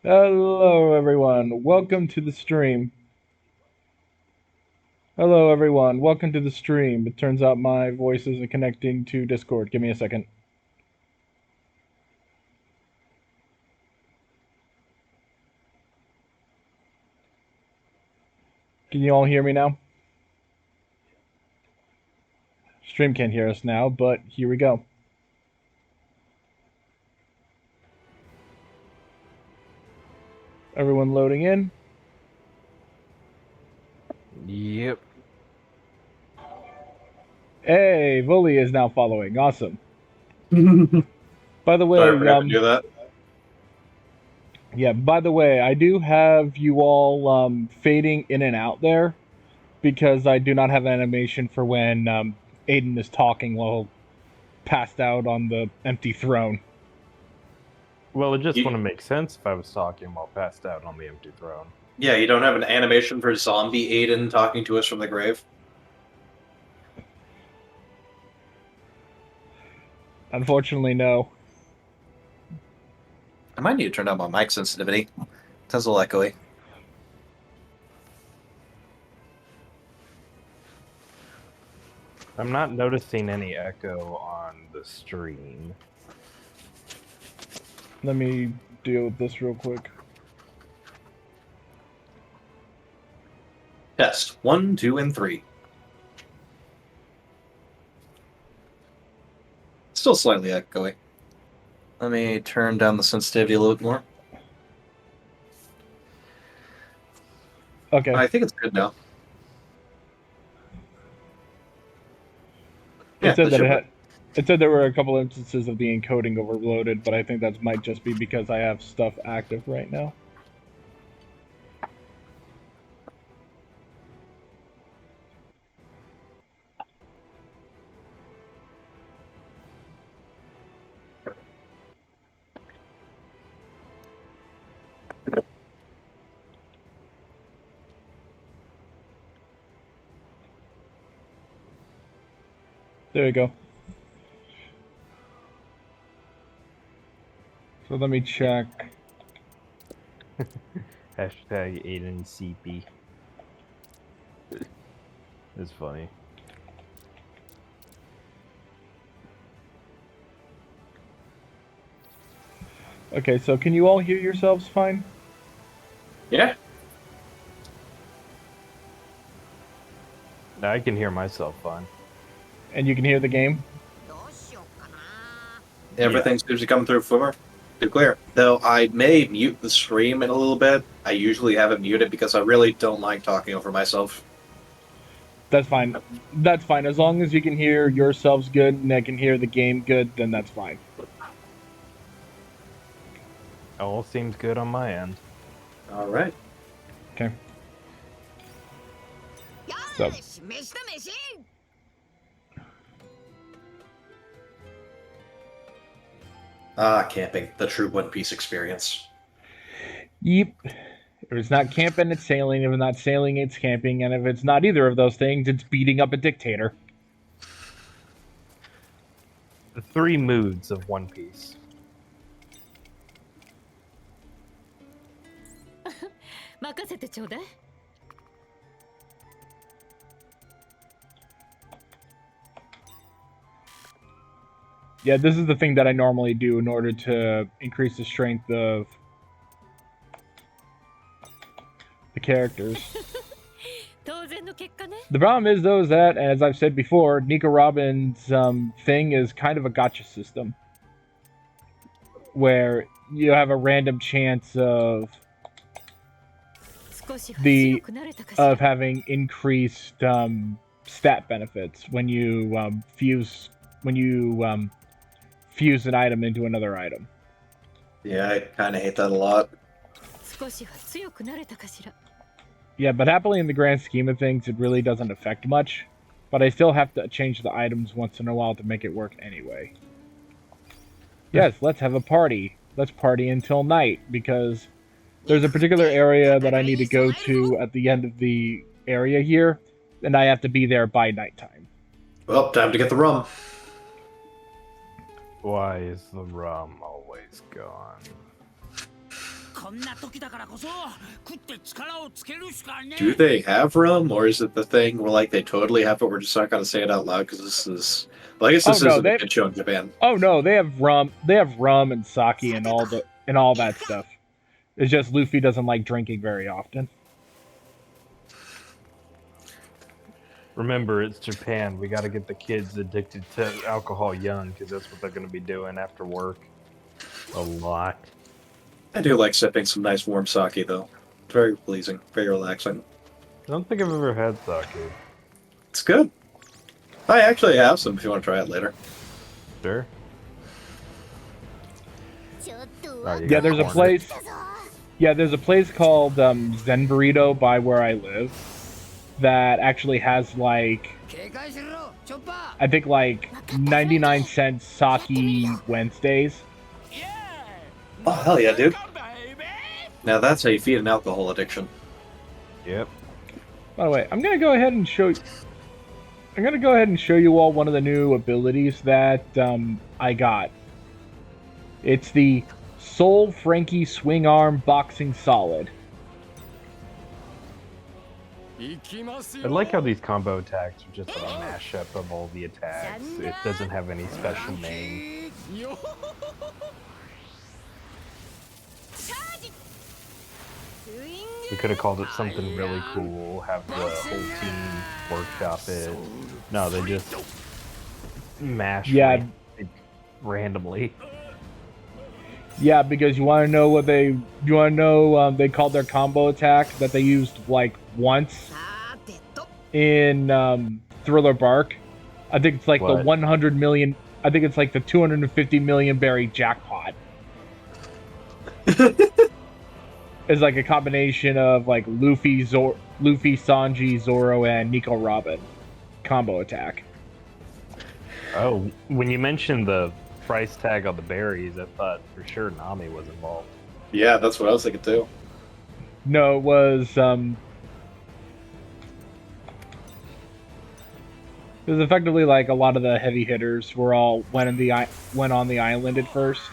Hello, everyone. Welcome to the stream. Hello, everyone. Welcome to the stream. It turns out my voice isn't connecting to Discord. Give me a second. Can you all hear me now? Stream can't hear us now, but here we go. Everyone loading in. Yep. Hey, Vuly is now following. Awesome. By the way, Sorry for having to do that. yeah, by the way, I do have you all fading in and out there because I do not have animation for when Aiden is talking while passed out on the empty throne. Well, it just You- wouldn't make sense if I was talking while passed out on the empty throne. Yeah, you don't have an animation for zombie Aiden talking to us from the grave? Unfortunately, no. I might need to turn down my mic sensitivity. Sounds a little echoey. I'm not noticing any echo on the stream. Let me deal with this real quick. Test 1, 2, and 3. Still slightly echoey. Let me turn down the sensitivity a little bit more. Okay. I think it's good now. It said that should work. it said there were a couple instances of the encoding overloaded, but I think that might just be because I have stuff active right now. There you go. So let me check. Hashtag Aiden CP. It's funny. Okay, so can you all hear yourselves fine? Yeah? I can hear myself fine. And you can hear the game? Everything seems to be coming through too clear. Though I may mute the stream in a little bit. I usually have it muted because I really don't like talking over myself. That's fine. That's fine. As long as you can hear yourselves good and I can hear the game good, then that's fine. All seems good on my end. Alright. Okay. So, Camping. The true One Piece experience. yep. If it's not camping, it's sailing. If it's not sailing, it's camping. And if it's not either of those things, it's beating up a dictator. The three moods of One Piece. Yeah, this is the thing that I normally do in order to increase the strength of the characters. The problem is, though, is that, as I've said before, Nico Robin's thing is kind of a gotcha system. Where you have a random chance of having increased stat benefits when you fuse an item into another item. Yeah, I kind of hate that a lot. Yeah, but happily in the grand scheme of things, it really doesn't affect much. But I still have to change the items once in a while to make it work anyway. Yes, let's have a party. Let's party until night, because there's a particular area that I need to go to at the end of the area here, and I have to be there by nighttime. Well, time to get the rum. Why is the rum always gone? Do they have rum, or is it the thing where like they totally have it? We're just not gonna say it out loud because this is. Well, I guess this isn't a good show in Japan. Oh no, they have rum. They have rum and sake and all that stuff. It's just Luffy doesn't like drinking very often. Remember, it's Japan. We got to get the kids addicted to alcohol young, because that's what they're going to be doing after work. A lot. I do like sipping some nice warm sake, though. Very pleasing, very relaxing. I don't think I've ever had sake. It's good. I actually have some if you want to try it later. Sure. Yeah, there's a place. Yeah, there's a place called Zen Burrito by where I live that actually has like, I think like 99-cent sake Wednesdays. Oh hell yeah, dude! Now that's how you feed an alcohol addiction. Yep. By the way, I'm gonna go ahead and show you all one of the new abilities that I got. It's the Soul Frankie Swing Arm Boxing Solid. I like how these combo attacks are just a mashup of all the attacks. It doesn't have any special name. We could have called it something really cool, have the whole team workshop it. No, they just mash randomly. Yeah, because you want to know what they they called their combo attack that they used like once in Thriller Bark. I think it's like the 100 million. I think it's like the 250 million berry jackpot. It's like a combination of like Luffy, Sanji, Zoro, and Nico Robin combo attack. Oh, when you mentioned the price tag on the berries, I thought for sure Nami was involved. Yeah, that's what I was thinking too. No, it was effectively like a lot of the heavy hitters were all went on the island at first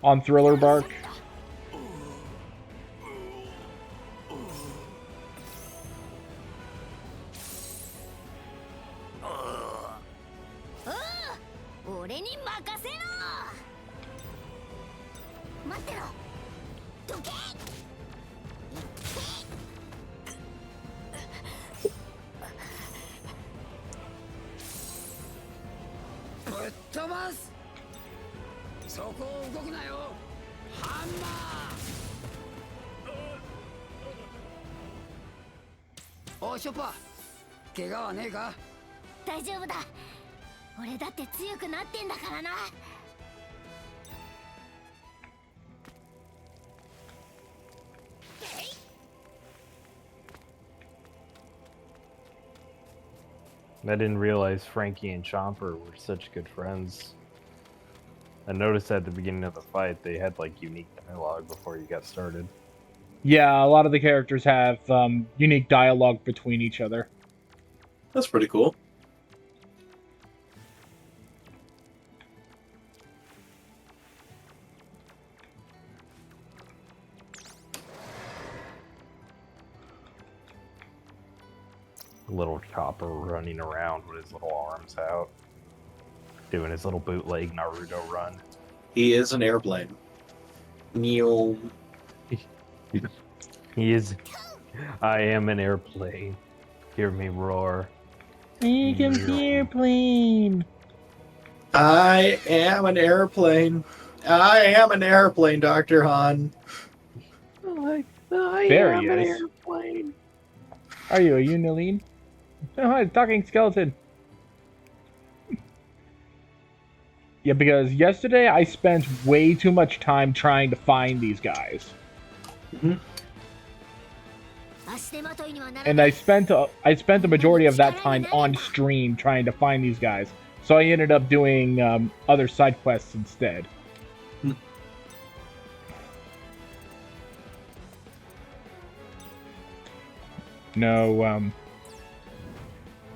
on Thriller Bark. I didn't realize Frankie and Chomper were such good friends. I noticed at the beginning of the fight they had like unique dialogue before you got started. Yeah, a lot of the characters have unique dialogue between each other. That's pretty cool. Little Chopper running around with his little arms out, doing his little bootleg Naruto run. He is an airplane. Neo. He is. I am an airplane. Hear me roar. I am an airplane. I am an airplane. I am an airplane, Dr. Han. I There am he an is. airplane. Are you a Uniline? Oh, hi, talking skeleton. Yeah, because yesterday I spent way too much time trying to find these guys. Mm-hmm. And I spent the majority of that time on stream trying to find these guys. So I ended up doing other side quests instead. No,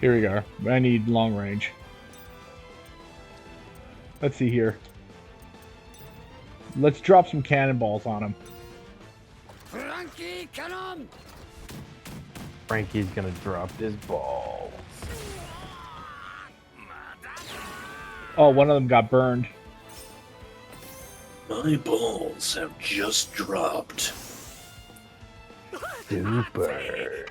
here we go. I need long range. Let's see here. Let's drop some cannonballs on him. Frankie's gonna drop his balls. Oh, one of them got burned. My balls have just dropped. Super.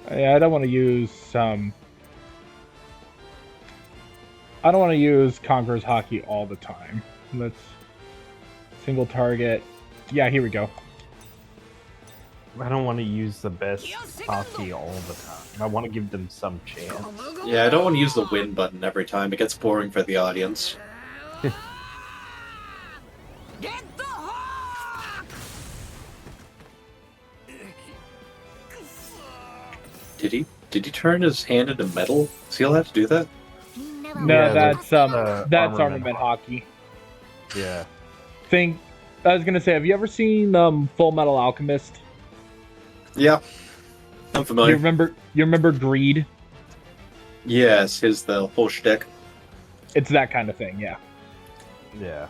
Yeah, I don't want to use I don't want to use Conqueror's Hockey all the time. Let's single target. Yeah, here we go. I don't want to use the best hockey all the time. I want to give them some chance. Yeah, I don't want to use the win button every time. It gets boring for the audience. Did he turn his hand into metal? Does he allowed to do that? No, Yeah, that's armament armament hockey. Yeah. I was gonna say, have you ever seen Full Metal Alchemist? Yeah. I'm familiar. You remember Greed? Yes, the whole shtick. It's that kind of thing, yeah. Yeah.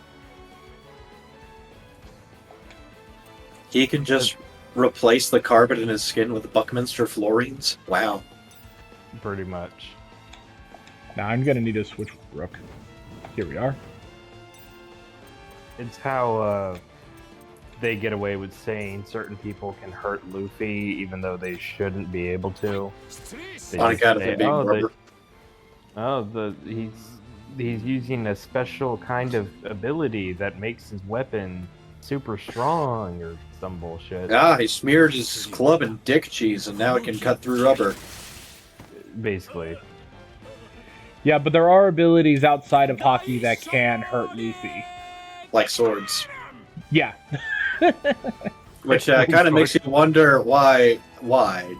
He can just replace the carpet in his skin with Buckminster fluorines? Wow. Pretty much. Now I'm gonna need to switch with Rook. Here we are. It's how they get away with saying certain people can hurt Luffy even though they shouldn't be able to. They On just account of say, him being rubber. he's using a special kind of ability that makes his weapon super strong or some bullshit. Ah, he smeared his club in dick cheese and now it can cut through rubber. Basically. Yeah, but there are abilities outside of hockey that can hurt Luffy. Like swords. Yeah. Which kind of makes you wonder why.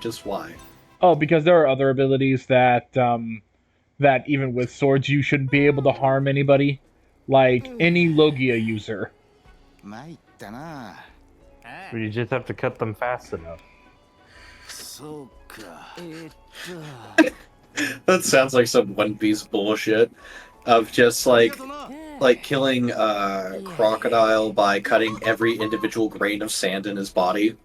Just why. Oh, because there are other abilities that that even with swords you shouldn't be able to harm anybody. Like any Logia user. But you just have to cut them fast enough. That sounds like some One Piece bullshit. Of just like killing a crocodile by cutting every individual grain of sand in his body.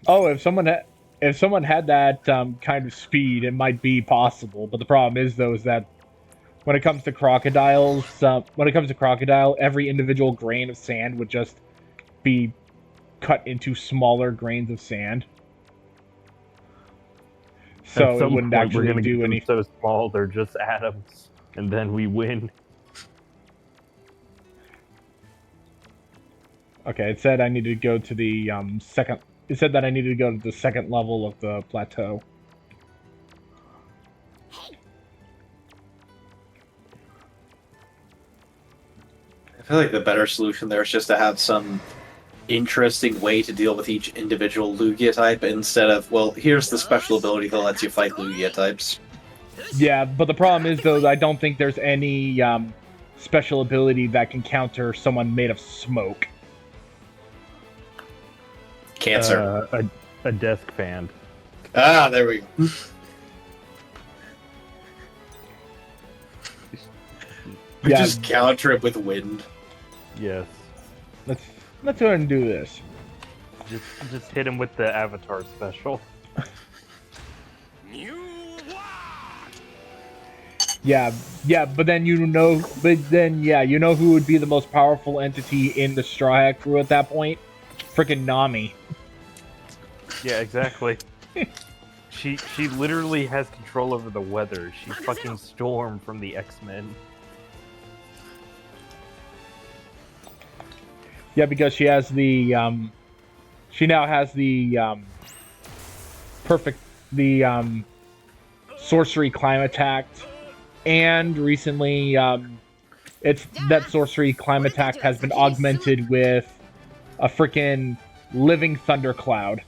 Oh, if someone had that kind of speed, it might be possible. But the problem is, though, is that when it comes to crocodiles, every individual grain of sand would just be cut into smaller grains of sand. So it wouldn't actually do anything. So small, they're just atoms, and then we win. Okay, it said I needed to go to the second. It said that I needed to go to the second level of the plateau. I feel like the better solution there is just to have some interesting way to deal with each individual Lugia type instead of, well, here's the special ability that lets you fight Lugia types. Yeah, but the problem is, though, I don't think there's any special ability that can counter someone made of smoke. Cancer. A desk fan. Ah, there we go. We just counter it with wind. Yes. Let's go ahead and do this. Just hit him with the Avatar special. Yeah, but then you know who would be the most powerful entity in the Straw Hat crew at that point? Freaking Nami. Yeah, exactly. She literally has control over the weather. She's fucking Storm from the X-Men. Yeah, because she has the she now has the sorcery climate attack, and recently it's that sorcery climate attack has been augmented with a freaking living thundercloud.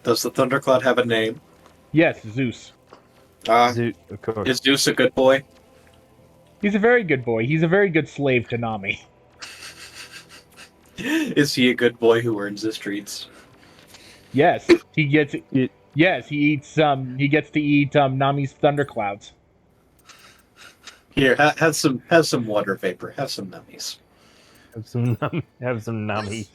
Does the thundercloud have a name? Yes, Zeus. Of course. Is Zeus a good boy? He's a very good boy. He's a very good slave to Nami. Is he a good boy who earns his treats? Yes, he gets. It- Yes, he eats. He gets to eat Nami's thunderclouds. Here, have some water vapor. Have some nummies. Have some nummies.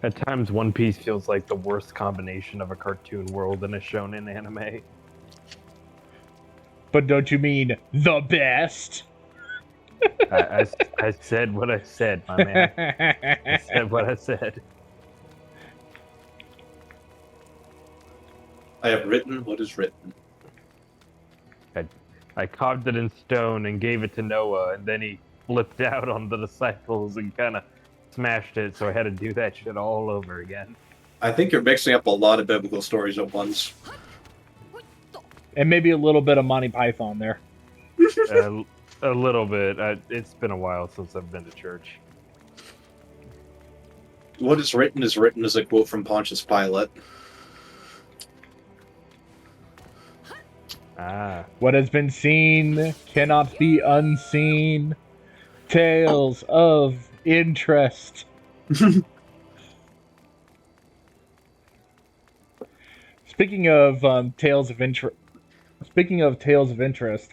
At times, One Piece feels like the worst combination of a cartoon world and a shonen anime. But don't you mean the best? I said what I said, my man. I said what I said. I have written what is written. I carved it in stone and gave it to Noah, and then he flipped out on the disciples and kind of smashed it, so I had to do that shit all over again. I think you're mixing up a lot of biblical stories at once. And maybe a little bit of Monty Python there. A little bit. It's been a while since I've been to church. What is written is a quote from Pontius Pilate. Ah. What has been seen cannot be unseen. Tales of interest. Speaking of tales of interest. Speaking of tales of interest,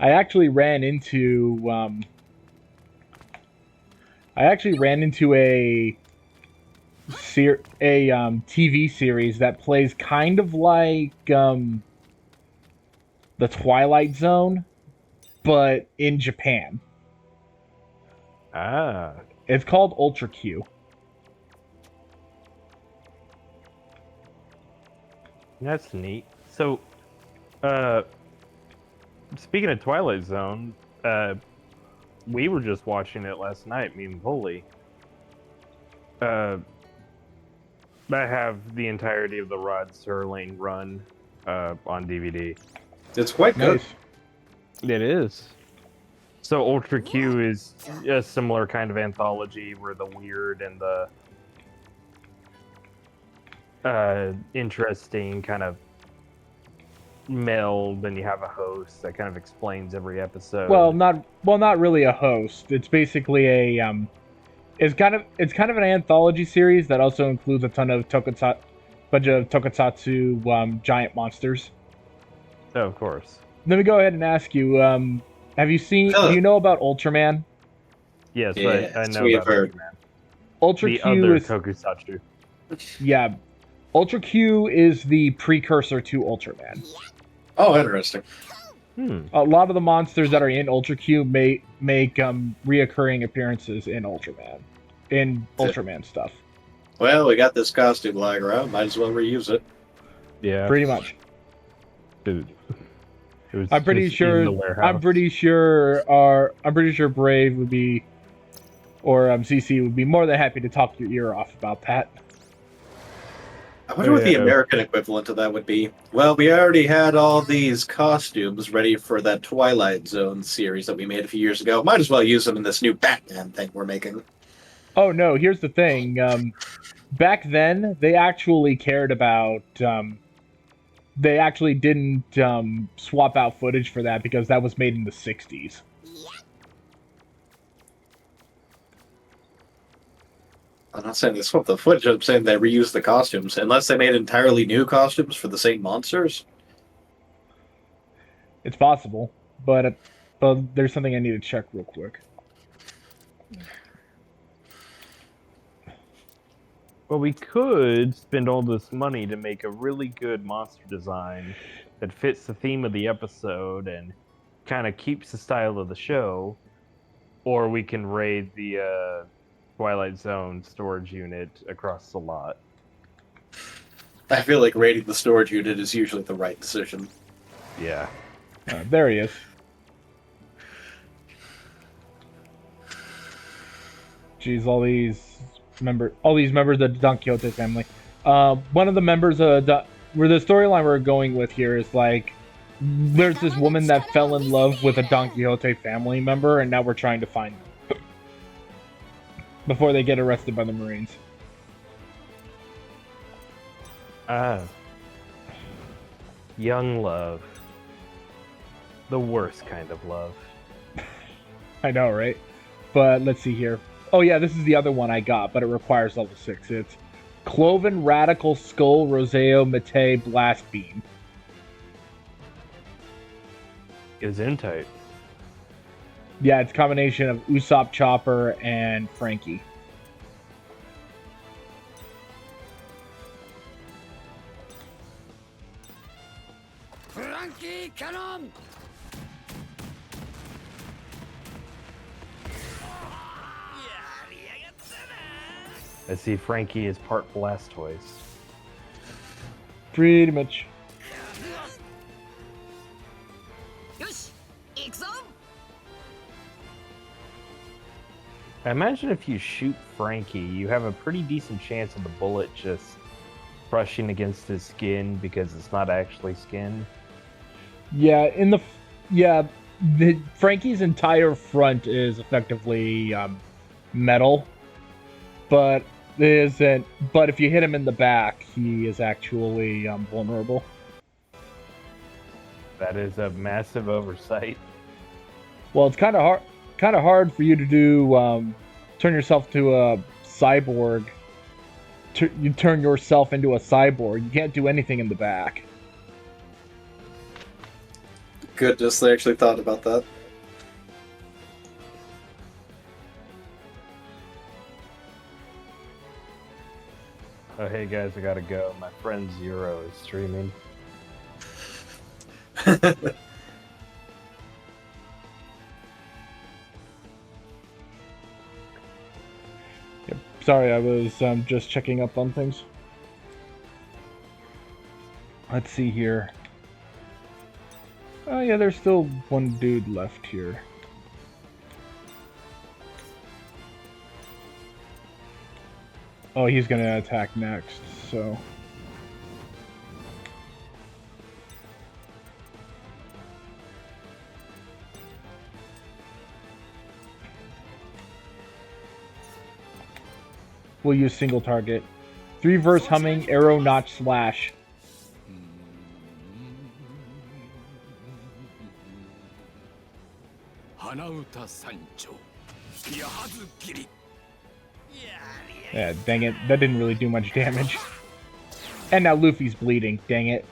I actually ran into a TV series that plays kind of like the Twilight Zone, but in Japan. Ah. It's called Ultra Q. That's neat. So, speaking of Twilight Zone, we were just watching it last night, me and Vuly. I have the entirety of the Rod Serling run on DVD. It's quite good. Nice. It is. So Ultra Q is a similar kind of anthology where the weird and the interesting kind of meld, and you have a host that kind of explains every episode. Not really a host. It's basically a it's kind of an anthology series that also includes a ton of tokusatsu giant monsters. Oh, of course. Let me go ahead and ask you, have you seen, do you know about Ultraman? Yes, Yes, I know we about have heard. Ultraman. Ultra The Q other is tokusatsu. yeah. Ultra Q is the precursor to Ultraman. Oh, interesting. A lot of the monsters that are in Ultra Q make reoccurring appearances in Ultraman. In Ultraman stuff. Well, we got this costume lying around. Might as well reuse it. Yeah. Pretty much. Dude. It was I'm pretty just in the sure warehouse. I'm pretty sure Brave would be or CC would be more than happy to talk your ear off about that. I wonder what the Yeah. American equivalent of that would be. Well, we already had all these costumes ready for that Twilight Zone series that we made a few years ago. Might as well use them in this new Batman thing we're making. Oh no, here's the thing. Back then, they actually cared about. They actually didn't swap out footage for that because that was made in the '60s. I'm not saying they swapped the footage, I'm saying they reused the costumes. Unless they made entirely new costumes for the same monsters. It's possible, but there's something I need to check real quick. Well, we could spend all this money to make a really good monster design that fits the theme of the episode and kind of keeps the style of the show, or we can raid the Twilight Zone storage unit across the lot. I feel like raiding the storage unit is usually the right decision. Yeah. There he is. Jeez, all these members of the Don Quixote family. One of the members of where the storyline we're going with here is like, there's this woman that fell in love with a Don Quixote family member, and now we're trying to find them before they get arrested by the Marines. Ah, young love. The worst kind of love. I know, right? But let's see here. Oh yeah, this is the other one I got, but it requires level 6. It's Cloven Radical Skull Roseo Mate Blast Beam. Is in type. Yeah, it's a combination of Usopp Chopper and Frankie. Frankie Cannon! I see Frankie is part Blastoise. Pretty much. Yoshi, 行くぞ! I imagine if you shoot Frankie, you have a pretty decent chance of the bullet just brushing against his skin because it's not actually skin. Yeah, Frankie's entire front is effectively metal, but if you hit him in the back, he is actually vulnerable. That is a massive oversight. Well, it's kind of hard for you to do turn yourself to a cyborg. You turn yourself into a cyborg. You can't do anything in the back. Goodness, they actually thought about that. Oh, hey guys, I gotta go. My friend Zero is streaming. Yep. Sorry, I was just checking up on things. Let's see here. Oh yeah, there's still one dude left here. Oh, he's gonna attack next, so... We'll use single target. 3 verse humming, arrow, notch, slash. Yeah, dang it. That didn't really do much damage. And now Luffy's bleeding, dang it.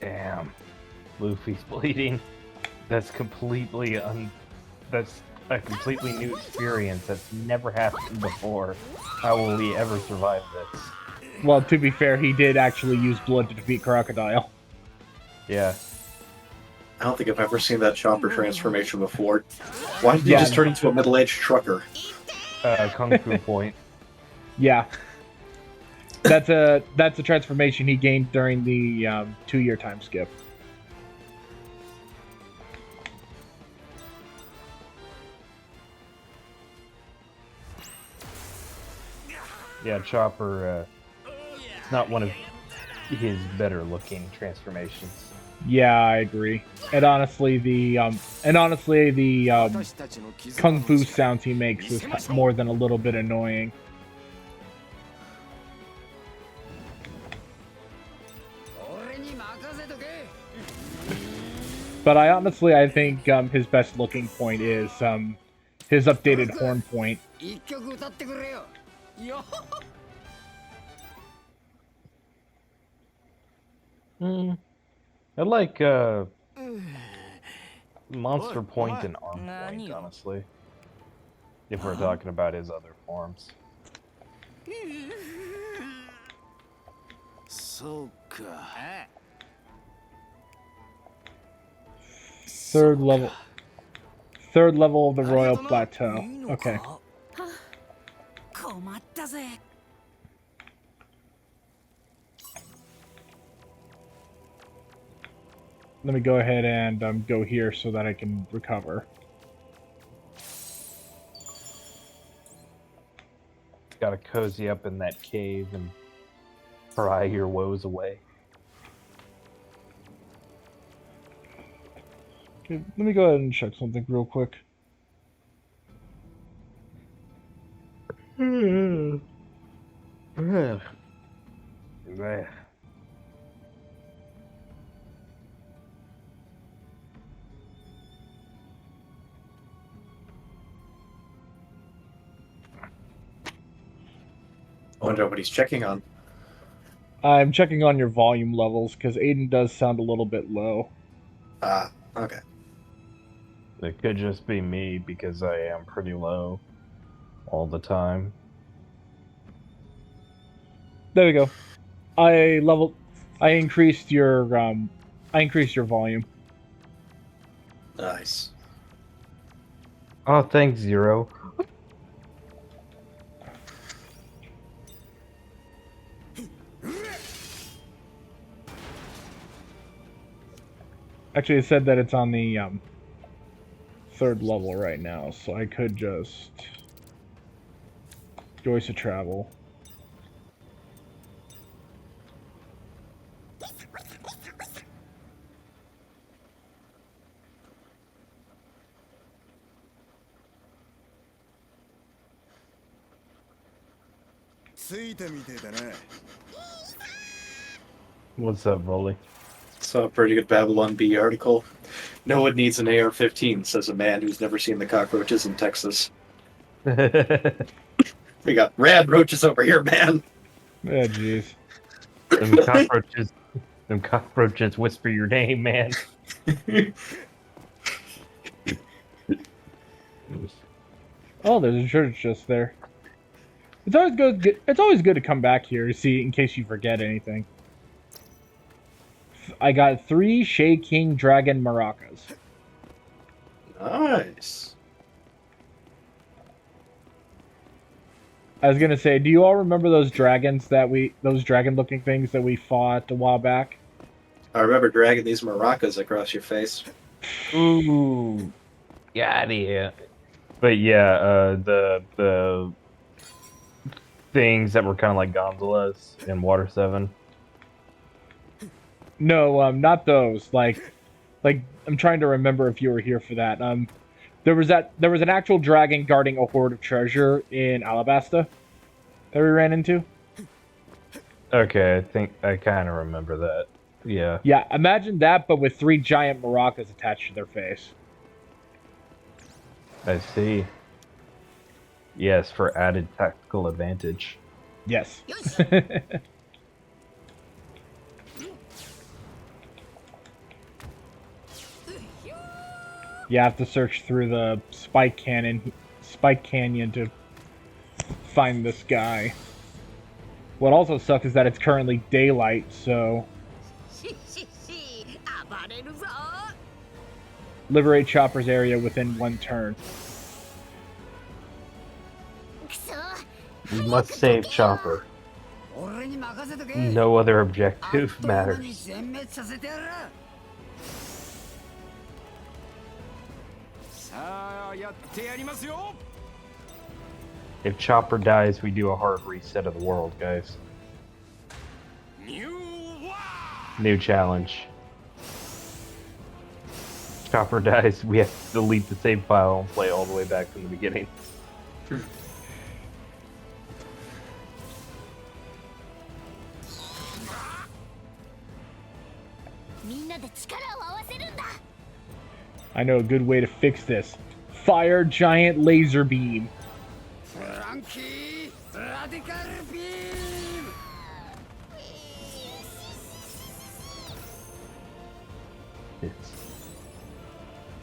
Damn. Luffy's bleeding. That's that's a completely new experience that's never happened before. How will he ever survive this? Well, to be fair, he did actually use blood to defeat Crocodile. Yeah. I don't think I've ever seen that chopper transformation before. Why did he Yeah. just turn into a middle-aged trucker? Kung Fu point. Yeah. That's a transformation he gained during the 2-year time skip. Yeah, Chopper, it's not one of his better looking transformations. Yeah, I agree. And honestly, the kung fu sounds he makes is more than a little bit annoying. But I think his best looking point is his updated horn point. I like Monster Point and Arm Point, honestly. If we're talking about his other forms. Third level of the Royal Plateau. Okay. Let me go ahead and go here so that I can recover. Gotta cozy up in that cave and cry your woes away. Okay, let me go ahead and check something real quick. I wonder what he's checking on. I'm checking on your volume levels because Aiden does sound a little bit low. Ah, okay. It could just be me because I am pretty low all the time. There we go. I increased your volume. Nice. Oh, thanks, Zero. Actually, it said that it's on the 3rd level right now, so I could just Joyce of Travel. What's up, Vuly? Saw a pretty good Babylon Bee article. No one needs an AR-15, says a man who's never seen the cockroaches in Texas. We got rad roaches over here, man. Yeah, jeez. Them cockroaches whisper your name, man. Oh, there's a church just there. It's always good. It's always good to come back here to see in case you forget anything. I got 3 Shea King Dragon Maracas. Nice. I was gonna say, do you all remember those those dragon-looking things that we fought a while back? I remember dragging these maracas across your face. Ooh, yeah. But yeah, the things that were kind of like gondolas in Water 7. No, not those. Like I'm trying to remember if you were here for that. There was an actual dragon guarding a hoard of treasure in Alabasta that we ran into. Okay, I think I kind of remember that. Yeah. Yeah, imagine that, but with 3 giant maracas attached to their face. I see. Yes, for added tactical advantage. Yes. You have to search through the Spike Canyon to find this guy. What also sucks is that it's currently daylight, so liberate Chopper's area within 1 turn. We must save Chopper. No other objective matters. If Chopper dies, we do a hard reset of the world, guys. New challenge. Chopper dies, we have to delete the save file and play all the way back from the beginning. I know a good way to fix this. Fire giant laser beam.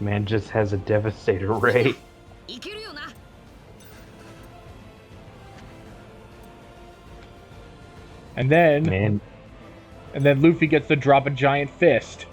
Man just has a devastator ray. And then Luffy gets to drop a giant fist.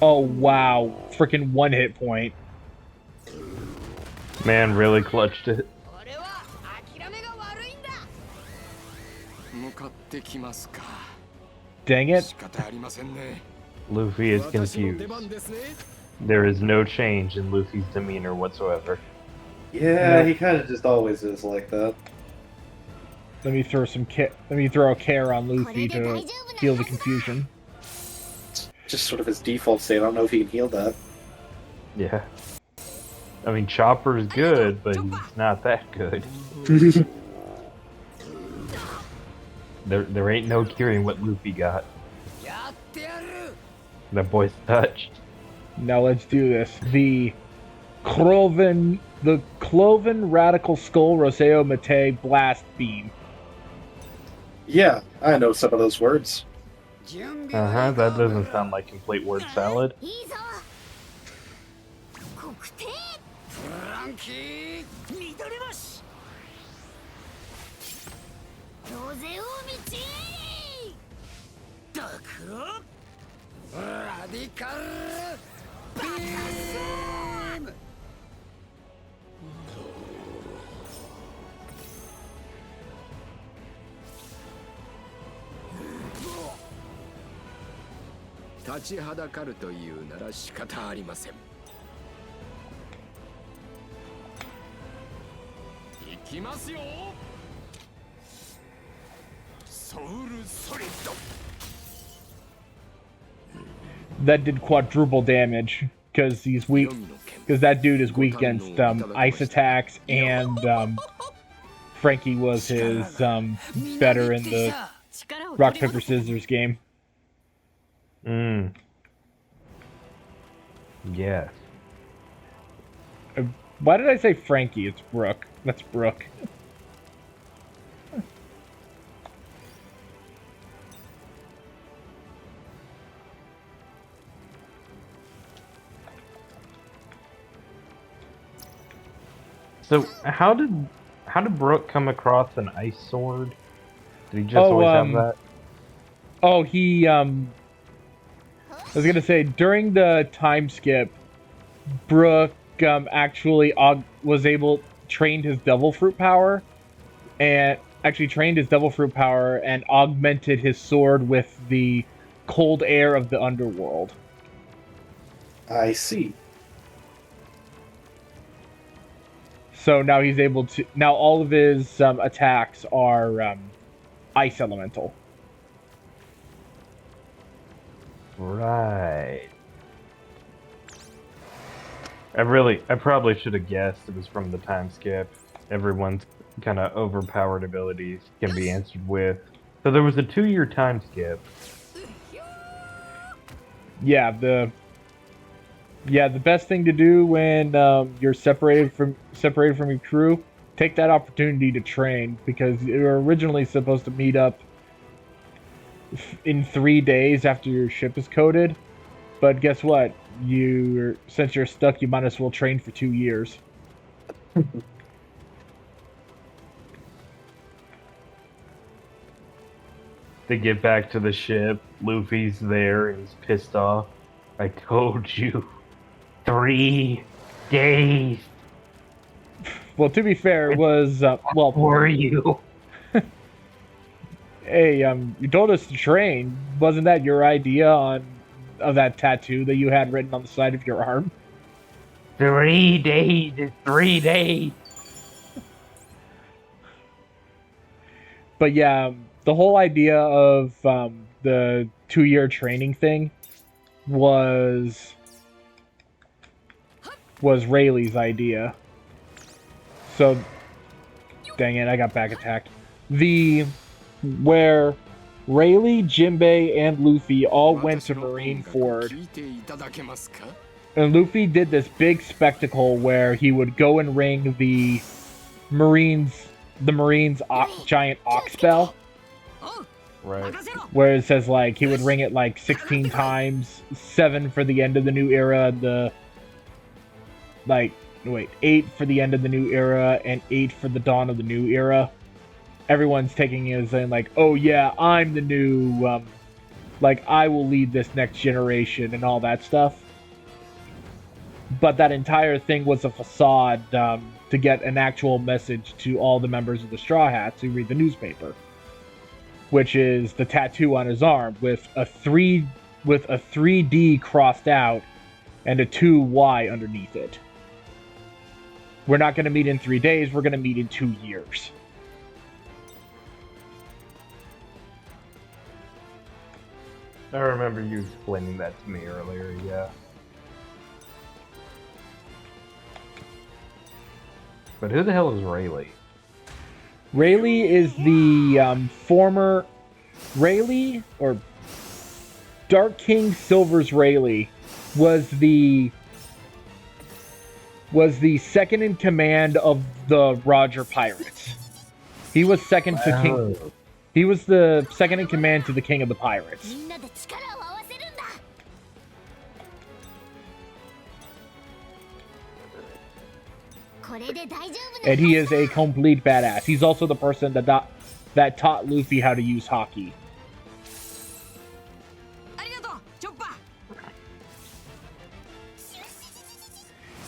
Oh wow, freaking 1 hit point. Man, really clutched it. 俺は諦めが悪いんだ。向かってきますか。 Dang it. 仕方ありませんね。 Luffy is 私の出 confused. 番ですね。 There is no change in Luffy's demeanor whatsoever. Yeah, No. he kind of just always is like that. Let me throw a care on Luffy to heal the confusion. Just sort of his default state. I don't know if he can heal that. Yeah. I mean, Chopper's good, but he's not that good. There ain't no curing what Luffy got. やってやる。 That boy's touched. Now let's do this. The Cloven Radical Skull Roseo Mate Blast Beam. Yeah, I know some of those words. That doesn't sound like complete word salad. いいぞ。国定。フランキー。緑星。ロゼオ道。ダクロ。ラディカル。ビーム。 立ちはだかるというなら仕方ありません。いきますよ。ソウルソリッド。 That did quadruple damage because he's weak. Because that dude is weak against ice attacks, and Frankie was his better in the rock paper scissors game. Yes. Why did I say Frankie? It's Brooke. That's Brooke. So how did Brooke come across an ice sword? Did he just always have that? Oh, I was gonna say during the time skip, Brooke actually trained his devil fruit power, and augmented his sword with the cold air of the underworld. I see. So now he's able to. Now all of his attacks are ice elemental. Right. I probably should have guessed it was from the time skip. Everyone's kind of overpowered abilities can be answered with. So there was a 2-year time skip. Yeah, the best thing to do when you're separated from your crew, take that opportunity to train, because you were originally supposed to meet up in 3 days after your ship is coded, but guess what? Since you're stuck, you might as well train for 2 years. They get back to the ship. Luffy's there and he's pissed off. I told you. 3 days. Well, to be fair, it was Were you? hey, you told us to train. Wasn't that your idea of that tattoo that you had written on the side of your arm? 3 days is 3 days. But yeah, the whole idea of the 2-year training thing was Rayleigh's idea. So, dang it, I got back attacked. Where Rayleigh, Jinbei, and Luffy all went to Marineford. And Luffy did this big spectacle where he would go and ring the Marines' giant ox bell. Right. Where it says, like, he would ring it like 16 times, 7 for the end of the new era, 8 for the end of the new era, and 8 for the dawn of the new era. Everyone's taking it as saying, like, oh yeah, I'm the new like, I will lead this next generation and all that stuff. But that entire thing was a facade to get an actual message to all the members of the Straw Hats who read the newspaper, which is the tattoo on his arm with a 3D crossed out and a 2Y underneath it. We're not going to meet in 3 days, we're going to meet in 2 years. I remember you explaining that to me earlier, yeah. But who the hell is Rayleigh? Rayleigh is the former... Rayleigh, or Dark King Silver's Rayleigh, was the second in command of the Roger Pirates. He was second to King... He was the second in command to the King of the Pirates. And he is a complete badass. He's also the person that taught Luffy how to use hockey.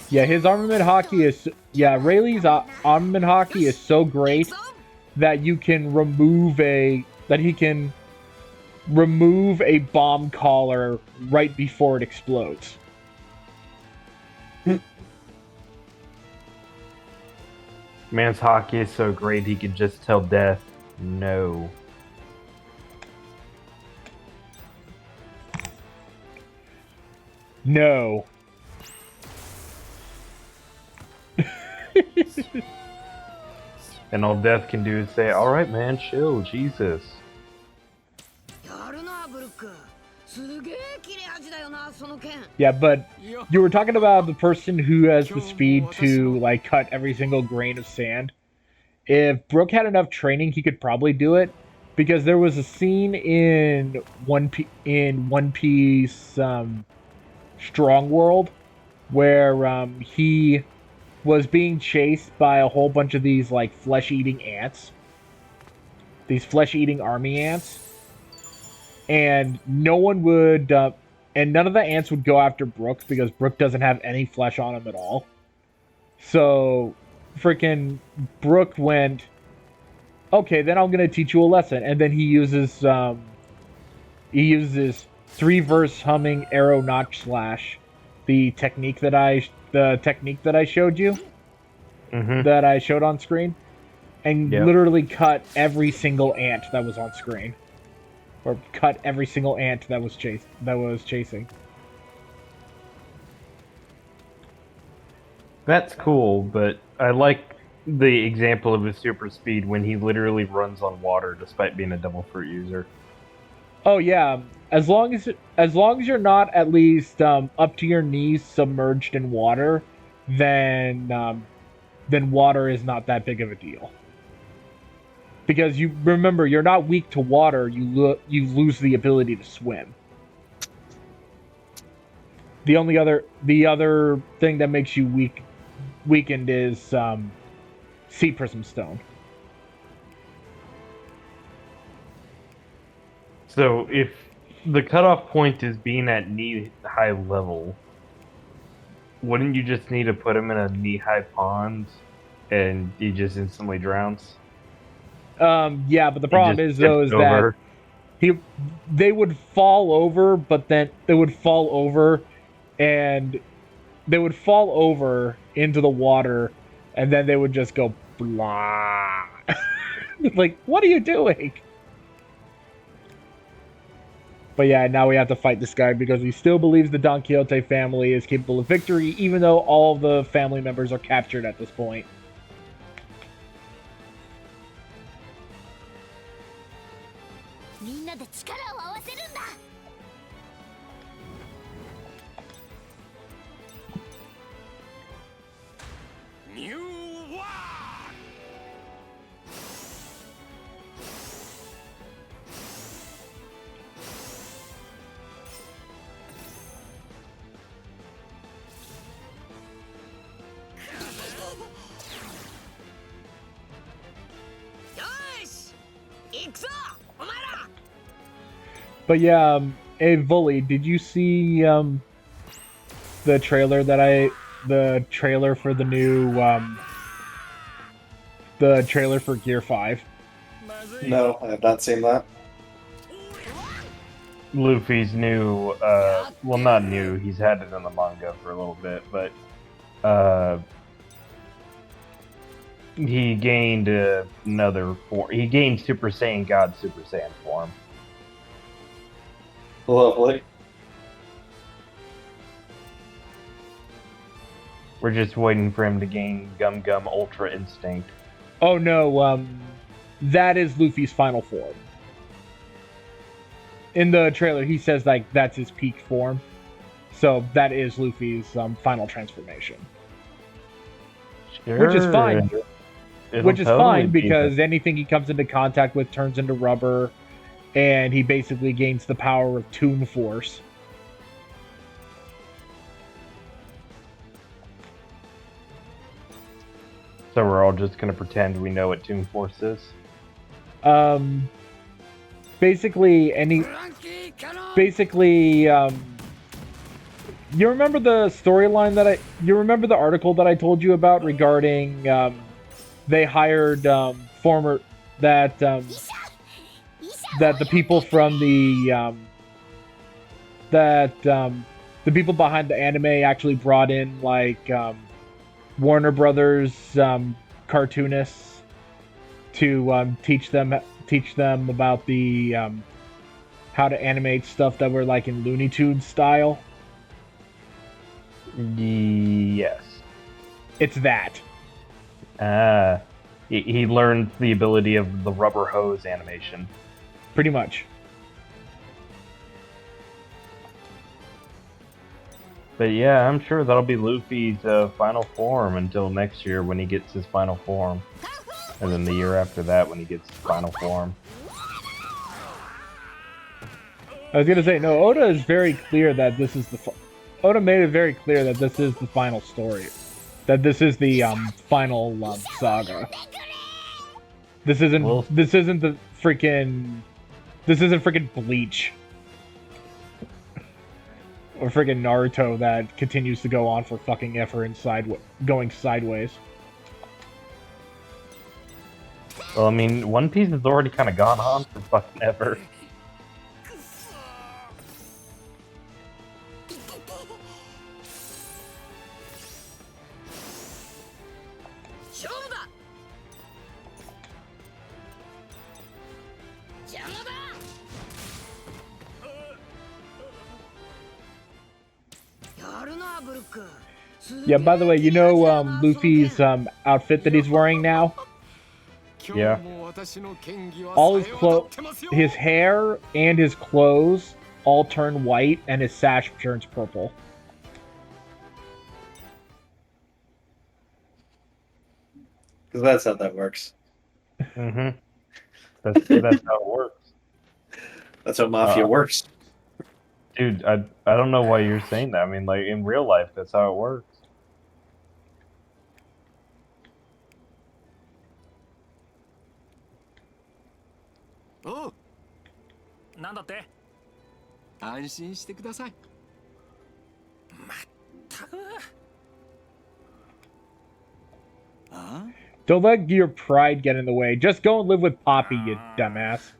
Yeah, his armament hockey is... Yeah, Rayleigh's armament hockey is so great that you can remove a... That he can remove a bomb collar right before it explodes. Man's hockey is so great he could just tell death, no. No. And all death can do is say, alright man, chill, Jesus. Yeah, but you were talking about the person who has the speed to, like, cut every single grain of sand. If Brook had enough training, he could probably do it. Because there was a scene in One Piece Strong World where he was being chased by a whole bunch of these, like, flesh-eating ants. These flesh-eating army ants. And no one would... and none of the ants would go after Brook because Brook doesn't have any flesh on him at all. So, freaking Brook went, okay, then I'm going to teach you a lesson. And then he uses 3-verse humming arrow notch slash, the technique that I showed you, that I showed on screen, and literally cut every single ant that was on screen. Or cut every single ant that was chasing. That's cool, but I like the example of his super speed when he literally runs on water despite being a double fruit user. Oh yeah, as long as you're not at least up to your knees submerged in water, then water is not that big of a deal. Because you remember, you're not weak to water. You lose the ability to swim. The other thing that makes you weakened is Sea Prism Stone. So if the cutoff point is being at knee-high level, wouldn't you just need to put him in a knee-high pond and he just instantly drowns? Yeah, but the problem is though is over. that they would fall over, but then they would fall over into the water, and then they would just go blah. Like, what are you doing? But yeah, now we have to fight this guy because he still believes the Don Quixote family is capable of victory, even though all of the family members are captured at this point. But yeah, hey Vuly, did you see the trailer the trailer for the new the trailer for Gear 5? No, I have not seen that. Luffy's new, well, not new. He's had it in the manga for a little bit, but he gained another form. He gained Super Saiyan God Super Saiyan form. Lovely. We're just waiting for him to gain Gum Gum Ultra Instinct. Oh no, that is Luffy's final form. In the trailer, he says like that's his peak form, so that is Luffy's final transformation, Sure. which is fine. It'll Which is totally fine be because anything he comes into contact with turns into rubber, and he basically gains the power of Toon Force. So we're all just gonna pretend we know what Toon Force is. Basically, you remember the storyline you remember the article that I told you about regarding, they hired, that the people from the people behind the anime actually brought in, like, Warner Brothers, cartoonists to, teach them about the, how to animate stuff that were, like, in Looney Tunes style. Yes. It's that. He learned the ability of the rubber hose animation. Pretty much. But yeah, I'm sure that'll be Luffy's final form until next year when he gets his final form. And then the year after that when he gets his final form. I was gonna say, no, Oda is very clear that this is Oda made it very clear that this is the final story. That this is the, final, saga. This isn't the freaking... This isn't freaking Bleach. Or freaking Naruto that continues to go on for fucking ever and going sideways. Well, I mean, One Piece has already kind of gone on for fucking ever. Yeah, by the way, you know Luffy's outfit that he's wearing now? Yeah. All his hair and his clothes all turn white, and his sash turns purple. Because that's how that works. Mm-hmm. That's how it works. That's how Mafia works. Dude, I don't know why you're saying that. I mean, like, in real life, that's how it works. Oh. なんだって？安心してください。まったく。Don't let your pride get in the way. Just go and live with Poppy, you dumbass.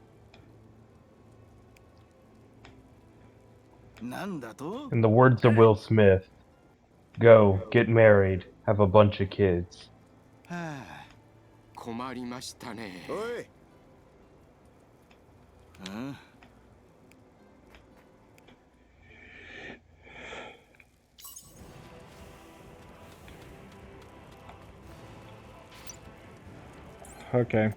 In the words of Will Smith, go, get married, have a bunch of kids. 困りましたね。おい。Okay.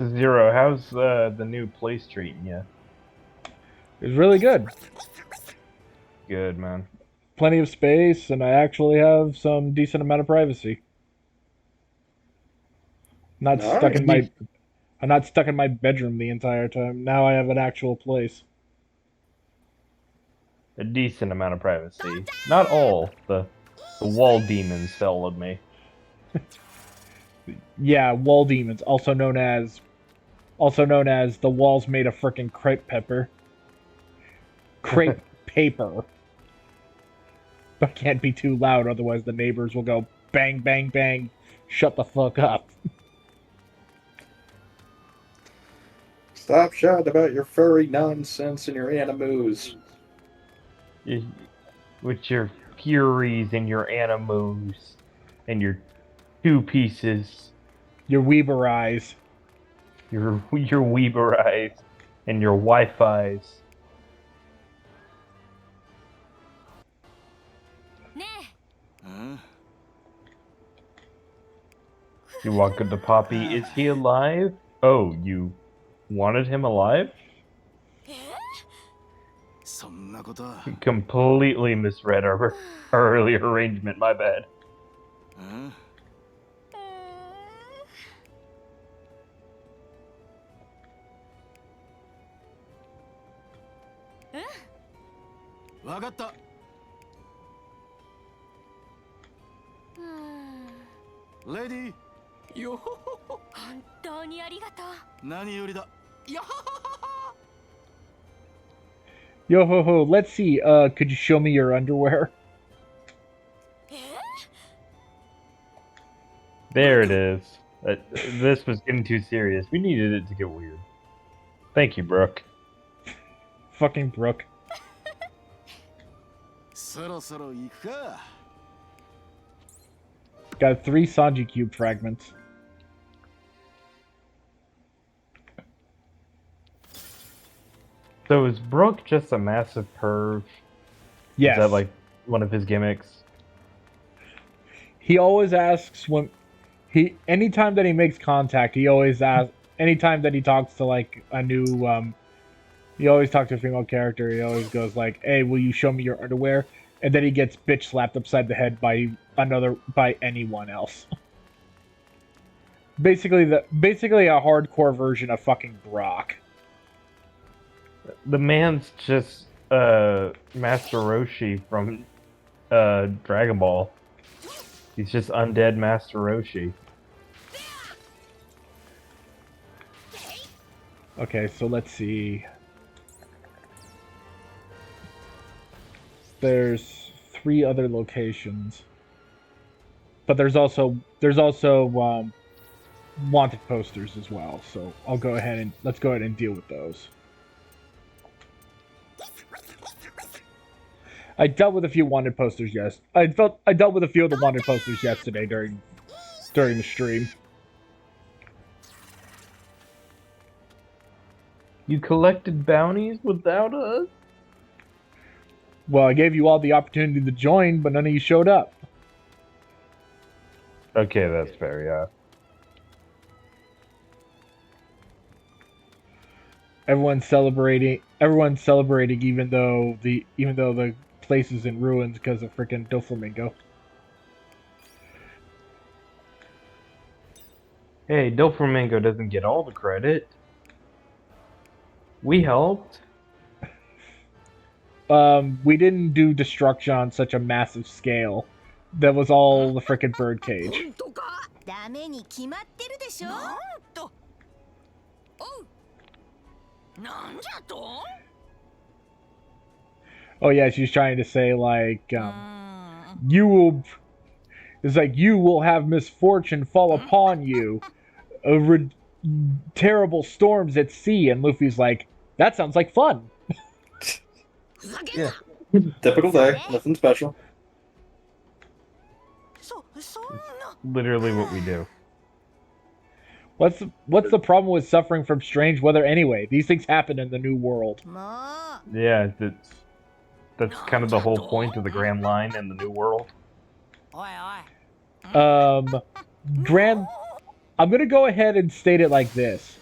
Zero, how's the new place treating you? It's really good. Good, man. Plenty of space, and I actually have some decent amount of privacy. I'm not stuck in my bedroom the entire time. Now I have an actual place. a decent amount of privacy. Not all. The wall demons followed me. Yeah, wall demons, also known as the walls made of frickin' crepe pepper. Crepe paper. But can't be too loud, otherwise the neighbors will go bang, bang, bang. Shut the fuck up. Stop shouting about your furry nonsense and your animus. With your furies and your animos and your two pieces. Your Weber eyes. Your Weber eyes and your Wi-Fi's. You walk up to Poppy. Is he alive? Oh, you wanted him alive? Completely misread our earlier arrangement. My bad. Lady. よほほほ。本当にありがとう。何よりだ。よほほほ。 Yo ho ho, let's see, could you show me your underwear? There it is. This was getting too serious. We needed it to get weird. Thank you, Brooke. Fucking Brooke. そろそろ行くか。 Got 3 Sanji Cube fragments. So is Brooke just a massive perv? Yes. Is that like one of his gimmicks? He always asks anytime that he makes contact, he always asks, anytime that he talks to like a new, he always talks to a female character, he always goes like, hey, will you show me your underwear? And then he gets bitch slapped upside the head by anyone else. Basically a hardcore version of fucking Brock. The man's just Master Roshi from Dragon Ball. He's just undead Master Roshi. Okay, so let's see. There's 3 other locations, but there's also wanted posters as well. So let's go ahead and deal with those. I dealt with a few wanted posters. Yes, I dealt with a few of the wanted posters yesterday during the stream. You collected bounties without us? Well, I gave you all the opportunity to join, but none of you showed up. Okay, that's fair, yeah. Everyone's celebrating even though the place is in ruins because of freaking Doflamingo. Hey, Doflamingo doesn't get all the credit. We helped. We didn't do destruction on such a massive scale. That was all the frickin' birdcage. Oh yeah, she's trying to say like, you will. It's like you will have misfortune fall upon you, terrible storms at sea, and Luffy's like, that sounds like fun. Yeah. Typical day, nothing special. Literally what we do. What's the problem with suffering from strange weather anyway? These things happen in the New World. Yeah, that's kind of the whole point of the Grand Line in the New World. I'm gonna go ahead and state it like this.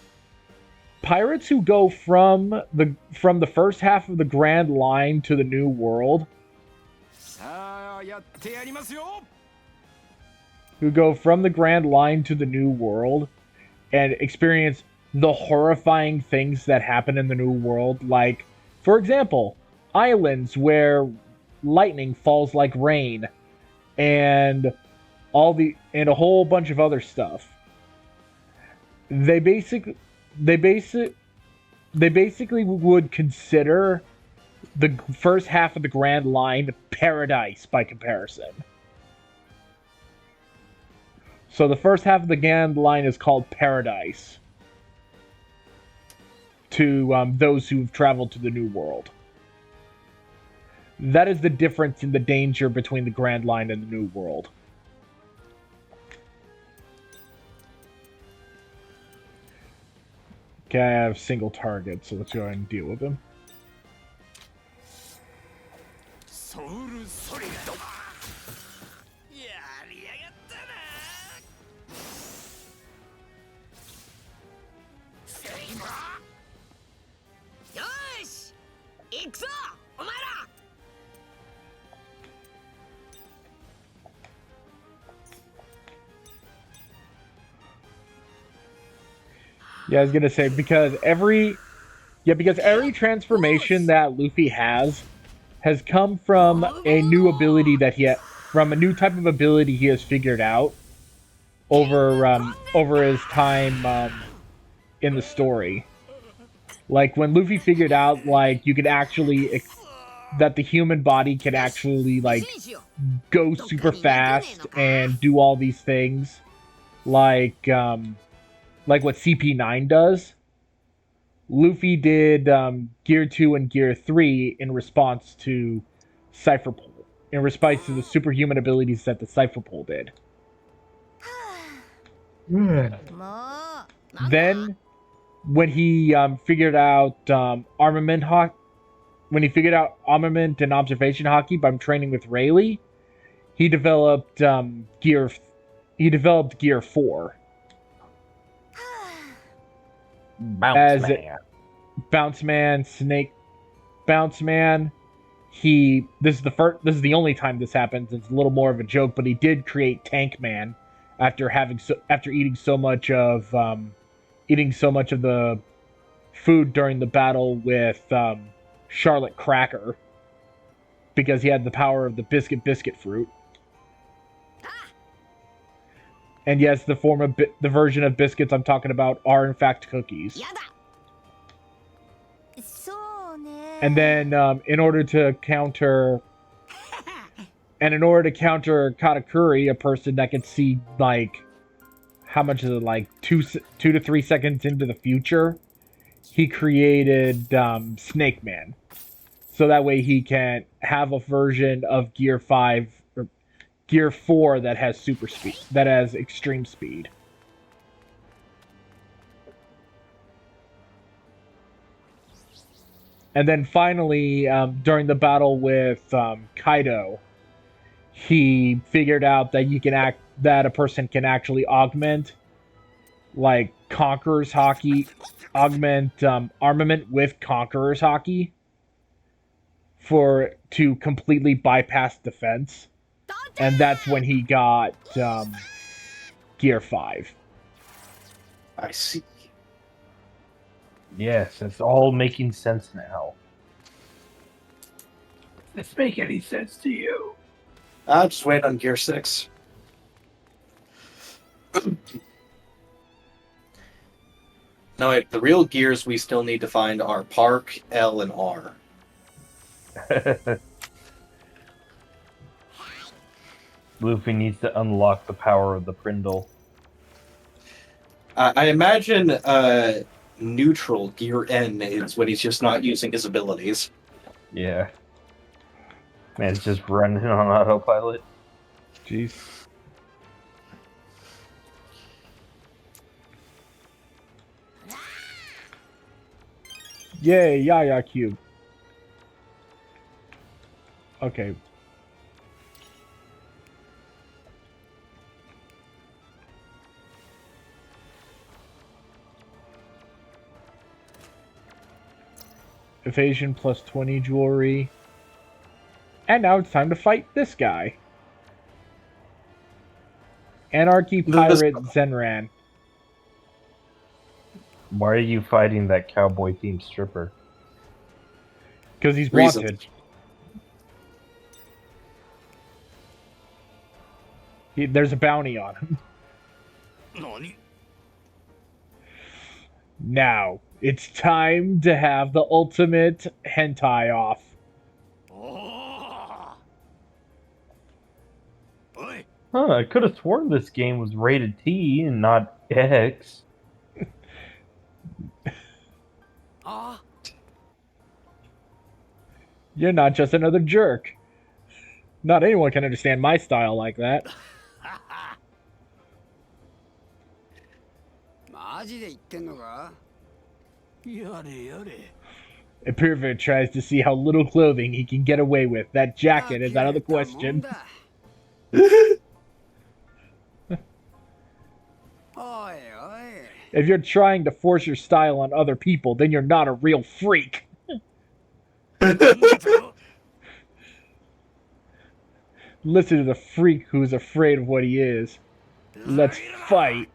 Pirates who go from the first half of the Grand Line to the New World, and experience the horrifying things that happen in the New World, like, for example, islands where lightning falls like rain, and a whole bunch of other stuff. They basically would consider the first half of the Grand Line paradise by comparison. So the first half of the Grand Line is called paradise to those who've traveled to the New World. That is the difference in the danger between the Grand Line and the New World. Okay, I have single target, so let's go ahead and deal with him. Yeah, I was gonna say because every transformation that Luffy has come from a new ability that from a new type of ability he has figured out over his time in the story. Like when Luffy figured out like you could actually that the human body can actually like go super fast and do all these things, like what CP9 does. Luffy did Gear 2 and Gear 3 in response to Cypher Pole, in response to the superhuman abilities that the Cypher Pole did. Then, when he figured out armament and observation hockey by training with Rayleigh, he developed Gear 4. Bounce Man, Snake Bounce Man. This is the only time this happens. It's a little more of a joke, but he did create Tank Man after eating so much of the food during the battle with Charlotte Cracker, because he had the power of the biscuit fruit. And yes, the version of biscuits I'm talking about are in fact cookies. And then in order to counter Katakuri, a person that can see like how much is it, like 2 to 3 seconds into the future, he created Snake Man. So that way he can have a version of Gear 5 or Gear 4 that has super speed, that has extreme speed. And then finally, during the battle with Kaido, he figured out that a person can actually augment, like Conqueror's Haki, armament with Conqueror's Haki to completely bypass defense, and that's when he got Gear 5. I see. Yes, it's all making sense now. Does this make any sense to you? I'll just wait on Gear 6. No, wait, the real gears we still need to find are Park, L, and R. Luffy needs to unlock the power of the Prindle. I imagine neutral, Gear N, is when he's just not using his abilities. Yeah. Man, it's just running on autopilot. Jeez. Yay, Yaya Cube. Okay. Evasion plus 20 jewelry. And now it's time to fight this guy. Anarchy Pirate Zenran. Why are you fighting that cowboy-themed stripper? Because he's Reasons. wanted. There's a bounty on him. Now, it's time to have the ultimate hentai off. Huh, I could have sworn this game was rated T and not X. You're not just another jerk. Not anyone can understand my style like that. A pervert tries to see how little clothing he can get away with. That jacket is out of the question. If you're trying to force your style on other people, then you're not a real freak. Listen to the freak who's afraid of what he is. Let's fight.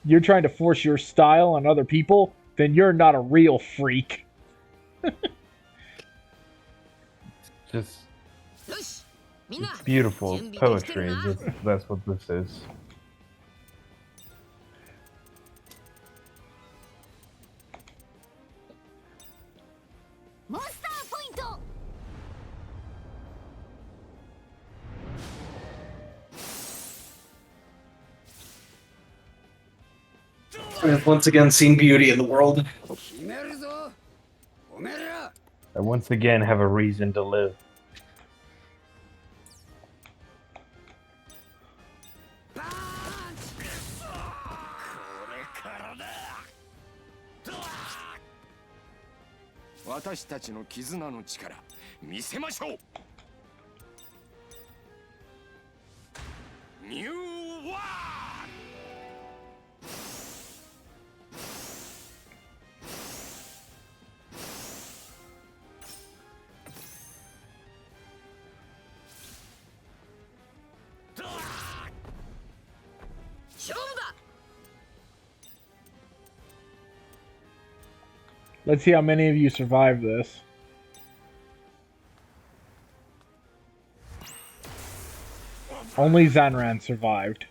You're trying to force your style on other people, then you're not a real freak. Just beautiful poetry. That's what this is. I've once again seen beauty in the world. I once again have a reason to live. Let's see how many of you survive this. Only Zanran survived.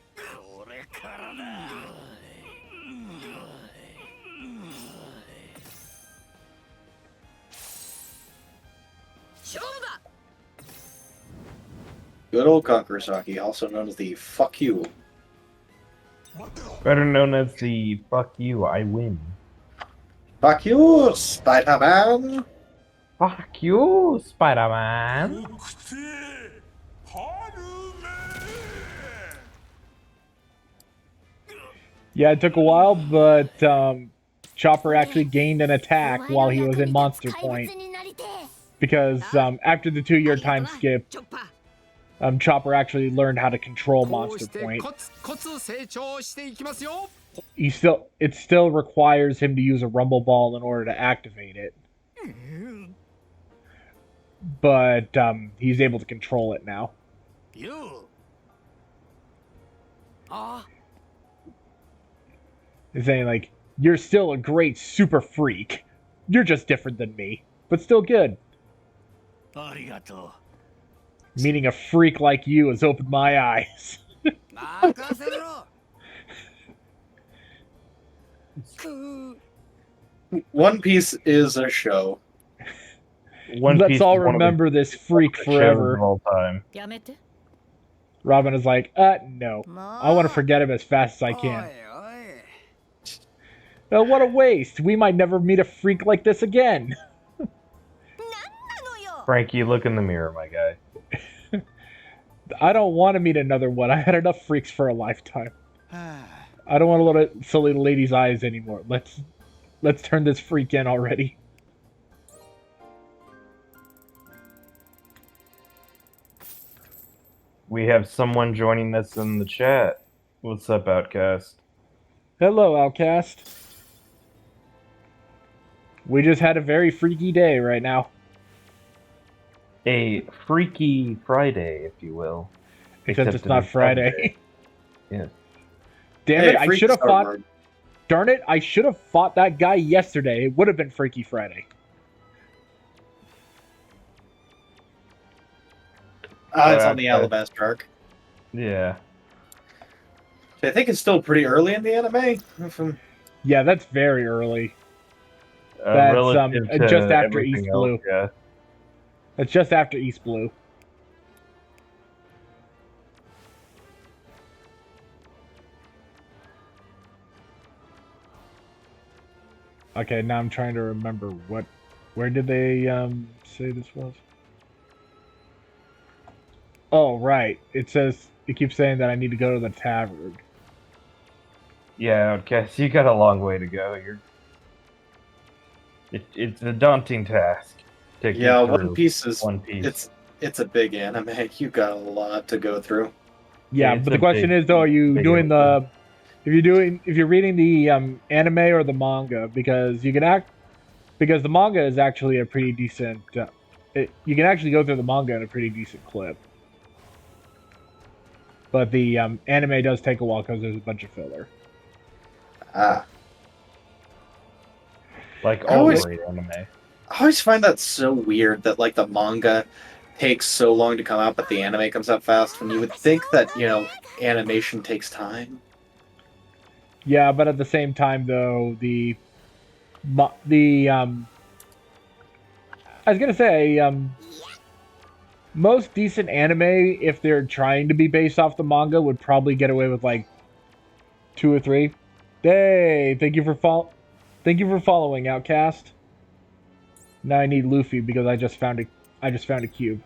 Good old Kakurasaki, also known as the fuck you. Better known as the fuck you, I win. Fuck you, Spider-Man! Fuck you, Spider-Man! Yeah, it took a while, but Chopper actually gained an attack while he was in Monster Point. Because after the 2-year time skip, Chopper actually learned how to control Monster Point. It still requires him to use a Rumble Ball in order to activate it. But he's able to control it now. He's saying, like, you're still a great super freak. You're just different than me, but still good. Meaning a freak like you has opened my eyes. One Piece is a show. Let's all remember this freak forever. Of all time. Robin is like, no. I want to forget him as fast as I can. What a waste. We might never meet a freak like this again. Frankie, look in the mirror, my guy. I don't want to meet another one. I had enough freaks for a lifetime. I don't want to look at silly lady's eyes anymore. Let's turn this freak in already. We have someone joining us in the chat. What's up, Outcast? Hello, Outcast. We just had a very freaky day right now. A Freaky Friday, if you will. Except it's not Friday. Yeah. Damn Hey, it! I Freaky should have Star fought. Mode. Darn it! I should have fought that guy yesterday. It would have been Freaky Friday. It's on the Alabaster arc. Yeah. I think it's still pretty early in the anime. Yeah, that's very early. That's Relative to just after everything East else, Blue. yeah. That's just after East Blue. Okay, now I'm trying to remember where did they say this was? Oh, right. It keeps saying that I need to go to the tavern. Yeah, Outcast, you got a long way to go. It's a daunting task. To get Yeah, through One Piece is One Piece. it's a big anime. You got a lot to go through. Yeah, It's but a the question big- is though, are you big doing open. if you're reading the anime or the manga, because the manga is actually a pretty decent you can actually go through the manga in a pretty decent clip. But the anime does take a while because there's a bunch of filler. Ah. Like I all always- great anime. I always find that so weird that like the manga takes so long to come out, but the anime comes out fast. When you would think that animation takes time. Yeah, but at the same time though, I was gonna say most decent anime, if they're trying to be based off the manga, would probably get away with like 2 or 3. Hey, thank you for following, Outcast. Now I need Luffy because I just found a cube.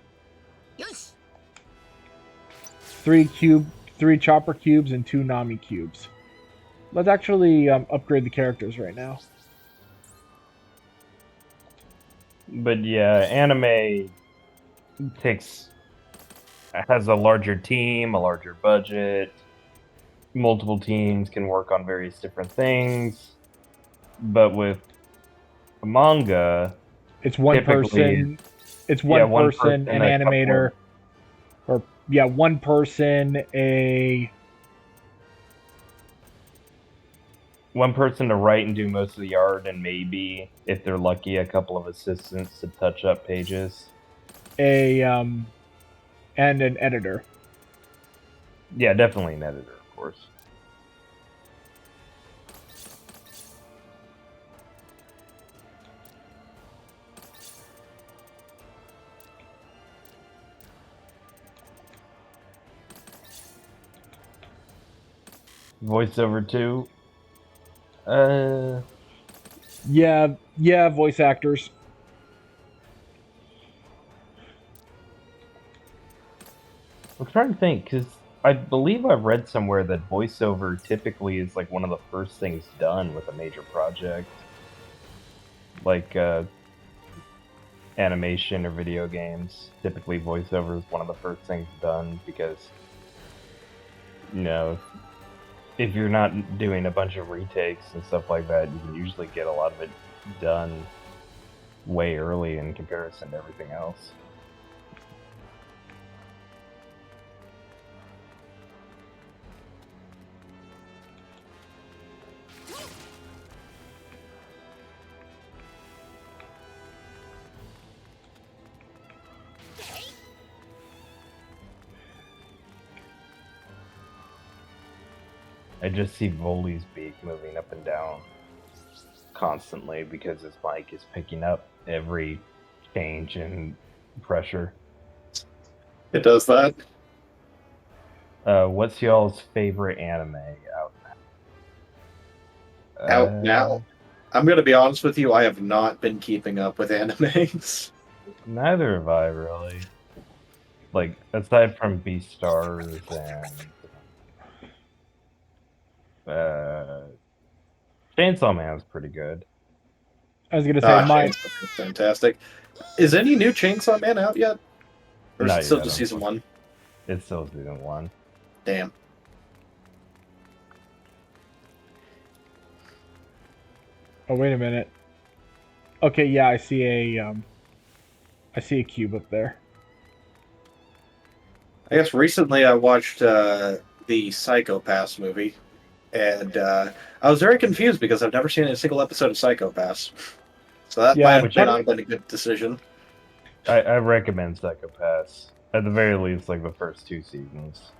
3 chopper cubes and 2 Nami cubes. Let's actually upgrade the characters right now. But yeah, anime has a larger team, a larger budget. Multiple teams can work on various different things. But with a manga, It's one typically, person. It's one one person, person, an a couple animator, one person, one person to write and do most of the art, and maybe, if they're lucky, a couple of assistants to touch up pages. and an editor. Yeah, definitely an editor, of course. Voiceover too. Yeah, voice actors. I'm trying to think, because I believe I read somewhere that voiceover typically is like one of the first things done with a major project. Like animation or video games. Typically voiceover is one of the first things done because, if you're not doing a bunch of retakes and stuff like that, you can usually get a lot of it done way early in comparison to everything else. I just see Vuly's beak moving up and down constantly because his mic is picking up every change in pressure. It does that. What's y'all's favorite anime out now? Out now. I'm gonna be honest with you. I have not been keeping up with animes. Neither have I really. Like, aside from Beastars and Chainsaw Man's pretty good. I was gonna say Chainsaw mine. Man's fantastic. Is any new Chainsaw Man out yet? Or is Not it still yet, just season 1? It's still season 1. Damn. Oh, wait a minute. Okay, yeah, I see a cube up there. I guess recently I watched the Psycho Pass movie. and I was very confused because I've never seen a single episode of Psycho-Pass. So that might have not been a good decision. I recommend Psycho-Pass. At the very least, like the first 2 seasons.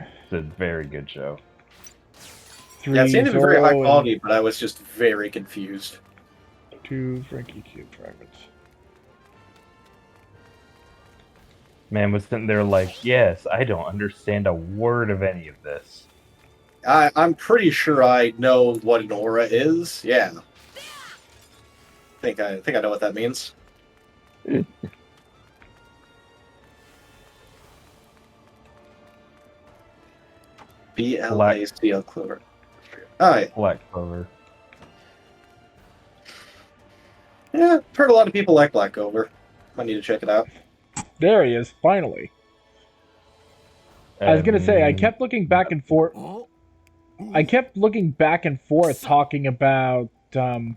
It's a very good show. Yeah, it seemed to be very high quality, but I was just very confused. 2 Frankie Cube fragments. Man was sitting there like, yes, I don't understand a word of any of this. I'm pretty sure I know what an aura is. Yeah. I think I know what that means. BLACL Clover. Alright. Black Clover. Yeah, heard a lot of people like Black Clover. I need to check it out. There he is, finally. I was gonna say, I kept looking back and forth. I kept looking back and forth talking about trying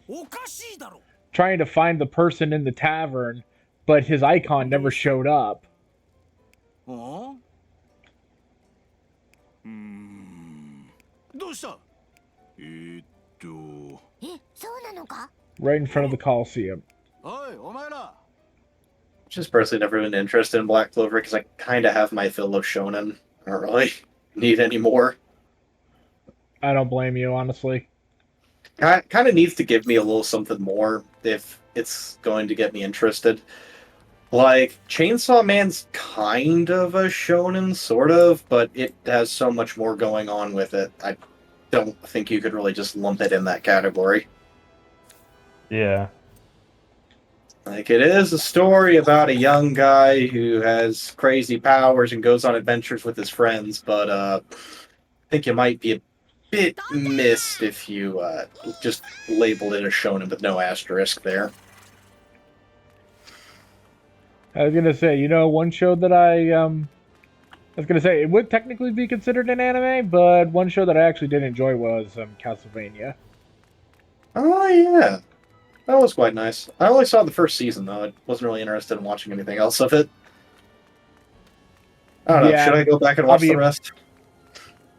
to find the person in the tavern, but his icon never showed up. どうした？そうなのか? Right in front of the Coliseum. おい、お前ら。 Just personally never been interested in Black Clover because I kind of have my fill of shonen. I don't really need any more. I don't blame you, honestly. Kind of needs to give me a little something more if it's going to get me interested. Like, Chainsaw Man's kind of a shonen, sort of, but it has so much more going on with it. I don't think you could really just lump it in that category. Yeah. Like, it is a story about a young guy who has crazy powers and goes on adventures with his friends, but I think you might be a bit missed if you just labeled it a shonen with no asterisk there. I was gonna say, you know, one show that I was gonna say it would technically be considered an anime, but one show that I actually did enjoy was Castlevania. Oh yeah, that was quite nice. I only saw the first season though. I wasn't really interested in watching anything else of it. I don't know. Should I go back and watch the rest?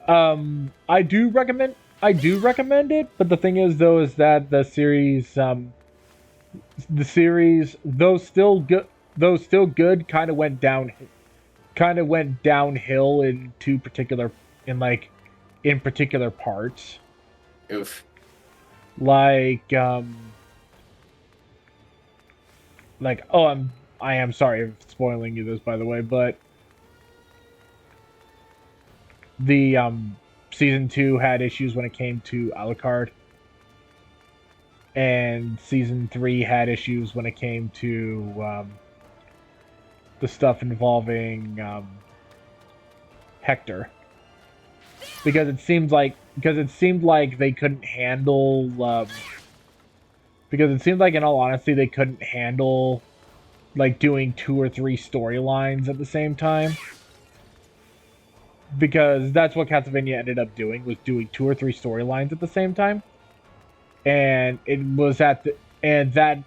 I do recommend it, but the thing is though is that the series, though still good, kind of went downhill in particular parts. Oof. Like I am sorry for spoiling you this, by the way, but the season 2 had issues when it came to Alucard, and season 3 had issues when it came to the stuff involving Hector, because it seemed like they couldn't handle because it seemed like, in all honesty, they couldn't handle like doing 2 or 3 storylines at the same time, because that's what Castlevania ended up doing, was doing 2 or 3 storylines at the same time, and that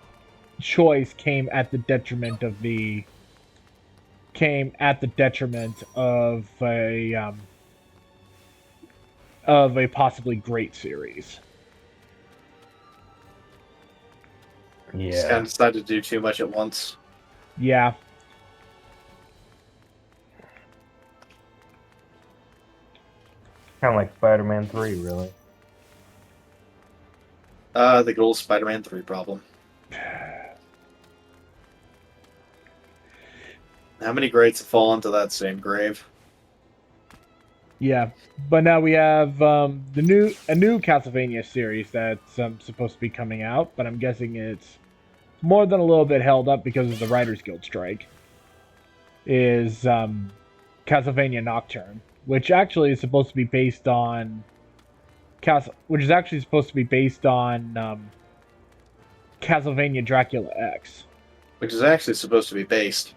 choice came at the detriment of a possibly great series. Yeah. Just kind of decided to do too much at once. Yeah. Kind of like Spider-Man 3, really. The good old Spider-Man 3 problem. How many greats have fallen to that same grave? Yeah, but now we have a new Castlevania series that's supposed to be coming out, but I'm guessing it's more than a little bit held up because of the Writers Guild strike. Is Castlevania Nocturne, which actually is supposed to be based on Castlevania Dracula X, which is actually supposed to be based.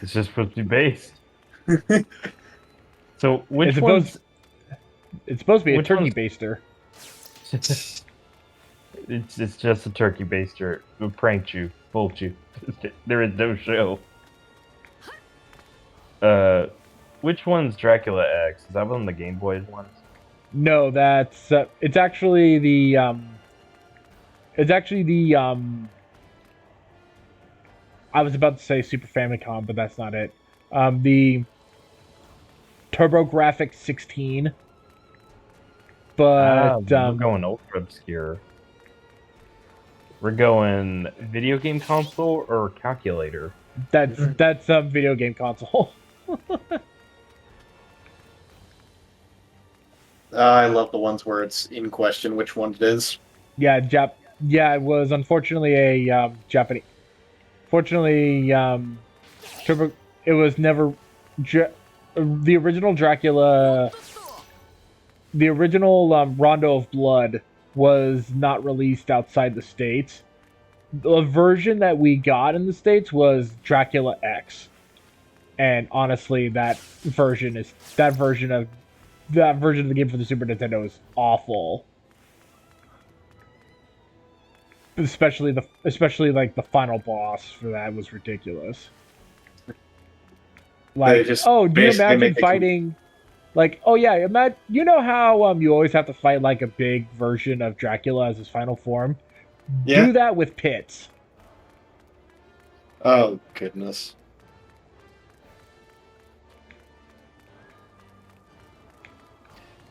It's just supposed to be based. So It's supposed to be a turkey baster. It's just a turkey baster. Who pranked you, fooled you. There is no show. Which one's Dracula X? Is that one of the Game Boy ones? No, that's it's actually the I was about to say Super Famicom, but that's not it. The TurboGrafx 16. But we're going ultra obscure. We're going video game console or calculator. That's a video game console. I love the ones where it's in question which one it is. Yeah, it was unfortunately a Japanese. Fortunately, it was never the original Dracula. The original Rondo of Blood was not released outside the States. The version that we got in the States was Dracula X, and honestly, that version of the game for the Super Nintendo is awful. Especially like the final boss for that was ridiculous. Like, oh, do you imagine fighting? Like, oh yeah, imagine, you know how you always have to fight like a big version of Dracula as his final form? Yeah. Do that with pits. Oh, goodness.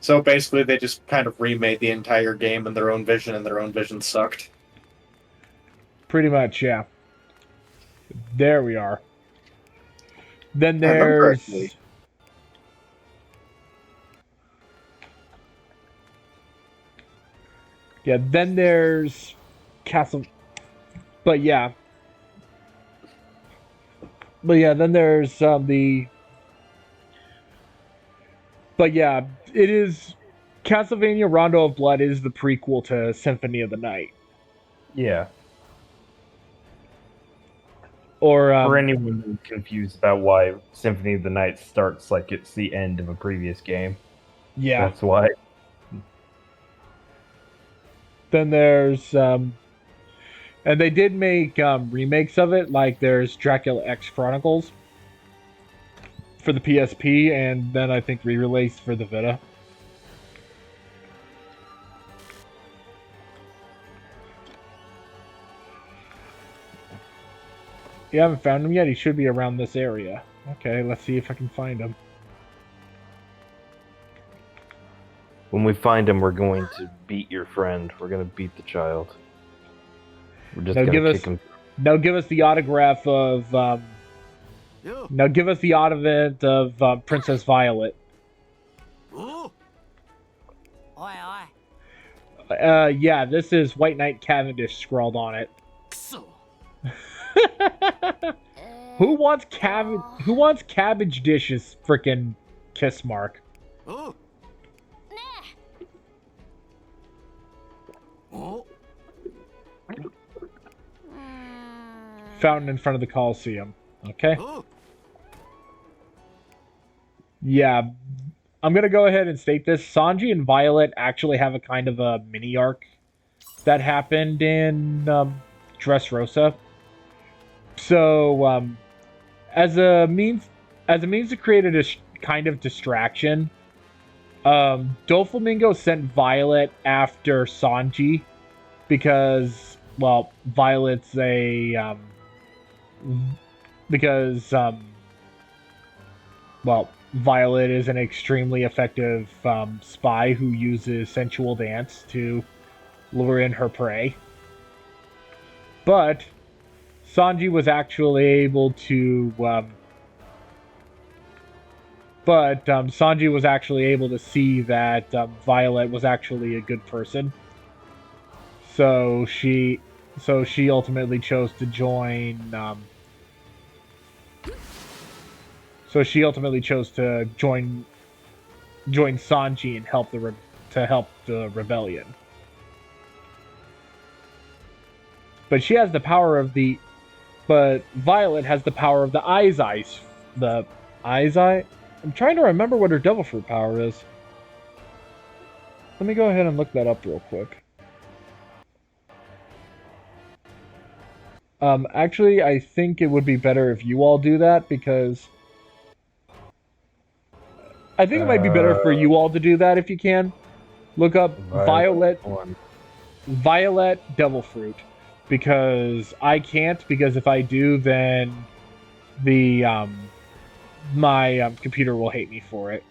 So basically they just kind of remade the entire game in their own vision, and their own vision sucked. Pretty much, yeah. There we are. Then there's... Yeah, then there's Castle... But yeah, then there's the... But yeah, it is... Castlevania Rondo of Blood is the prequel to Symphony of the Night. Yeah. Or for anyone who's confused about why Symphony of the Night starts like it's the end of a previous game. Yeah. That's why. Then there's... and they did make remakes of it, like there's Dracula X Chronicles for the PSP, and then I think re-released for the Vita. You haven't found him yet? He should be around this area. Okay, let's see if I can find him. When we find him, we're going to beat your friend. We're going to beat the child. We're just going to kick him. Now give us the autograph of... now give us the autograph of Princess Violet. Yeah, this is White Knight Cavendish scrawled on it. Who wants Cabbage Dish's frickin' kiss mark? Fountain in front of the Coliseum. Okay. Yeah, I'm gonna go ahead and state this. Sanji and Violet actually have a kind of a mini arc that happened in Dressrosa. So, as a means to create a kind of distraction, Doflamingo sent Violet after Sanji because, well, Violet's a Violet is an extremely effective spy who uses sensual dance to lure in her prey. But Sanji was actually able to see that Violet was actually a good person. So she ultimately chose to join join Sanji and help the rebellion. But Violet has the power of the Eyes Ice. The Eyes Eye? I'm trying to remember what her Devil Fruit power is. Let me go ahead and look that up real quick. Actually, I think it would be better if you all do that, because I think it might be better for you all to do that if you can. Look up Violet Devil Fruit, because I can't. Because if I do, then the my computer will hate me for it.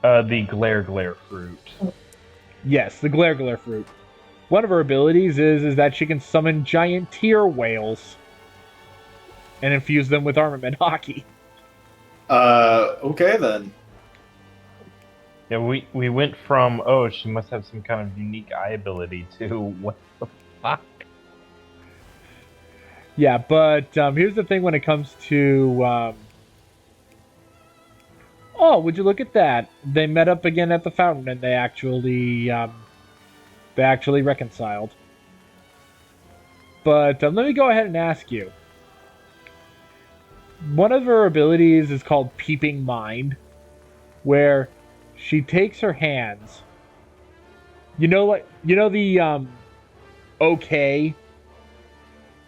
The glare fruit. Yes, the glare fruit. One of her abilities is that she can summon giant tear whales and infuse them with armament hockey. Okay then. Yeah, we went from, oh, she must have some kind of unique eye ability, to what the fuck? Yeah, but here's the thing when it comes to... oh, would you look at that? They met up again at the fountain, and they actually reconciled. But let me go ahead and ask you. One of her abilities is called Peeping Mind, where she takes her hands. You know the okay.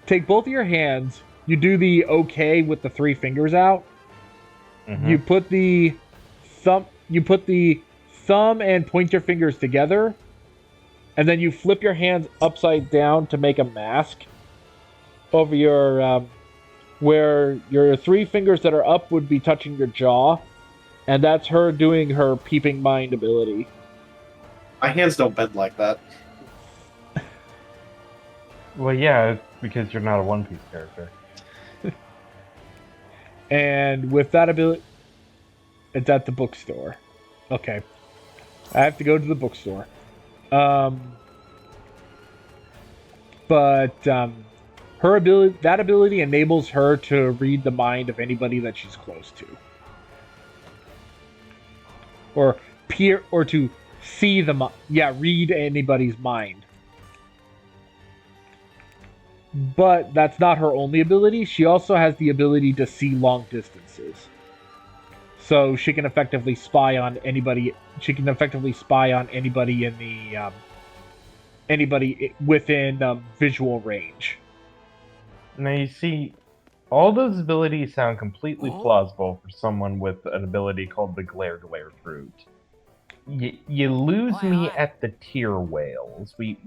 Take both of your hands. You do the okay with the 3 fingers out. Mm-hmm. You put the thumb and pointer fingers together, and then you flip your hands upside down to make a mask over your where your 3 fingers that are up would be touching your jaw, and that's her doing her Peeping Mind ability. My hands don't bend like that. Well, yeah, because you're not a One Piece character. And with that ability, it's at the bookstore. Okay, I have to go to the bookstore. But her ability enables her to read the mind of anybody that she's close to, or to see read anybody's mind. But that's not her only ability. She also has the ability to see long distances, so she can effectively spy on anybody. She can effectively spy on anybody in the anybody within visual range. Now, you see, all those abilities sound completely plausible for someone with an ability called the glare fruit. You lose me at the tear whales. We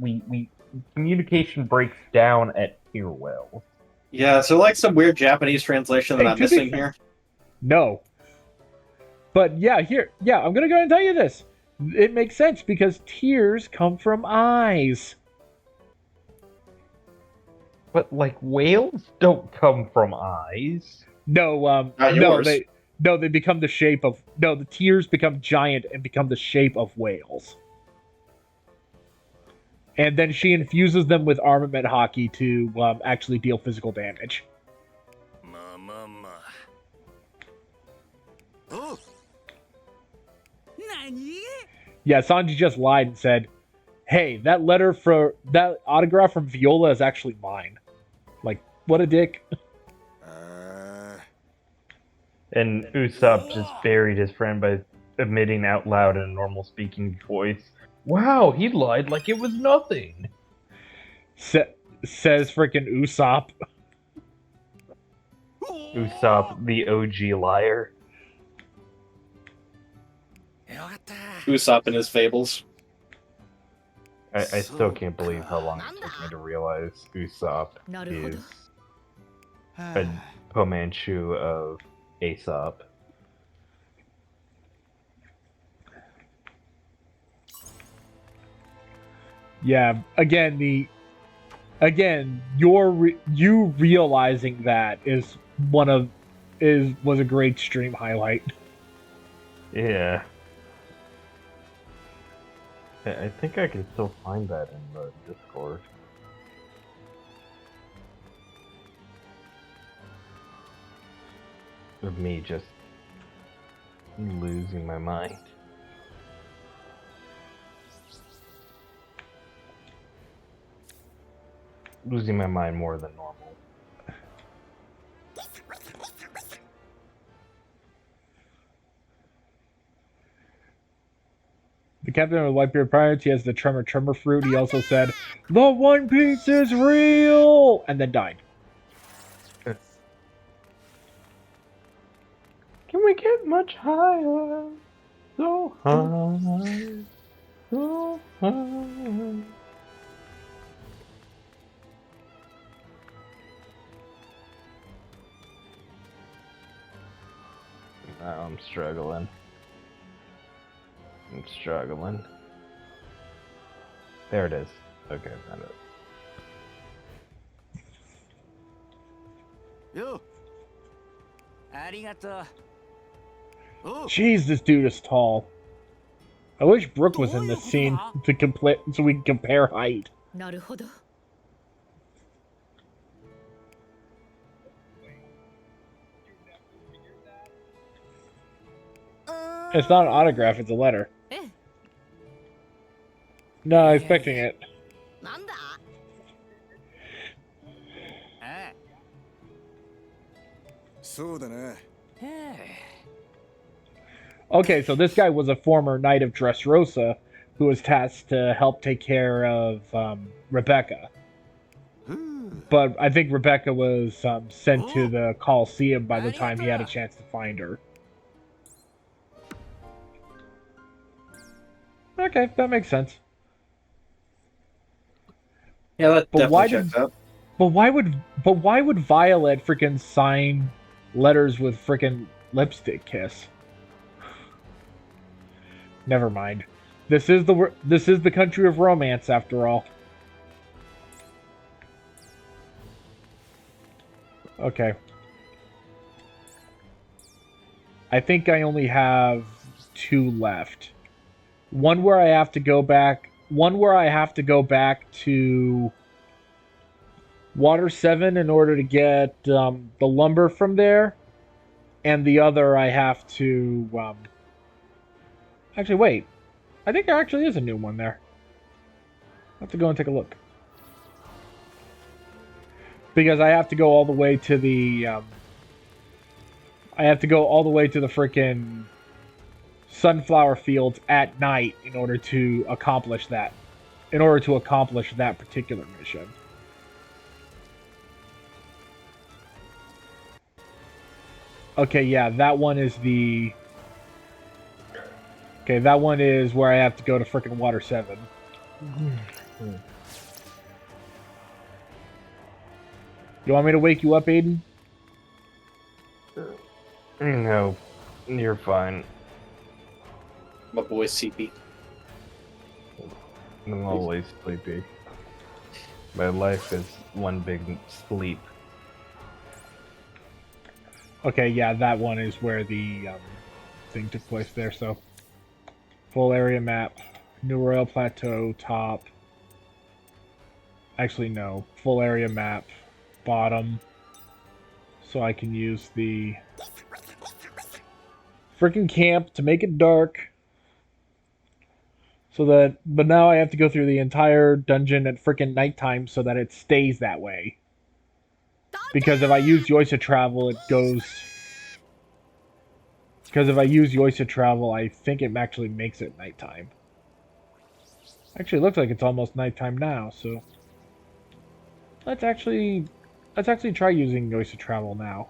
communication breaks down at tear whales. Yeah, so like some weird Japanese translation that I'm missing here. No. But I'm gonna go ahead and tell you this. It makes sense because tears come from eyes. But, like, whales don't come from eyes. No, Not yours. they become the shape of... No, the tears become giant and become the shape of whales. And then she infuses them with armament hockey to actually deal physical damage. Oh. Yeah, Sanji just lied and said, hey, that autograph from Viola is actually mine. Like, what a dick. And Usopp just buried his friend by admitting out loud in a normal speaking voice, wow, he lied like it was nothing. Says freaking Usopp. Usopp, the OG liar. Usopp and his fables. I still can't believe how long it took me to realize Usopp is a Pomanchu of Aesop. Yeah, you realizing that was a great stream highlight. Yeah. I think I can still find that in the Discord. Of me just losing my mind. Losing my mind more than normal. The captain of the Whitebeard Pirates, he has the Tremor fruit. He also said, the One Piece is real! And then died. can't get much higher. So high. So high. Now I'm struggling. I'm struggling. There it is. Okay, found it. Yo. Arigato. Oh. Jeez, this dude is tall. I wish Brooke was in this scene to complete so we can compare height. なるほど。 It's not an autograph, it's a letter. No, I was expecting it. なんだ そうだね。 Okay, so this guy was a former Knight of Dressrosa who was tasked to help take care of Rebecca. But I think Rebecca was sent to the Coliseum by the time he had a chance to find her. Okay, that makes sense. Yeah, that But why definitely checks out. But why would Violet freaking sign letters with freaking lipstick kiss? Never mind. This is the country of romance after all. Okay. I think I only have 2 left. One where I have to go back to Water 7 in order to get the lumber from there, and the other I have to actually wait. I think there actually is a new one there. I'll have to go and take a look. Because I have to go all the way to the frickin' sunflower fields at night in order to accomplish that. In order to accomplish that particular mission. Okay, yeah, that one is the... Okay, that one is where I have to go to frickin' Water 7. You want me to wake you up, Aiden? No, you're fine. My boy CP. I'm always sleepy. My life is one big sleep. Okay, yeah, that one is where the thing took place there, so... Full area map. New Royal Plateau, top. Actually, no. Full area map, bottom. So I can use the... freaking camp to make it dark. So that... But now I have to go through the entire dungeon at freaking nighttime so that it stays that way. Because if I use Yoisa Travel, it goes... Because if I use Yoisa Travel, I think it actually makes it nighttime. Actually, it looks like it's almost nighttime now, so... Let's actually try using Yoisa Travel now.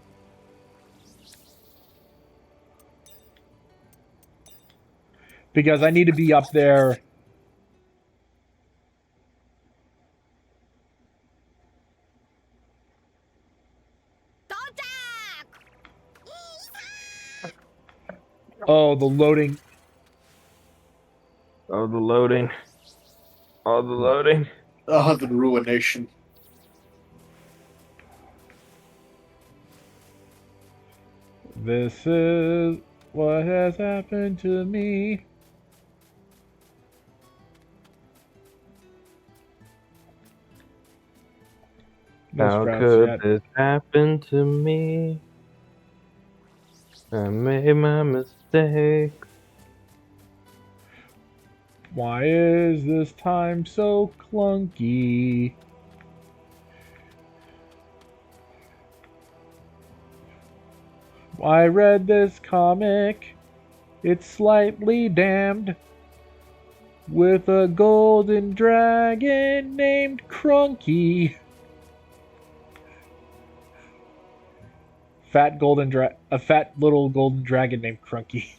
Because I need to be up there... Oh, the loading. Oh, the loading. Oh, the loading. Ah, the ruination. This is what has happened to me. No How sprouts could yet. this happen to me? I made my mistake. Why is this time so clunky? I read this comic. It's slightly damned. With a golden dragon named Crunky. A fat little golden dragon named Crunky.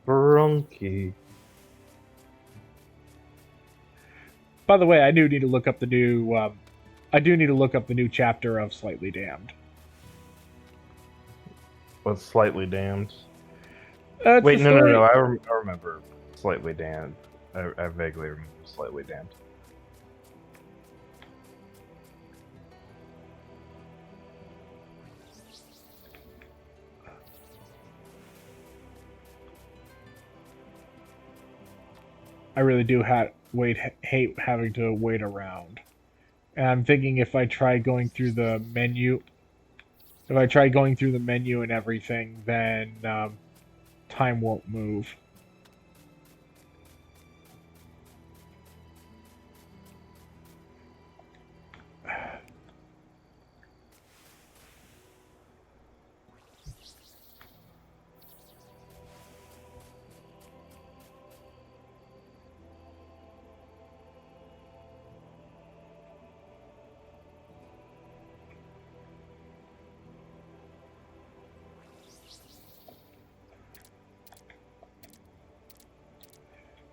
Brunky. By the way, I do need to look up the new. I do need to look up the new chapter of Slightly Damned. What's Slightly Damned? It's Wait, the no. story- I remember Slightly Damned. I vaguely remember Slightly Damned. I really do hate having to wait around. And I'm thinking if I try going through the menu, and everything, then time won't move.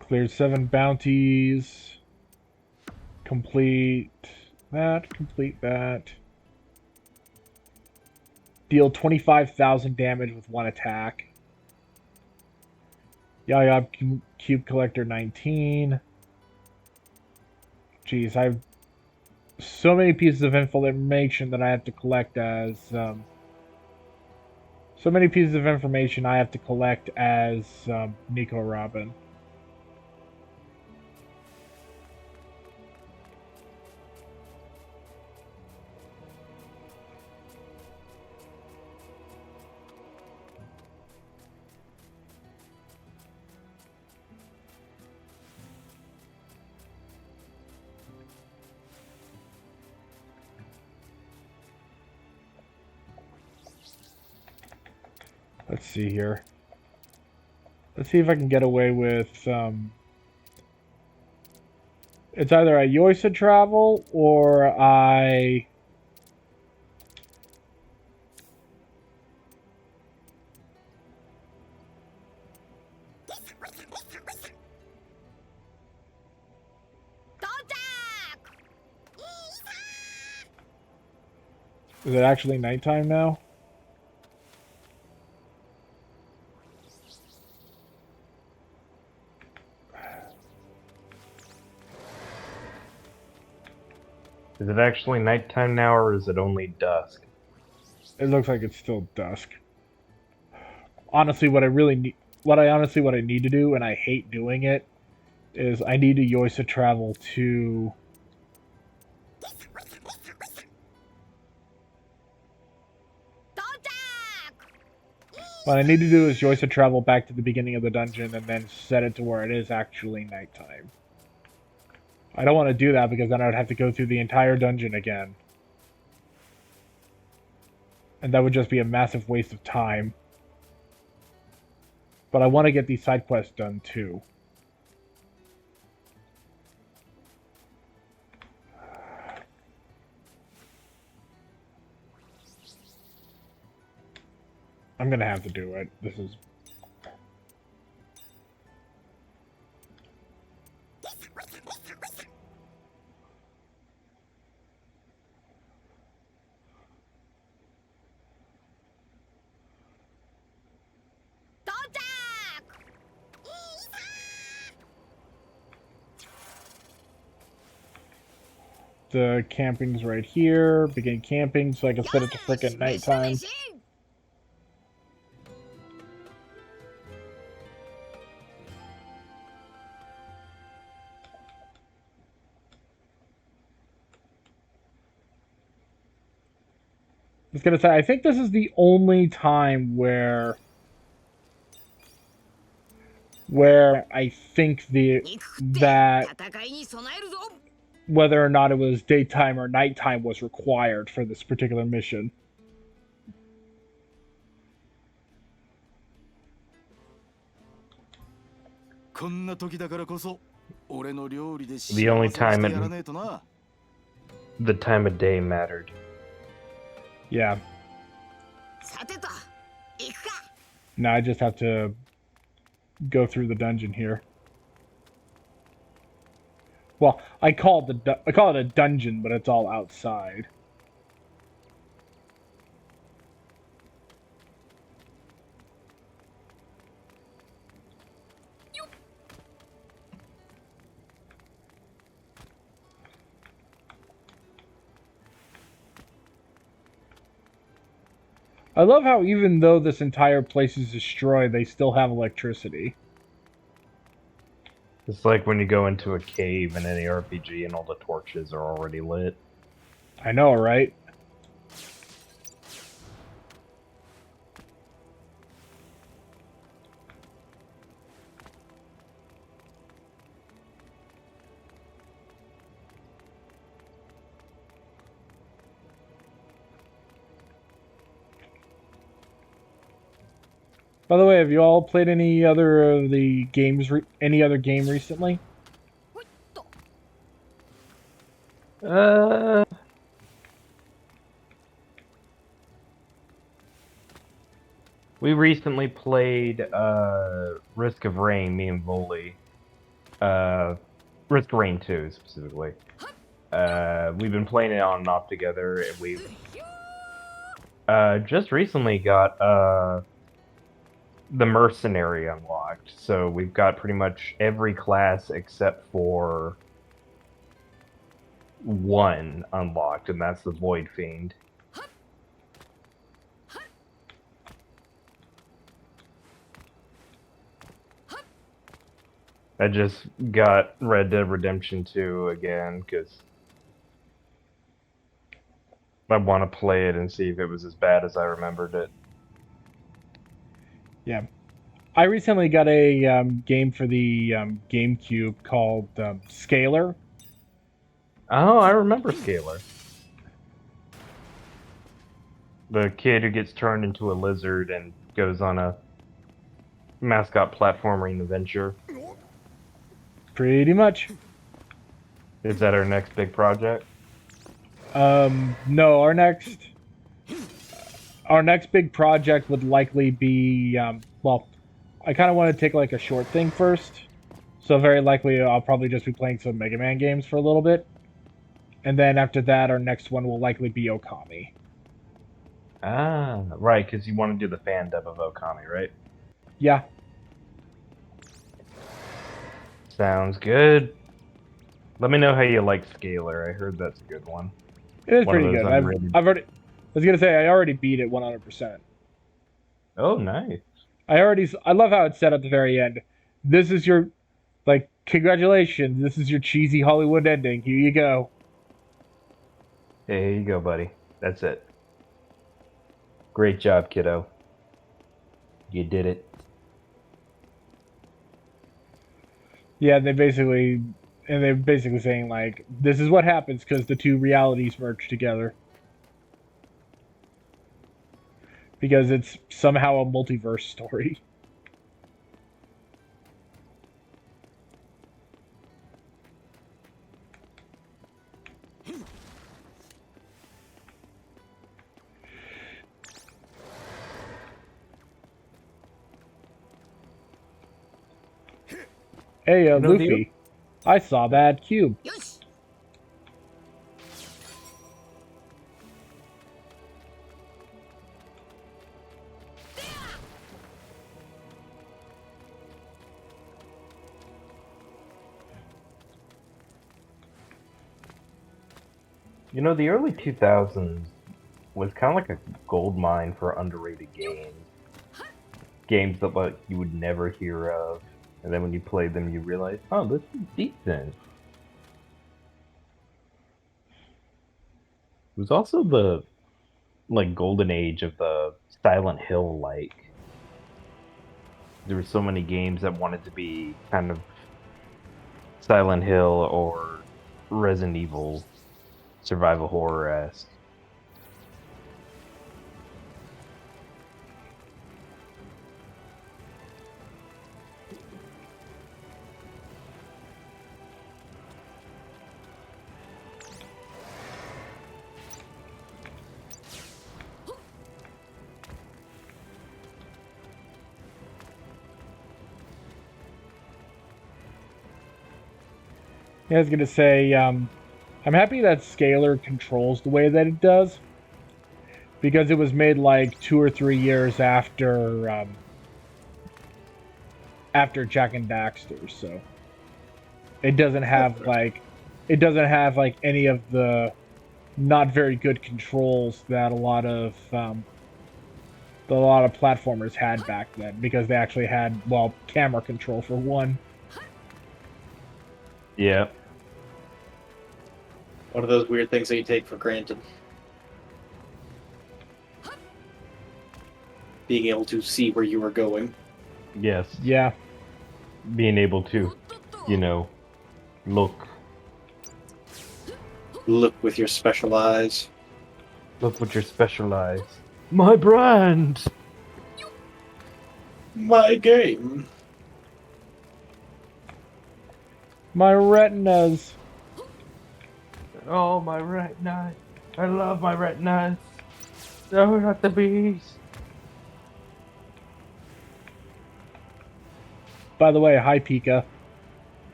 Cleared 7 bounties. Complete that. Deal 25,000 damage with 1 attack. Yaya Cube Collector 19. Jeez, I have so many pieces of information that I have to collect as Nico Robin. Let's see here. Let's see if I can get away with it's either I Yoisa travel or I Is it actually nighttime now? Is it actually nighttime now, or is it only dusk? It looks like it's still dusk. Honestly, what I need to do, and I hate doing it, is I need to Yoisa travel to... What I need to do is Yoisa travel back to the beginning of the dungeon and then set it to where it is actually nighttime. I don't want to do that because then I would have to go through the entire dungeon again. And that would just be a massive waste of time. But I want to get these side quests done too. I'm gonna have to do it. This is... The camping's right here. Begin camping so I can set it to frickin' nighttime. I was gonna say, I think this is the only time where I think that whether or not it was daytime or nighttime was required for this particular mission. The only time the time of day mattered. Yeah. さてと行くか。 Now I just have to go through the dungeon here. Well, I call it a dungeon, but it's all outside. I love how even though this entire place is destroyed, they still have electricity. It's like when you go into a cave in any RPG and all the torches are already lit. I know, right? By the way, have you all played any other of the games? Any other game recently? ほいっと。 We recently played Risk of Rain, me and Vuly. Risk of Rain 2 specifically. We've been playing it on and off together, and we've just recently got the mercenary unlocked. So we've got pretty much every class except for one unlocked, and that's the Void Fiend. I just got Red Dead Redemption 2 again because I want to play it and see if it was as bad as I remembered it. Yeah. I recently got a game for the GameCube called Scalar. Oh, I remember Scalar. The kid who gets turned into a lizard and goes on a mascot platforming adventure. Pretty much. Is that our next big project? No, our next big project would likely be well, I kind of want to take like a short thing first. So very likely I'll probably just be playing some Mega Man games for a little bit. And then after that our next one will likely be Okami. Ah, right, because you want to do the fan dub of Okami, right? Yeah. Sounds good. Let me know how you like Scalar. I heard that's a good one. It is One of pretty those good. underrated- I've already I was going to say I already beat it 100%. Oh, nice. I love how it's set at the very end. This is your like congratulations. This is your cheesy Hollywood ending. Here you go. Hey, here you go, buddy. That's it. Great job, kiddo. You did it. Yeah, they're basically saying like this is what happens because the two realities merge together. Because it's somehow a multiverse story. Hey, You know, Luffy. I saw that cube. よし。 You know, the early 2000s was kind of like a gold mine for underrated games. Games that like you would never hear of, and then when you played them, you realize, oh, this is decent. It was also the like golden age of the Silent Hill like. There were so many games that wanted to be kind of Silent Hill or Resident Evil survival horror-esque. I was gonna say, I'm happy that Scalar controls the way that it does, because it was made like 2 or 3 years after Jack and Daxter, so it doesn't have like any of the not very good controls that a lot of platformers had back then, because they actually had, well, camera control for one. Yeah. One of those weird things that you take for granted. Being able to see where you are going. Yes. Yeah. Being able to, look. Look with your special eyes. Look with your special eyes. My brand! My game. My retinas. Oh, my retinas. I love my retinas. No, not the bees. By the way, hi Pika.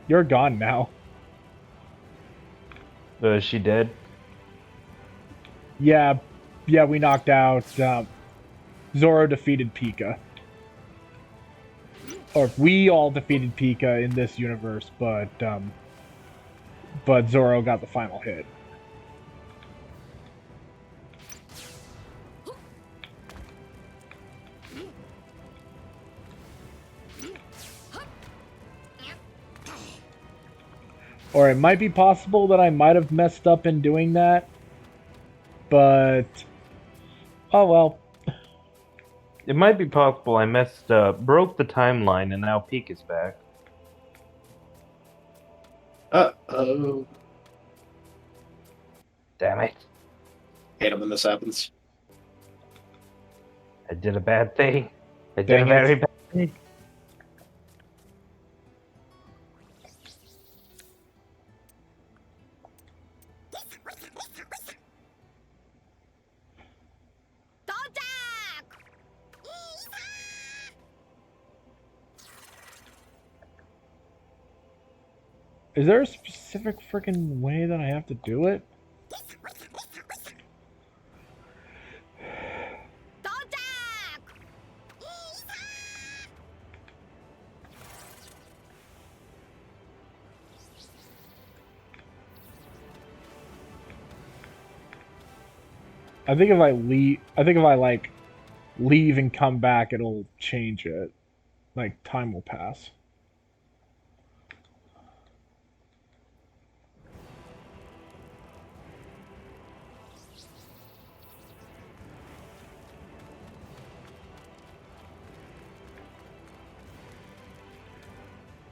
You're gone now. Is she dead? Yeah, we knocked out. Zoro defeated Pika. Or we all defeated Pika in this universe, but Zoro got the final hit. Or it might be possible that I might have messed up in doing that, but oh well. It might be possible I messed up, broke the timeline, and now Peak is back. Uh-oh. Damn it. Hate it when this happens. I did a bad thing. I did Dang a it. very bad thing. Is there a specific freaking way that I have to do it? I think if I leave and come back, it'll change it. Like, time will pass.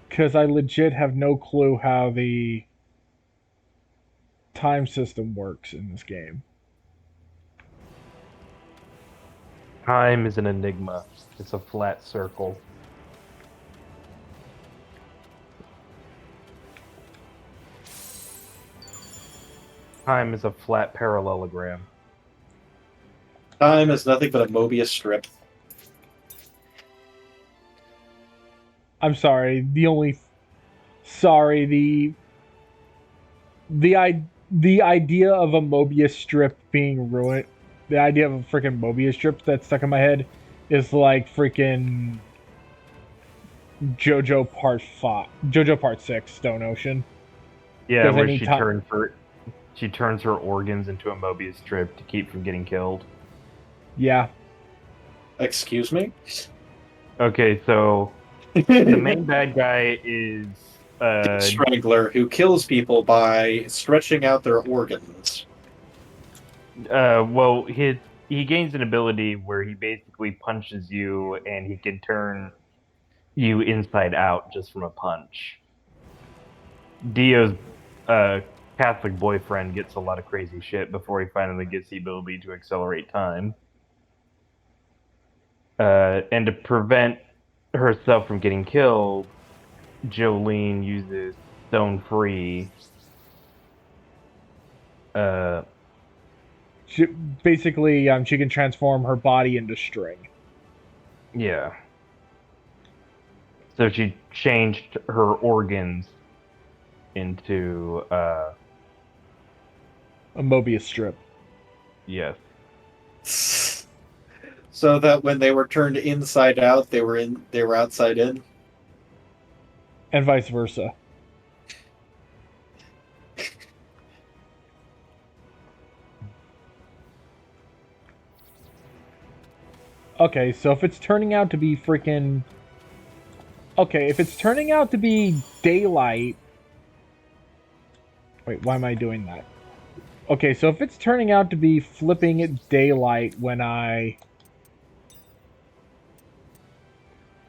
Because I legit have no clue how the time system works in this game. Time is an enigma. It's a flat circle. Time is a flat parallelogram. Time is nothing but a Mobius strip. I'm sorry. The idea of a Mobius strip being ruined. The idea of a freaking Mobius strip that's stuck in my head is like freaking JoJo Part 6, Stone Ocean. Yeah, 'Cause where anytime- she turns her organs into a Mobius strip to keep from getting killed. Yeah. Excuse me? Okay, so the main bad guy is Strangler, who kills people by stretching out their organs. well, he gains an ability where he basically punches you and he can turn you inside out just from a punch. Dio's Catholic boyfriend gets a lot of crazy shit before he finally gets the ability to accelerate time. And to prevent herself from getting killed, Jolene uses Stone Free. She can transform her body into string. Yeah. So she changed her organs into A Mobius strip. yes. So that when they were turned inside out, they were outside in. And vice versa. Okay, so if it's turning out to be freaking... Okay, if it's turning out to be daylight... Wait, why am I doing that? Okay, so if it's turning out to be flipping it daylight when I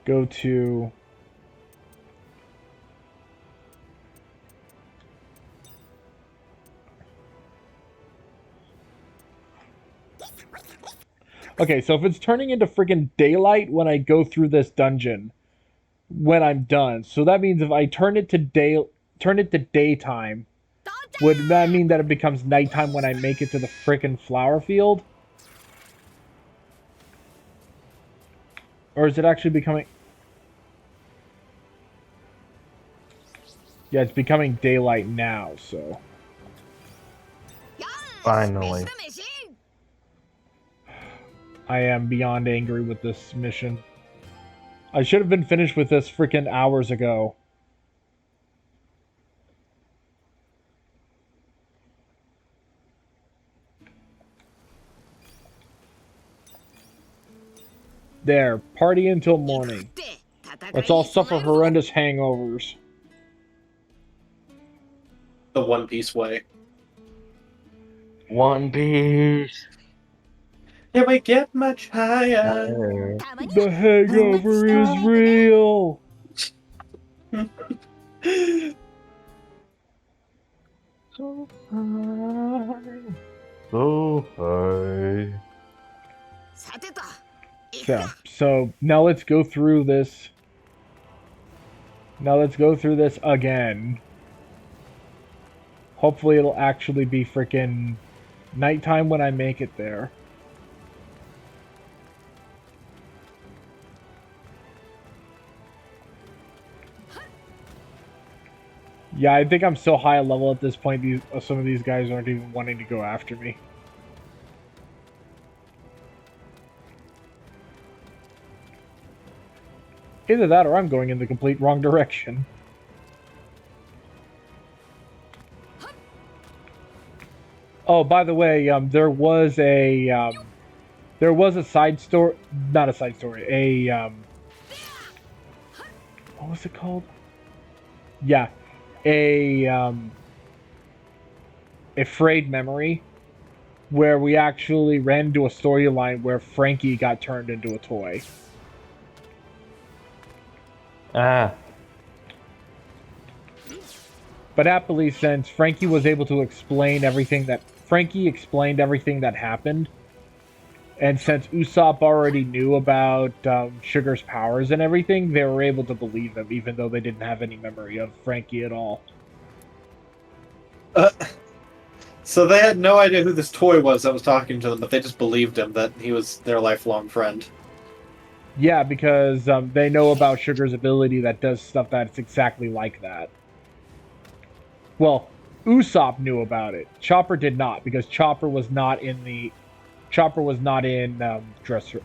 go to... Okay, so if it's turning into friggin' daylight when I go through this dungeon, when I'm done, so that means if I turn it to daytime, would that mean that it becomes nighttime when I make it to the frickin' flower field? Or is it actually becoming... Yeah, it's becoming daylight now, so... Finally. I am beyond angry with this mission. I should have been finished with this freaking hours ago. There, party until morning. Let's all suffer horrendous hangovers. The One Piece way. One Piece. Yeah, we get much higher. The hangover is real! So high. So high. Yeah, so now let's go through this. Now let's go through this again. Hopefully it'll actually be freaking nighttime when I make it there. Yeah, I think I'm so high a level at this point, some of these guys aren't even wanting to go after me. Either that or I'm going in the complete wrong direction. Oh, by the way, there was a side story, not a side story, what was it called? Yeah, a frayed memory, where we actually ran into a storyline where Frankie got turned into a toy. Ah. But happily, since Frankie was able to explain everything that... Frankie explained everything that happened, and since Usopp already knew about Sugar's powers and everything, they were able to believe him, even though they didn't have any memory of Frankie at all. So they had no idea who this toy was that was talking to them, but they just believed him that he was their lifelong friend. Yeah, because they know about Sugar's ability that does stuff that's exactly like that. Well, Usopp knew about it. Chopper did not, because Chopper was not in Dressrosa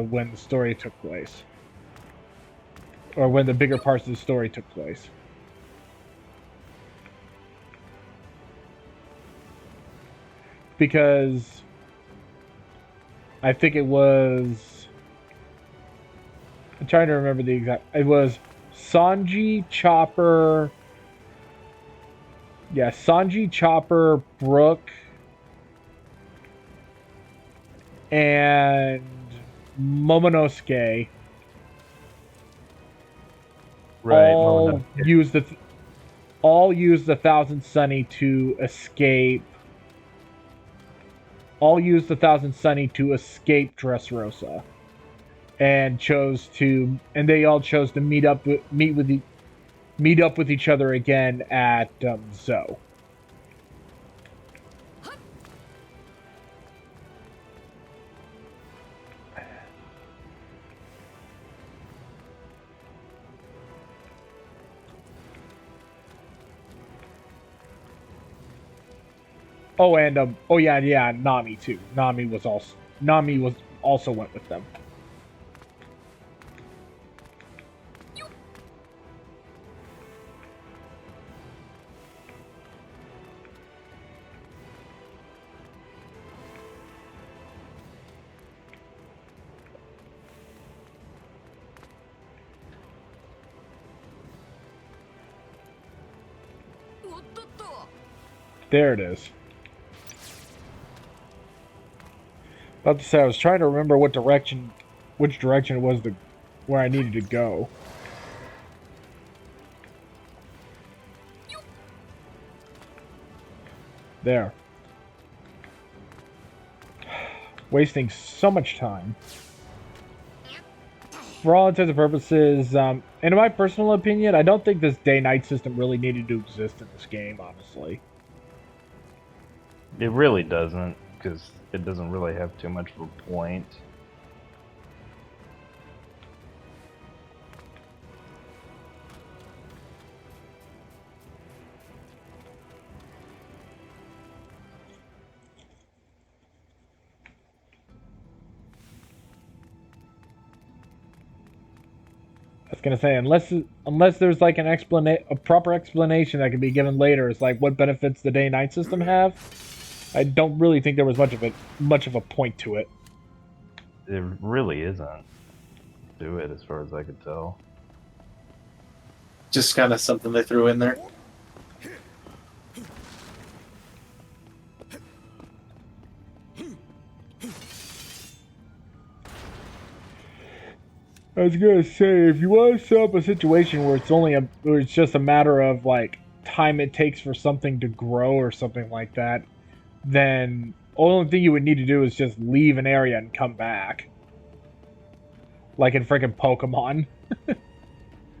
when the story took place, or when the bigger parts of the story took place. Because I think it was... I'm trying to remember the exact... It was Sanji, Chopper... Yeah, Sanji, Chopper, Brook, and Momonosuke all used the Thousand Sunny to escape. All used the Thousand Sunny to escape Dressrosa, and they all chose to meet up with each other again at Zoe. Oh, and yeah, Nami too. Nami was also went with them. There it is. About to say, I was trying to remember which direction it was where I needed to go. There. Wasting so much time. For all intents and purposes, in my personal opinion, I don't think this day-night system really needed to exist in this game, honestly. It really doesn't, because it doesn't really have too much of a point. I was gonna say, unless there's like a proper explanation that can be given later, it's like what benefits the day-night system have. I don't really think there was much of a point to it. It really isn't to it, as far as I could tell. Just kind of something they threw in there. I was gonna say, if you want to set up a situation where it's just a matter of like time it takes for something to grow or something like that, then the only thing you would need to do is just leave an area and come back. Like in freaking Pokemon.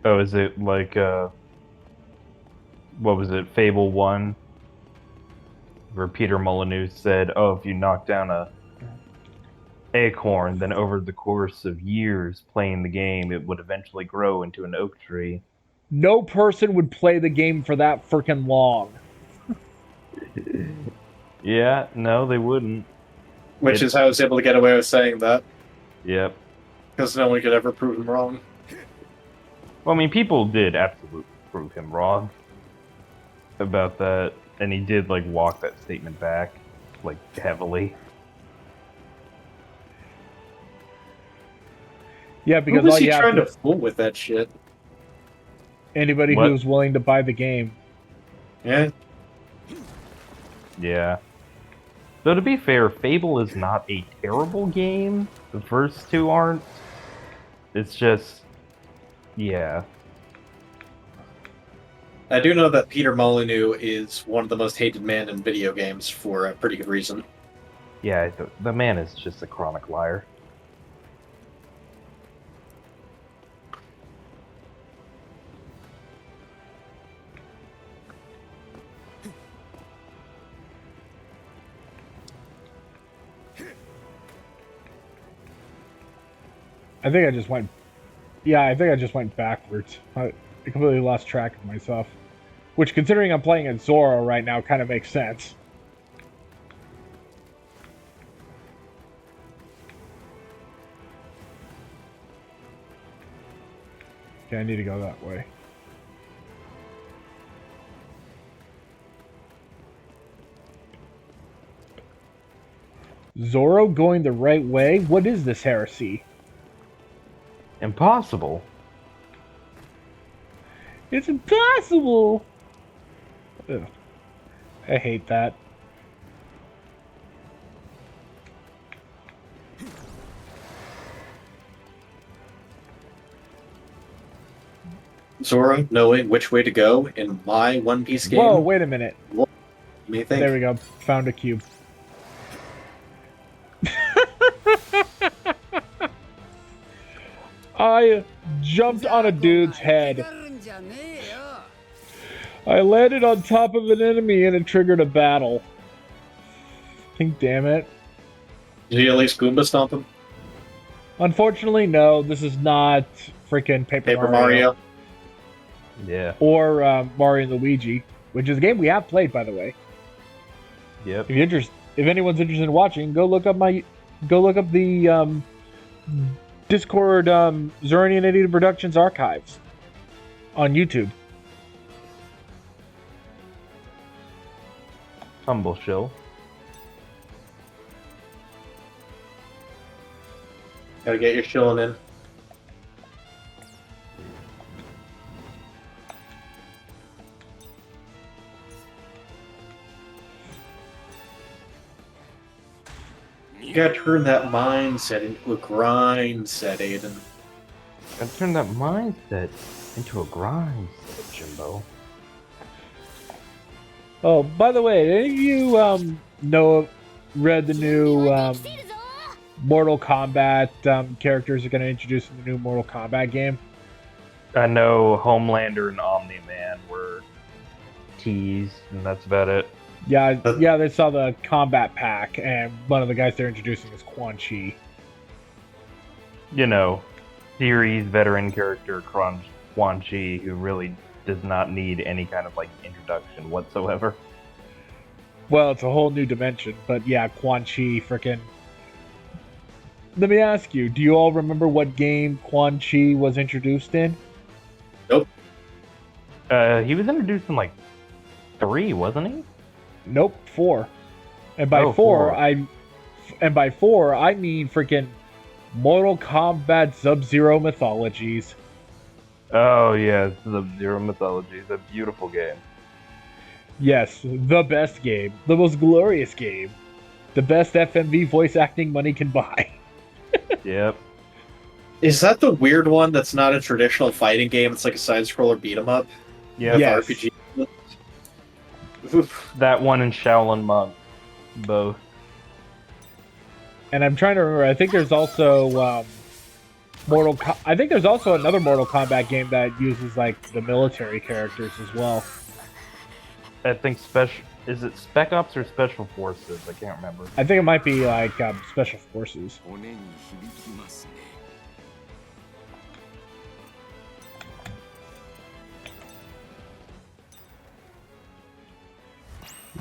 Oh, is it like, what was it, Fable 1? Where Peter Molyneux said, oh, if you knock down a acorn, then over the course of years playing the game, it would eventually grow into an oak tree. No person would play the game for that freaking long. Yeah, no, they wouldn't. Which is how I was able to get away with saying that. Yep. Because no one could ever prove him wrong. Well, I mean, people did absolutely prove him wrong about that, and he did, like, walk that statement back, like, heavily. Yeah, because Who was all he you have trying to fool with that shit? anybody What? who's willing to buy the game. Yeah. Yeah. Though, to be fair, Fable is not a terrible game. The first two aren't. It's just... yeah. I do know that Peter Molyneux is one of the most hated men in video games for a pretty good reason. Yeah, the man is just a chronic liar. I think I just went... Yeah, I think I just went backwards. I completely lost track of myself. Which, considering I'm playing as Zoro right now, kind of makes sense. Okay, I need to go that way. Zoro going the right way? What is this heresy? Impossible. It's impossible! Ugh. I hate that. Zoro, knowing which way to go in my One Piece game. Whoa, wait a minute. Me think. There we go. Found a cube. I jumped on a dude's head. I landed on top of an enemy and it triggered a battle. Damn it. Did you at least Goomba stomp him? Unfortunately, no. This is not freaking Paper Mario. Yeah. Or Mario and Luigi, which is a game we have played, by the way. Yep. If anyone's interested in watching, go look up the Discord Zernian Idiot Productions archives on YouTube. Humble shill. Gotta get your shilling in. You gotta turn that mindset into a grind set, Aiden. Gotta turn that mindset into a grind, said Jimbo. Oh, by the way, did any of you read the new Mortal Kombat characters are going to introduce in the new Mortal Kombat game? I know Homelander and Omni-Man were teased, and that's about it. Yeah, they saw the combat pack, and one of the guys they're introducing is Quan Chi. You know, series veteran character Quan Chi, who really does not need any kind of like introduction whatsoever. Well, it's a whole new dimension, but yeah, Quan Chi frickin'. Let me ask you, do you all remember what game Quan Chi was introduced in? Nope. He was introduced in like 3, wasn't he? Nope, 4. And by 4, 4. I mean freaking Mortal Kombat Sub-Zero Mythologies. Oh yeah, Sub-Zero Mythology is a beautiful game. Yes, the best game, the most glorious game, the best FMV voice acting money can buy. Yep. Is that the weird one that's not a traditional fighting game? It's like a side-scroller beat-em-up? Yeah. With Yes. RPG? That one and Shaolin Monk, both. And I'm trying to remember. I think there's also I think there's also another Mortal Kombat game that uses like the military characters as well. I think is it Spec Ops or Special Forces? I can't remember. I think it might be like Special Forces.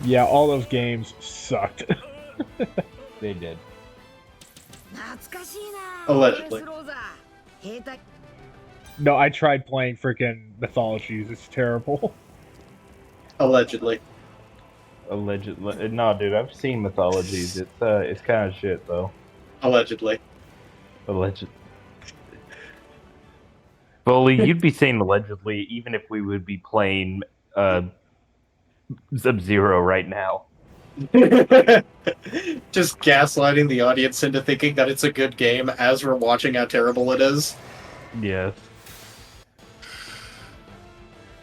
Yeah, all those games sucked. They did. Allegedly. No, I tried playing freaking Mythologies. It's terrible. Allegedly. Allegedly, no, dude. I've seen Mythologies. It's kind of shit though. Allegedly. Alleged. Vuly, you'd be saying allegedly, even if we would be playing Sub-Zero right now. Just gaslighting the audience into thinking that it's a good game as we're watching how terrible it is. Yes.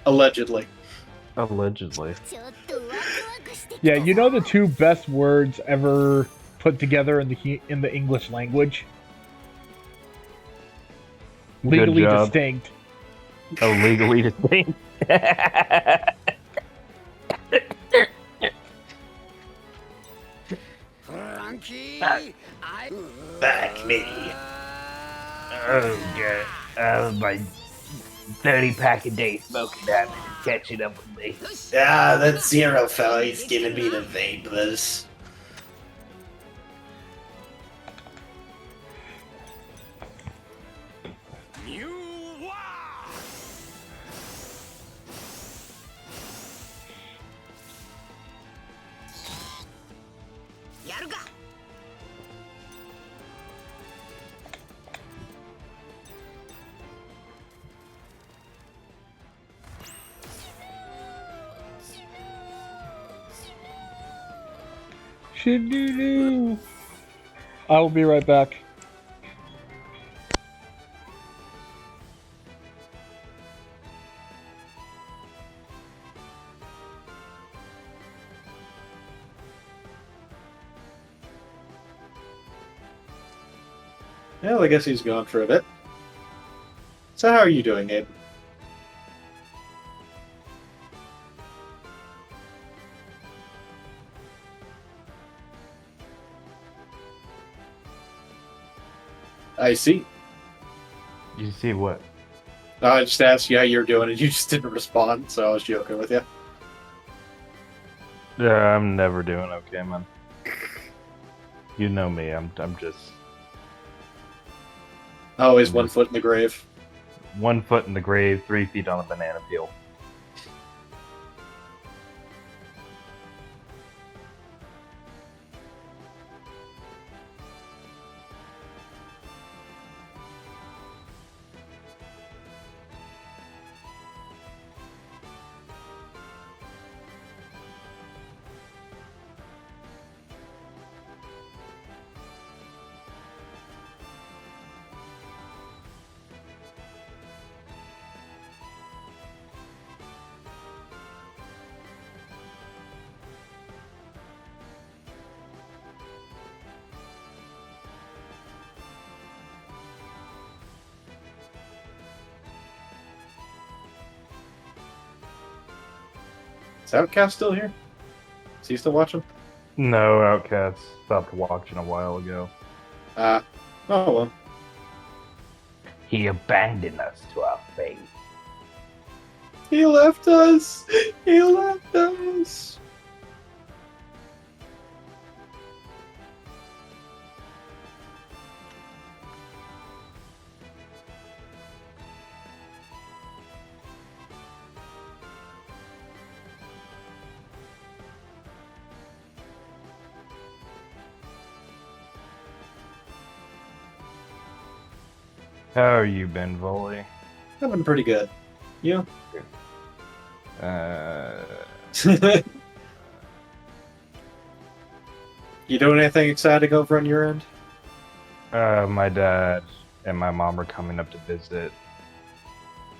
Allegedly. Allegedly. Yeah, you know the two best words ever put together in the English language? Legally job. distinct. Oh, legally distinct. Back me. Oh god. My 30-pack a day smoking habit is catching up with me. Ah, that Zero fella, he's giving me the vapors. Shoo-doo-doo. I will be right back. Well, I guess he's gone for a bit. So how are you doing, Abe? I see. You see what? I just asked you how you're doing, and you just didn't respond, so I was joking with you. Yeah, I'm never doing okay, man. You know me. I'm just Always 1 foot in the grave. 1 foot in the grave, 3 feet on a banana peel. Is Outcast still here? Is he still watching? No, Outcast stopped watching a while ago. Oh well. He abandoned us to our fate. He left us! He left us! How are you been, Vuly? I've been pretty good. You? You doing anything exciting over on your end? My dad and my mom are coming up to visit.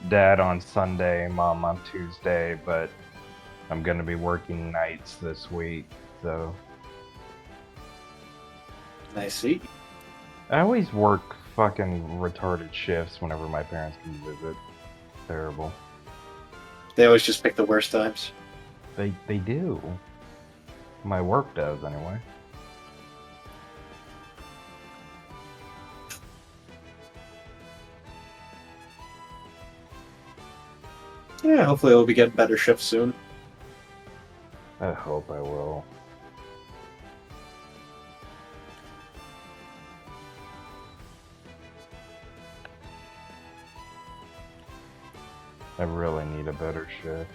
Dad on Sunday, mom on Tuesday, but I'm gonna be working nights this week, so I see. I always work fucking retarded shifts whenever my parents come to visit. Terrible. They always just pick the worst times. They do. My work does anyway. Yeah, hopefully we'll be getting better shifts soon. I hope I will. I really need a better shift.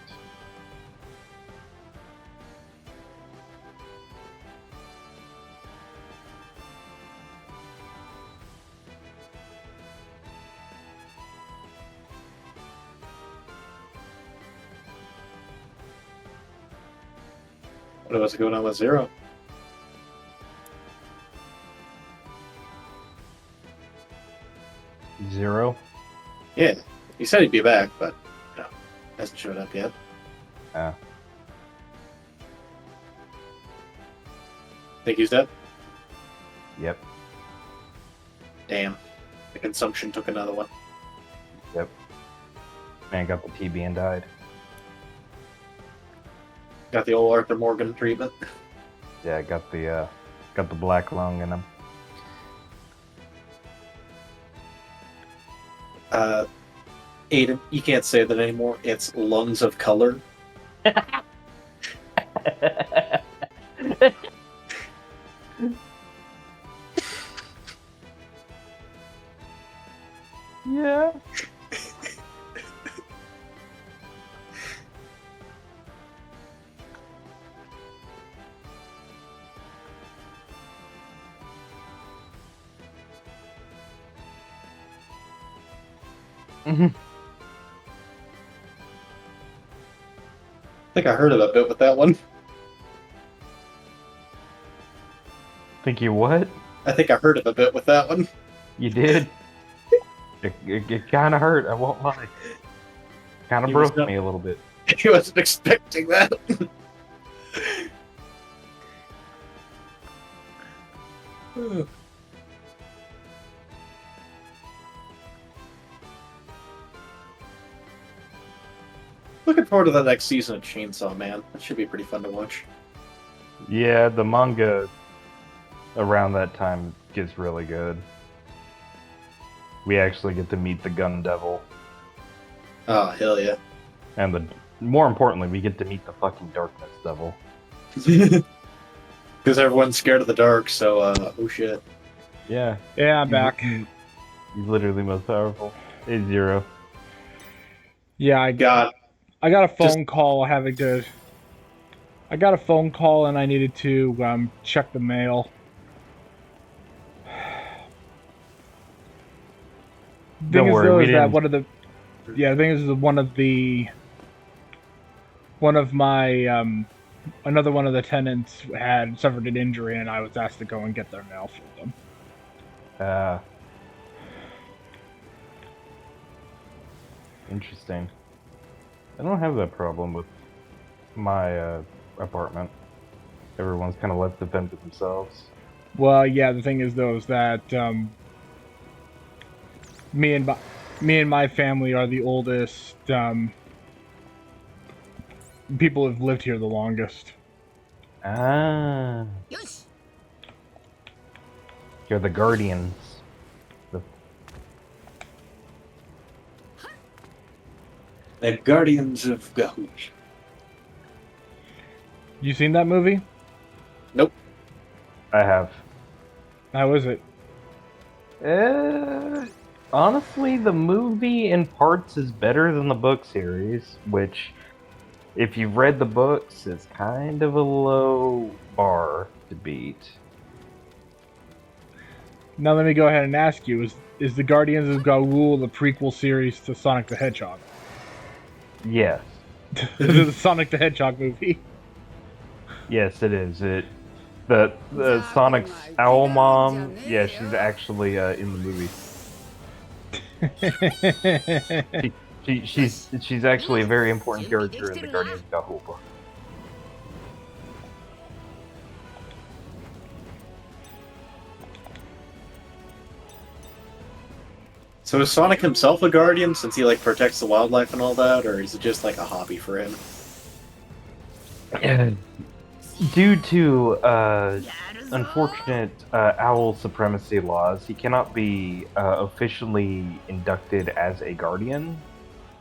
What was going on with Zero? Zero? Yeah, he said he'd be back, but no, hasn't showed up yet. Yeah. Think he's dead? Yep. Damn. The consumption took another one. Yep. Man got the TB and died. Got the old Arthur Morgan treatment. Yeah, got the black lung in him. Aiden, you can't say that anymore. It's lungs of color. Yeah. I think I heard of a bit with that one. Think you what? I think I heard of a bit with that one. You did? It kind of hurt, I won't lie. Kind of He was broke not- me a little bit. He wasn't expecting that. Looking forward to the next season of Chainsaw Man. That should be pretty fun to watch. Yeah, the manga around that time gets really good. We actually get to meet the Gun Devil, Oh, hell yeah. and more importantly, we get to meet the fucking Darkness Devil. Because everyone's scared of the dark, so, oh shit. Yeah. Yeah, I'm back. He's literally most powerful. It's 0. Yeah, I God. got a phone call having to. I got a phone call and I needed to check the mail. Don't Thing is, worry, though, we is that didn't. the thing is one of my another one of the tenants had suffered an injury and I was asked to go and get their mail for them. Interesting. I don't have that problem with my apartment. Everyone's kind of left to fend for themselves. Well, yeah, the thing is, though, is that me and my family are the oldest people who've lived here the longest. Ah, よし you're the guardians. The Guardians of Gauch. You seen that movie? Nope. I have. How is it? Honestly, the movie in parts is better than the book series, which, if you've read the books, is kind of a low bar to beat. Now let me go ahead and ask you: Is the Guardians of Gaul the prequel series to Sonic the Hedgehog? Yes. The Sonic the Hedgehog movie. Yes, it is. The Sonic's owl mom. Yeah, she's actually in the movie. She's actually a very important character in the Guardians of Gahul book. So is Sonic himself a guardian since he like protects the wildlife and all that, or is it just like a hobby for him? Due to unfortunate owl supremacy laws, he cannot be officially inducted as a guardian.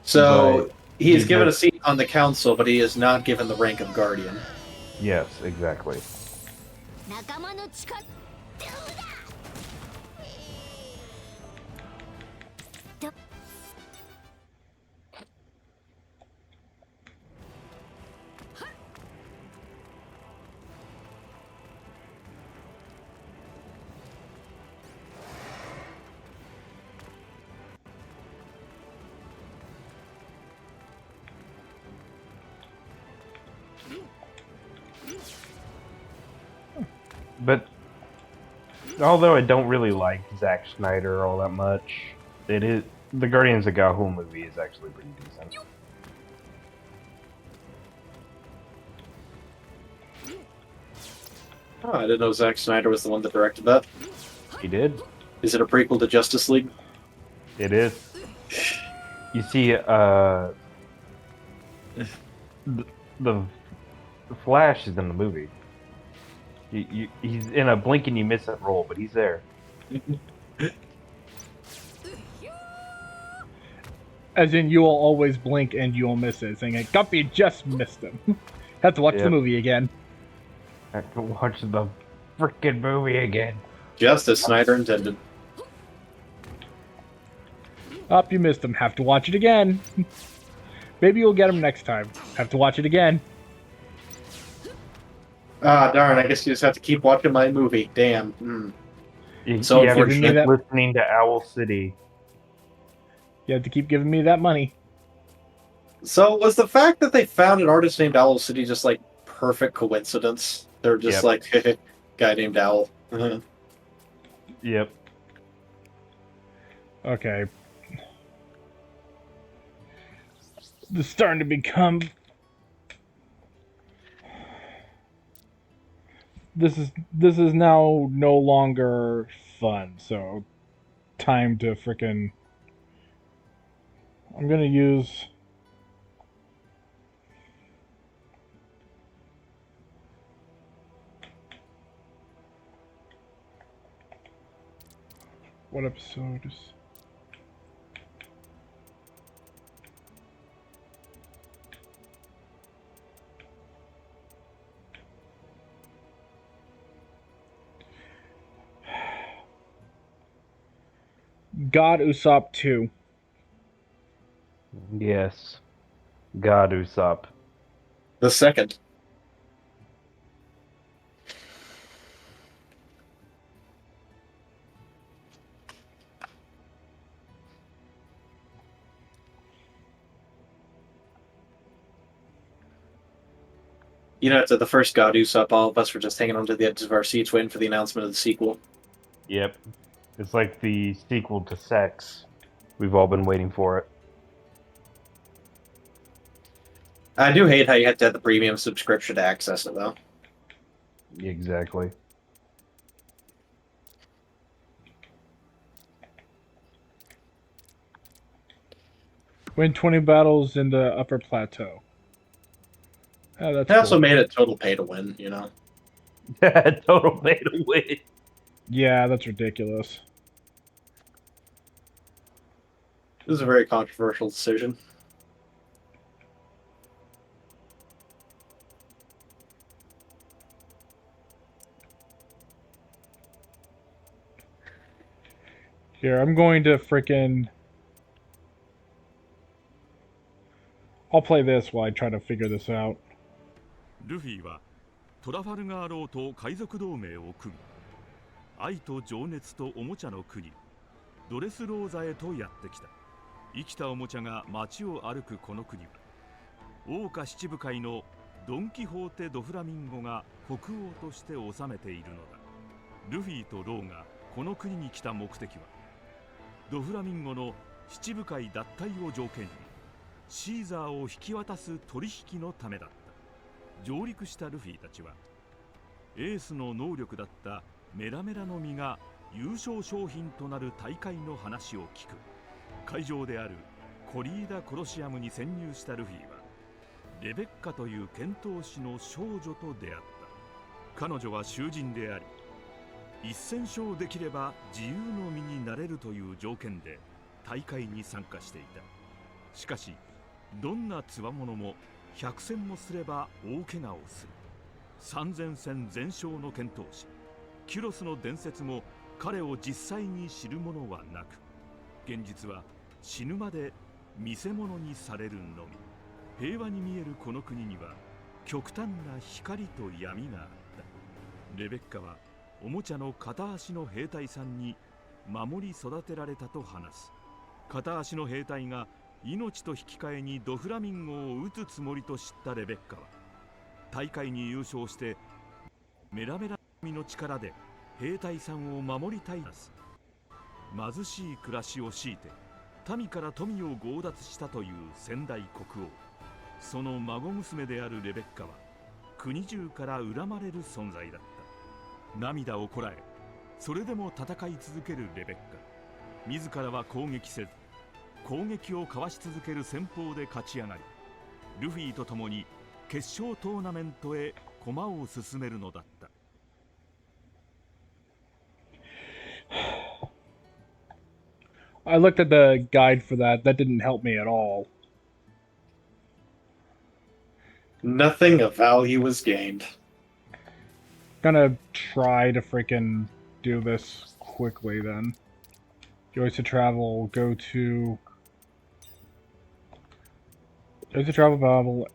So But he is he given a does- seat on the council, but he is not given the rank of guardian. Yes, exactly. 仲間の力どうだ But although I don't really like Zack Snyder all that much, the Guardians of Gahul movie is actually pretty decent. Oh, I didn't know Zack Snyder was the one that directed that. He did. Is it a prequel to Justice League? It is. You see, the Flash is in the movie. He's in a blink and you miss it role, but he's there. As in, you will always blink and you'll miss it, saying, Guppy just missed him. Have to watch the Yep. movie again. I have to watch the freaking movie again. Just as Snyder intended. Up, you missed him. Have to watch it again. Maybe you'll get him next time. Have to watch it again. Ah, darn, I guess you just have to keep watching my movie. Damn. Mm. You, So you have to unfortunate. keep listening to Owl City. You have to keep giving me that money. So was the fact that they found an artist named Owl City just like perfect coincidence? They're just Yep. like, guy named Owl. Yep. Okay. This is starting to become... This is now no longer fun, so time to frickin'... I'm gonna use... What episode is... God Usopp 2. Yes. God Usopp. The second. You know, after the first God Usopp, all of us were just hanging onto the edges of our seats waiting for the announcement of the sequel. Yep. It's like the sequel to Sex. We've all been waiting for it. I do hate how you had to have the premium subscription to access it, though. Exactly. Win 20 battles in the upper plateau. Oh, that's They also cool. made it total pay to win, you know? Total pay to win. Yeah, that's ridiculous. This is a very controversial decision. Here, I'm going to frickin'... I'll play this while I try to figure this out. ルフィはトラファルガーローと海賊同盟を組み、愛と情熱とおもちゃの国ドレスローザへとやってきた。生きたおもちゃが街を歩くこの国は、桜花七部会のドン・キホーテ・ドフラミンゴが国王として治めているのだ。ルフィとローがこの国に来た目的は、ドフラミンゴの七部会脱退を条件にシーザーを引き渡す取引のためだった。上陸したルフィたちはエースの能力だったメラメラの実が優勝商品となる大会の話を聞く。会場であるコリーダ・コロシアムに潜入したルフィはレベッカという剣闘士の少女と出会った。彼女は囚人であり、1000勝できれば自由の身になれるという条件で大会に参加していた。しかしどんなつわものも100戦もすれば大怪我をする。3000戦全勝の剣闘士キュロスの伝説も彼を実際に知る者はなく、現実は死ぬまで見せ物にされるのみ。平和に見えるこの国には極端な光と闇があった。レベッカはおもちゃの片足の兵隊さんに守り育てられたと話す。片足の兵隊が命と引き換えにドフラミンゴを撃つつもりと知ったレベッカは、大会に優勝してメラメラの力で兵隊さんを守りたいです。貧しい暮らしを強いて民から富を強奪したという先代国王、その孫娘であるレベッカは国中から恨まれる存在だった。涙をこらえ、それでも戦い続けるレベッカ。自らは攻撃せず攻撃をかわし続ける戦法で勝ち上がり、ルフィと共に決勝トーナメントへ駒を進めるのだった。I looked at the guide for that. That didn't help me at all. Nothing of value was gained. Gonna try to freaking do this quickly then. Joys to travel, go to... Joys to travel Bible.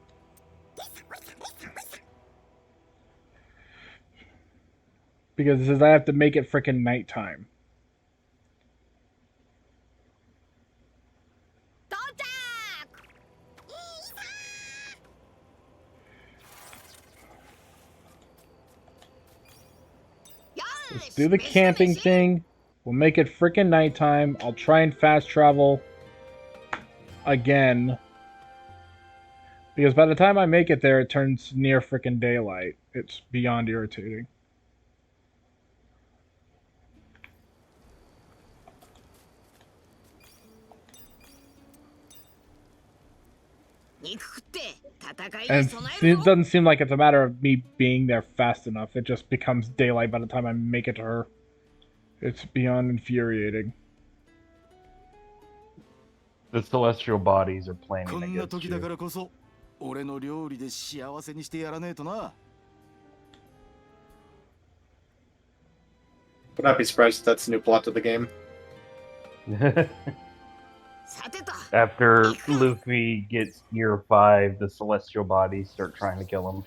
Because it says I have to make it freaking nighttime. Let's do the camping thing. We'll make it freaking nighttime. I'll try and fast travel again. Because by the time I make it there, it turns near freaking daylight. It's beyond irritating. And it doesn't seem like it's a matter of me being there fast enough. It just becomes daylight by the time I make it to her. It's beyond infuriating. The celestial bodies are planning こんな against 時だか you. らこそ俺の料理で幸せにしてやらねえとな。 Would not be surprised if that's the new plot to the game. さてと After Luffy gets Gear 5, the celestial bodies start trying to kill him.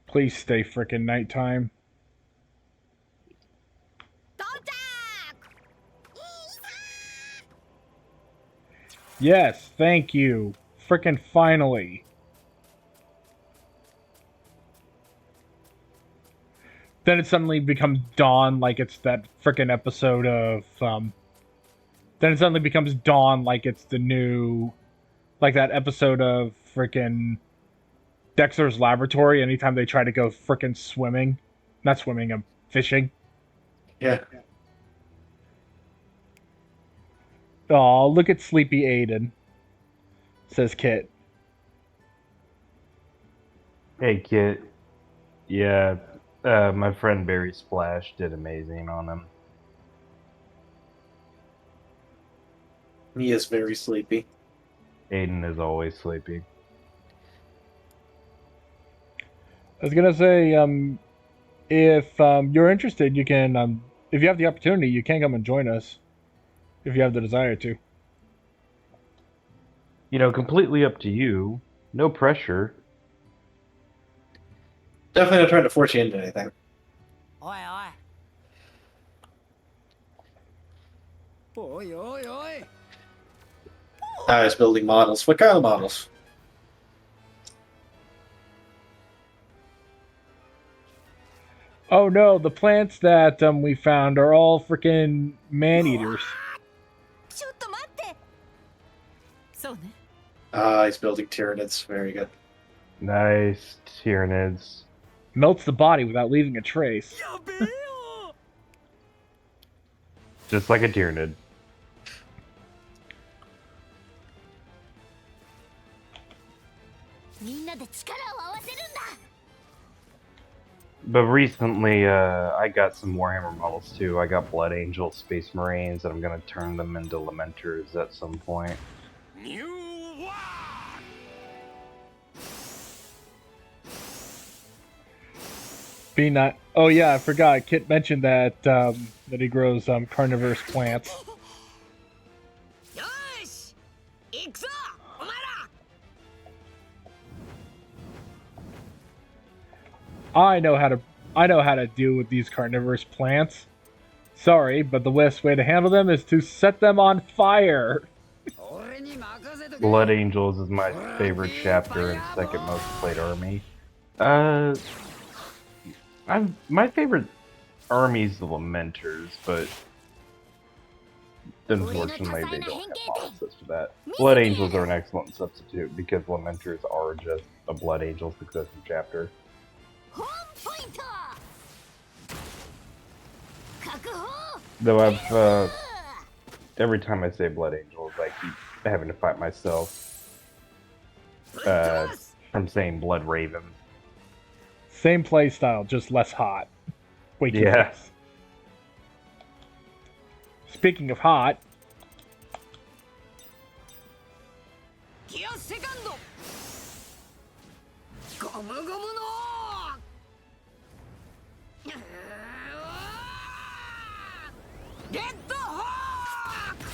Please stay frickin' nighttime. 到着 Yes, thank you. Frickin' finally. Then it suddenly becomes dawn like it's that frickin' episode of, Then it suddenly becomes dawn like it's the new... Like that episode of frickin' Dexter's Laboratory anytime they try to go frickin' swimming. Not swimming, fishing. Yeah. Aw, look at sleepy Aiden, says Kit. Hey, Kit. Yeah, my friend Barry Splash did amazing on him. He is very sleepy. Aiden is always sleepy. I was gonna say, if you're interested, you can, if you have the opportunity, you can come and join us. If you have the desire to. You know, completely up to you. No pressure. Definitely not trying to force you into anything. おいおいおいおいおい I was building models. What kind of models? Oh no, the plants that we found are all freaking man-eaters. ちょっと待ってそうね He's building Tyranids. Very good. Nice Tyranids. Melts the body without leaving a trace. やべえよ Just like a Tyranid. But recently, I got some Warhammer models too. I got Blood Angels, Space Marines, and I'm gonna turn them into Lamenters at some point. ニューワ Be not. Oh yeah, I forgot. Kit mentioned that that he grows carnivorous plants. よーし行くぞお前ら I know how to deal with these carnivorous plants. Sorry, but the best way to handle them is to set them on fire. 俺に任せとけ Blood Angels is my favorite chapter and second most played army. My favorite army is the Lamenters, but unfortunately they don't have model sets for that. Blood Angels are an excellent substitute because Lamenters are just a Blood Angel successive chapter. ホームポイント確保 Though I've every time I say Blood Angels, I keep having to fight myself from saying Blood Raven. Same play style, just less hot. Wait, Yeah. Speaking of hot, ギアセカンドゴムゴムのレッドホーク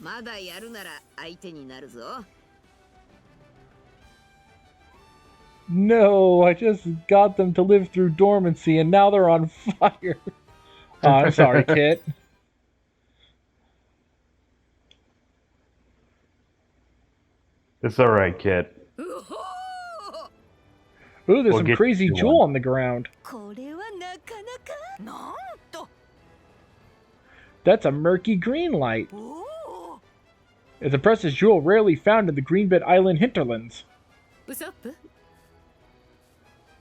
まだやるなら相手になるぞ no, I just got them to live through dormancy and now they're on fire. I'm sorry, Kit. It's alright, Kit. うほー Ooh, there's We'll some get crazy you jewel one. on the ground. これはなかなかなんと That's a murky green light. おお It's a precious jewel rarely found in the Greenbit Island hinterlands. ウソップ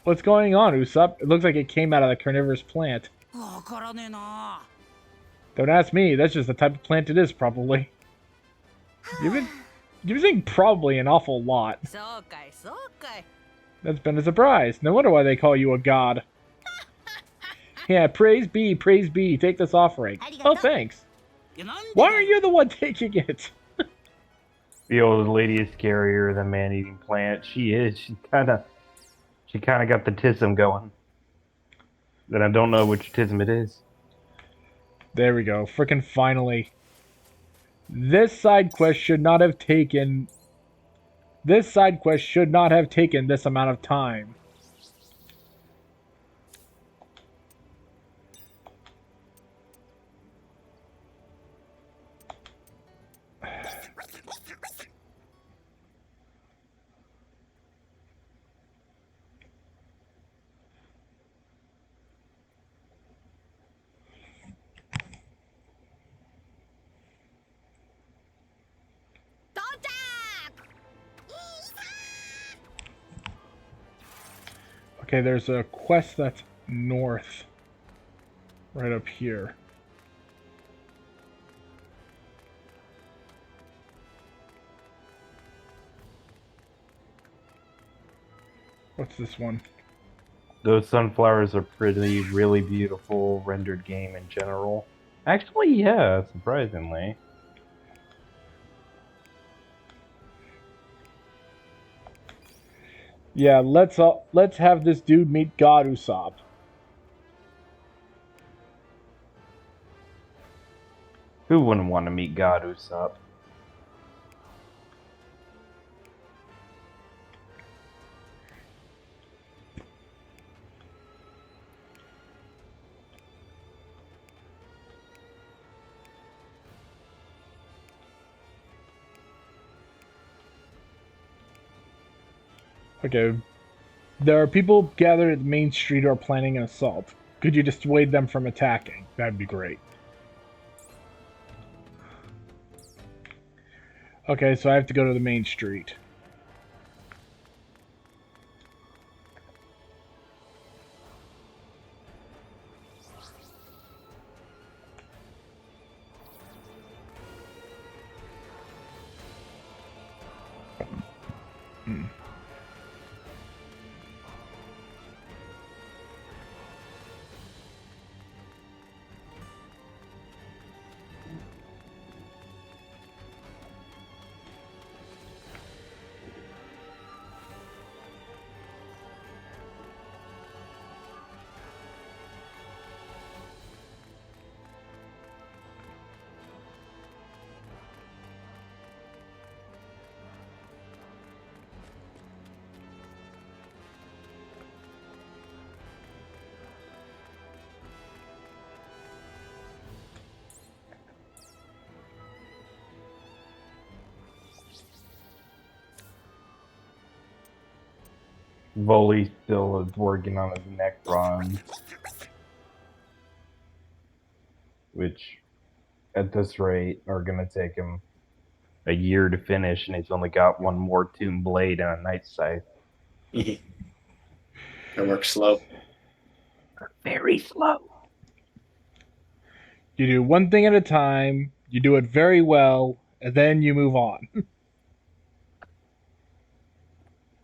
What's going on, Usopp? It looks like it came out of the carnivorous plant. わからねえな Don't ask me, that's just the type of plant it is, probably. You've been saying probably an awful lot. そうかいそうかい That's been a surprise. No wonder why they call you a god. Yeah, praise be, take this offering. Oh, thanks. いやなんで Why are you the one taking it? The old lady is scarier than man-eating plant. She is. She kind of got the tism going. Then I don't know which tism it is. There we go. Frickin' finally. This side quest should not have taken... This side quest should not have taken this amount of time. Okay, there's a quest that's north. Right up here. What's this one? Those sunflowers are pretty, really beautiful rendered game in general. Actually, yeah, surprisingly. Yeah, let's have this dude meet God Usopp. Who wouldn't want to meet God Usopp? Okay. There are people gathered at the main street who are planning an assault. Could you dissuade them from attacking? That'd be great. Okay, so I have to go to the main street. Vuly still is working on his neck bronze. Which, at this rate, are going to take him a year to finish, and he's only got one more tomb blade and a night scythe. It works slow. Very slow. You do one thing at a time, you do it very well, and then you move on.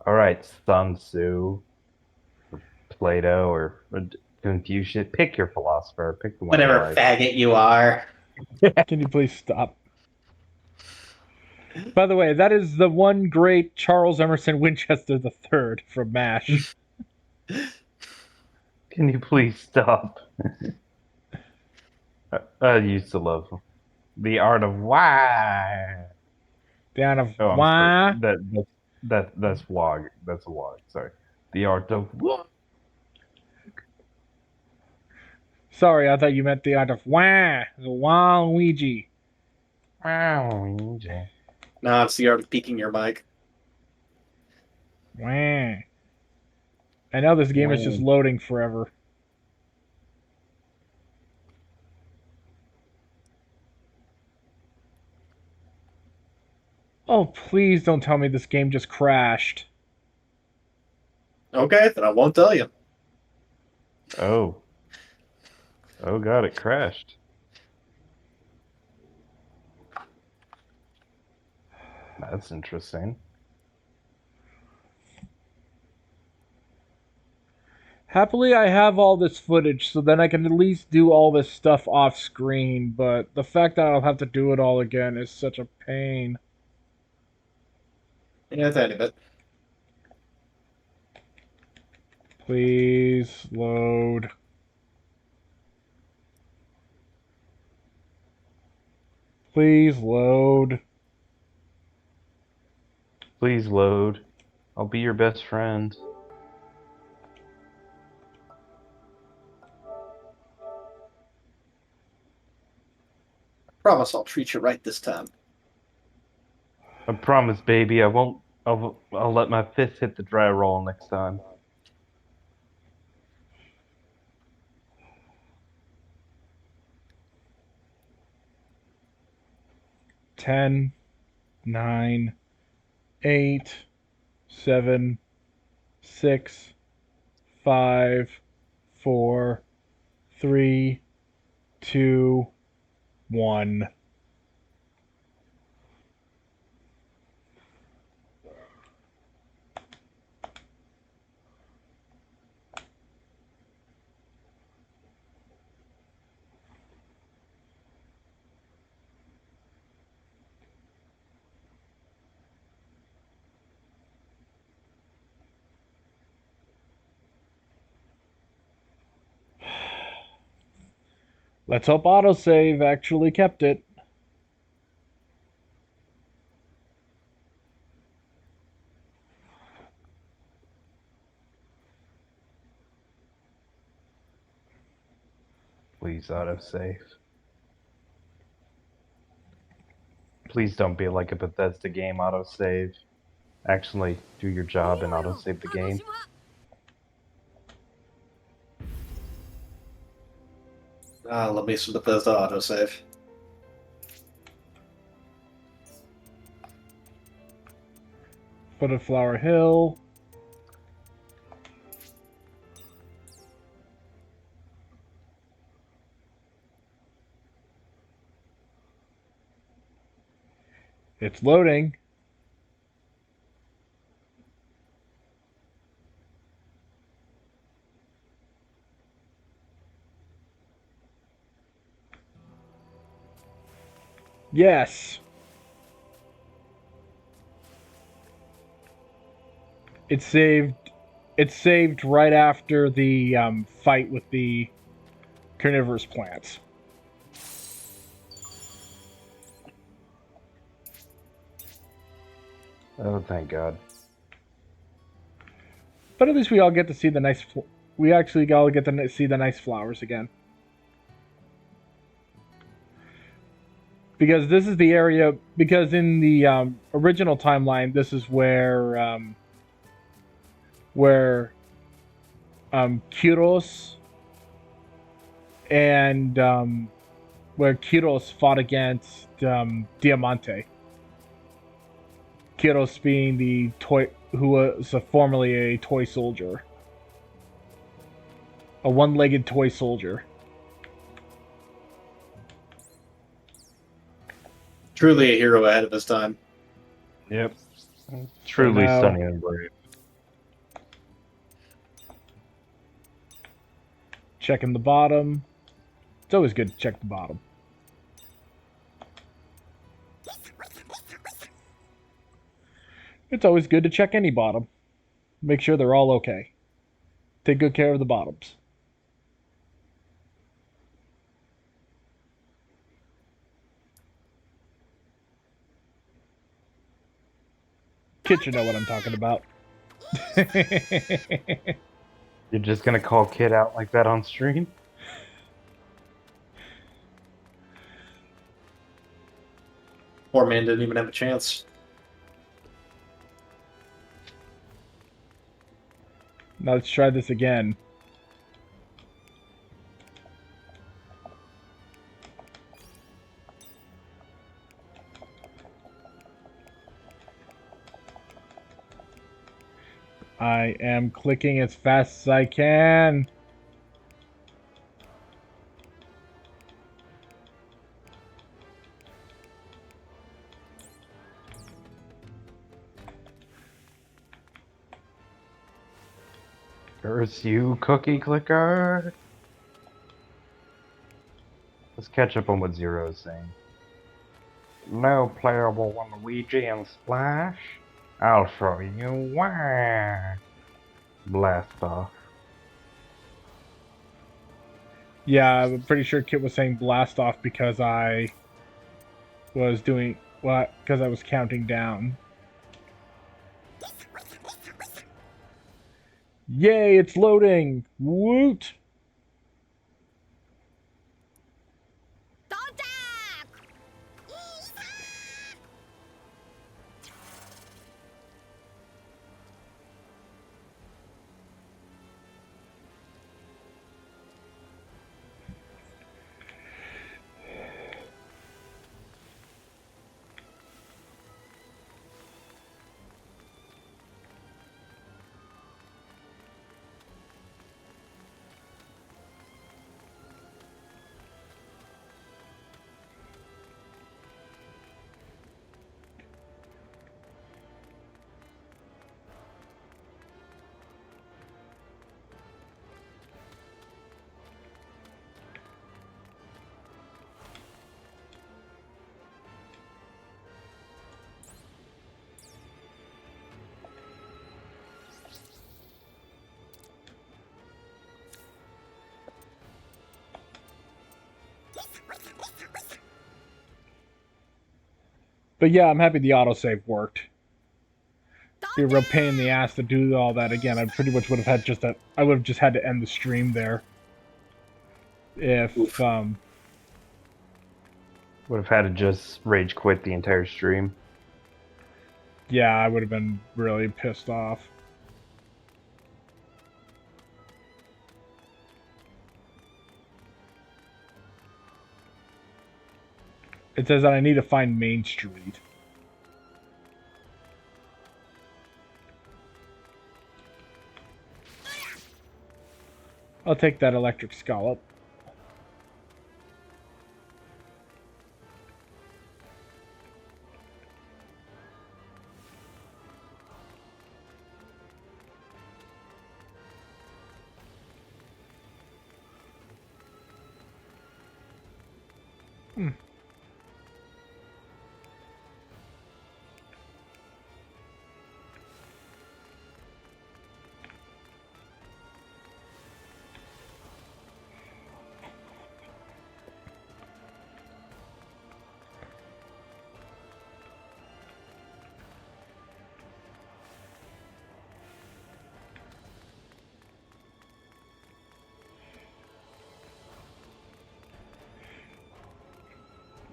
Alright, Sun Tzu, or Plato, or Confucius. Pick your philosopher. Pick the one you Whatever like. faggot you are. Can you please stop? By the way, that is the one great Charles Emerson Winchester III from MASH. Can you please stop? I used to love The Art of Why. Down of Oh, I'm wah. sorry. That's Wog. That's a Wog. Sorry. The Art of Wog. Sorry, I thought you meant the art of wah. The Waluigi. Wow. Nah, it's the art of peeking your mic. Wah. I know this game is just loading forever. Oh, please don't tell me this game just crashed. Okay, then I won't tell you. Oh. Oh god, it crashed. That's interesting. Happily, I have all this footage, so then I can at least do all this stuff off screen, but the fact that I'll have to do it all again is such a pain. Yeah, a tiny bit. Please load. Please load. Please load. I'll be your best friend. Promise I'll treat you right this time. I promise, baby, I won't. I'll let my fist hit the drywall next time. Ten, 9, 8, 7, 6, 5, 4, 3, 2, 1. Let's hope autosave actually kept it. Please autosave. Please don't be like a Bethesda game autosave. Actually, do your job and autosave the game. Let me some Bethesda autosave. Foot of Flower Hill. It's loading. Yes. It saved. It saved right after the fight with the carnivorous plants. Oh, thank God. But at least we all get to see the nice. We actually all get to see the nice flowers again. Because this is the area. Because in the original timeline, this is where Kyros and where Kyros fought against Diamante. Kyros being the toy who was formerly a toy soldier, a one-legged toy soldier. Truly a hero ahead of his time. Yep. Truly now- stunning and brave. Checking the bottom. It's always good to check the bottom. It's always good to check any bottom. Make sure they're all okay. Take good care of the bottoms. Kids should know what I'm talking about. You're just gonna call Kid out like that on stream? Poor man didn't even have a chance. Now let's try this again. I am clicking as fast as I can. Curse you, cookie clicker! Let's catch up on what Zero is saying. No playable Luigi and Splash? I'll show you why. Blast off. Yeah, I'm pretty sure Kit was saying blast off because I was doing what? Because I was counting down. Yay, it's loading! Woot! But yeah, I'm happy the autosave worked. It'd be a real pain in the ass to do all that again. I pretty much would have had I would have just had to end the stream there. If Would have had to just rage quit the entire stream. yeah, I would have been really pissed off. It says that I need to find Main Street. I'll take that electric scallop.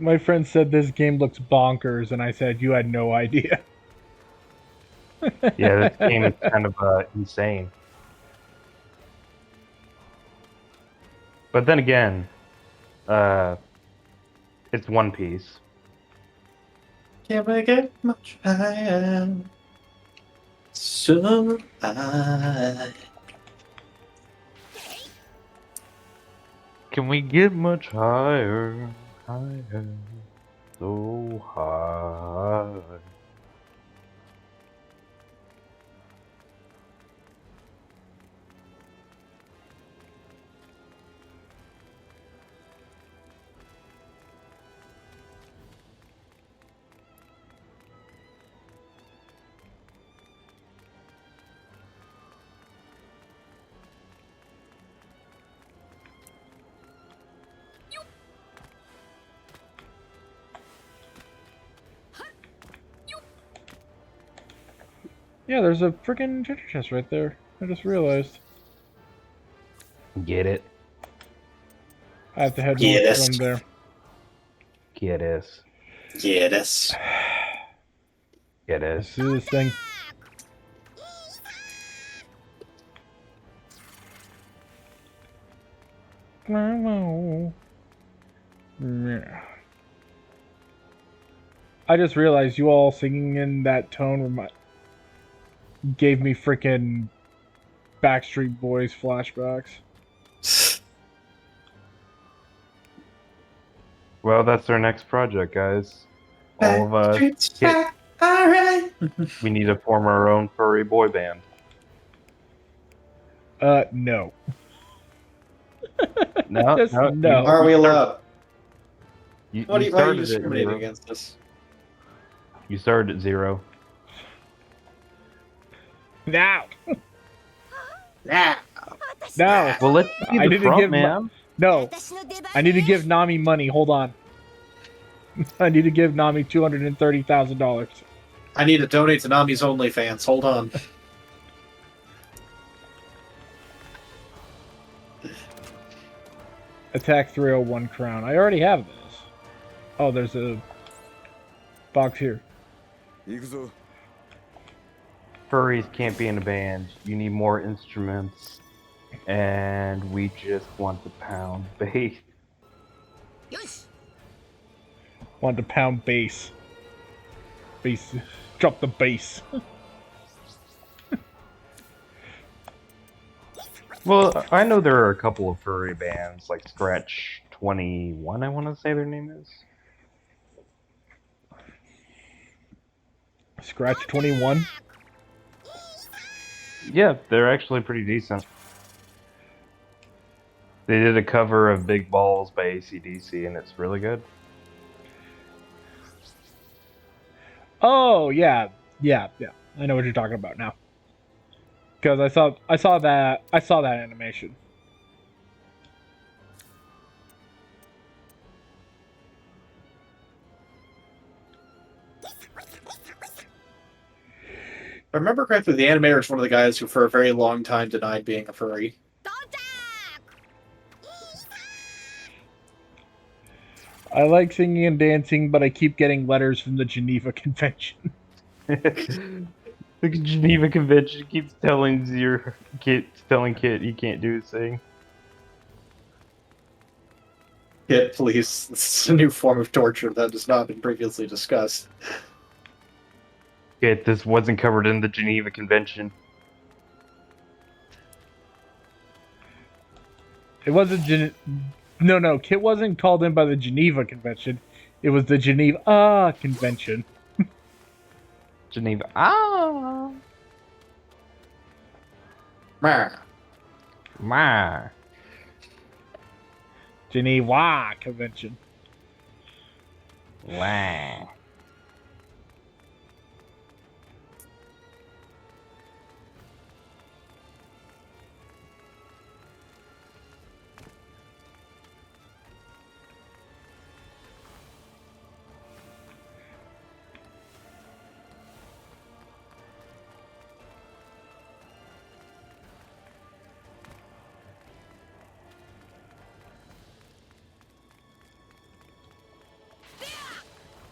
My friend said this game looks bonkers, and I said you had no idea. Yeah, this game is kind of insane. But then again, it's One Piece. Can we get much higher? So high. Can we get much higher? Higher. So high. Yeah, there's a freaking treasure chest right there. I just realized. Get it? I have to head Yeah, north that's- from there. Get it. Yeah, that's Get it. Let's do this thing. I just realized you all singing in that tone gave me freaking Backstreet Boys flashbacks. Well, that's our next project, guys. All of us. Alright. We need to form our own furry boy band. No. No, Just no. no. Are we allowed? You, Why are you started discriminating at 0. against us? You started at 0. Now. Yeah. No. Well, let's be I the didn't front give man. No. I need to give Nami money. Hold on. I need to give Nami $230,000. I need to donate to Nami's OnlyFans. Hold on. Attack 301 crown. I already have this. Oh, there's a box here. Furries can't be in a band. You need more instruments. And we just want to pound bass. Want to pound bass. Bass. Drop the bass. Well, I know there are a couple of furry bands, like Scratch 21, I want to say their name is. Scratch 21. Yeah, they're actually pretty decent. They did a cover of Big Balls by AC/DC, and it's really good. Oh yeah. I know what you're talking about now. Because I saw that animation. If I remember correctly, the animator is one of the guys who for a very long time denied being a furry. I like singing and dancing, but I keep getting letters from the Geneva Convention. The Geneva Convention keeps telling Kit he can't do his thing. Kit, please. This is a new form of torture that has not been previously discussed. Kit, this wasn't covered in the Geneva Convention. It wasn't No, Kit wasn't called in by the Geneva Convention. It was the Geneva Convention. Geneva. Ma. Geneva Convention. Wah.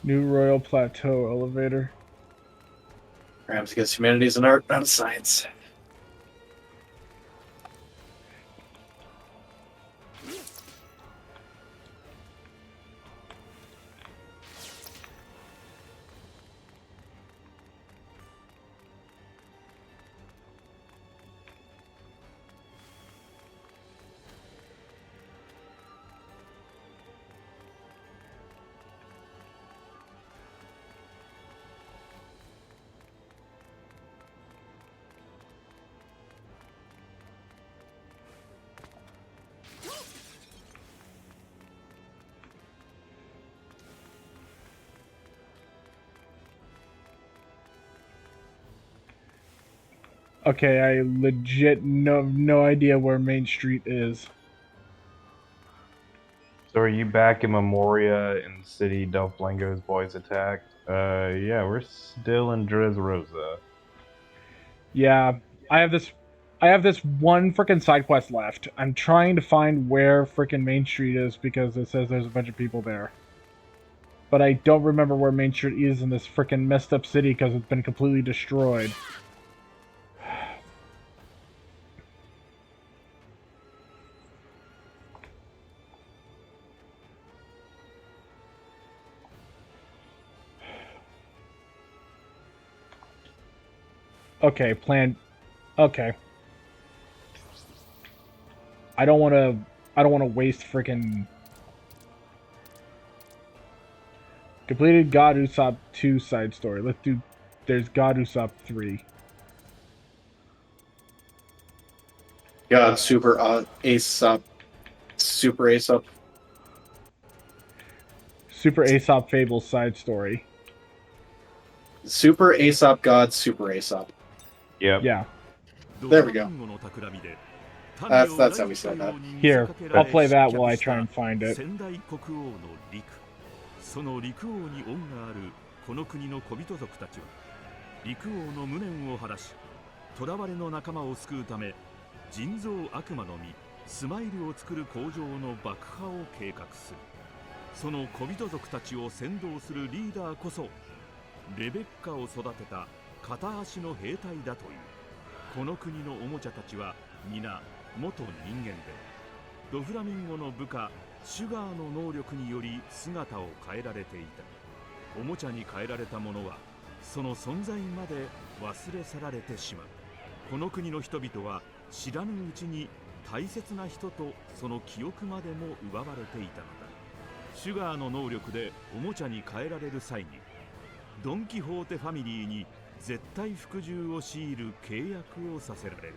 New Royal Plateau elevator. Rams against humanities and art, not a science. Okay, I legit no idea where Main Street is. So are you back in Memoria in the city Doflango's boys attacked? Yeah, we're still in Dressrosa. Yeah, I have this one freaking side quest left. I'm trying to find where freaking Main Street is because it says there's a bunch of people there. But I don't remember where Main Street is in this freaking messed up city because it's been completely destroyed. Okay, okay. I don't want to waste freaking completed God Usopp 2 side story. Let's do there's God Usopp 3. God, Super Aesop. Super Aesop. Super Aesop Fable side story. Super Aesop God, Super Aesop. Yep. Yeah. There we go. That's how we said that. Here, I'll play that while I try and find it. その陸王に恩があるこの国の小人族たちは陸王の無念を晴らし囚われの仲間を救うため人造悪魔の実スマイルを作る工場の爆破を計画する。その小人族たちを先導するリーダーこそレベッカを育てた片足の兵隊だという。この国のおもちゃたちは皆元人間でドフラミンゴの部下シュガーの能力により姿を変えられていた。おもちゃに変えられたものはその存在まで忘れ去られてしまう。この国の人々は知らぬうちに大切な人とその記憶までも奪われていたのだ。シュガーの能力でおもちゃに変えられる際にドン・キホーテファミリーに絶対服従を強いる契約をさせられる。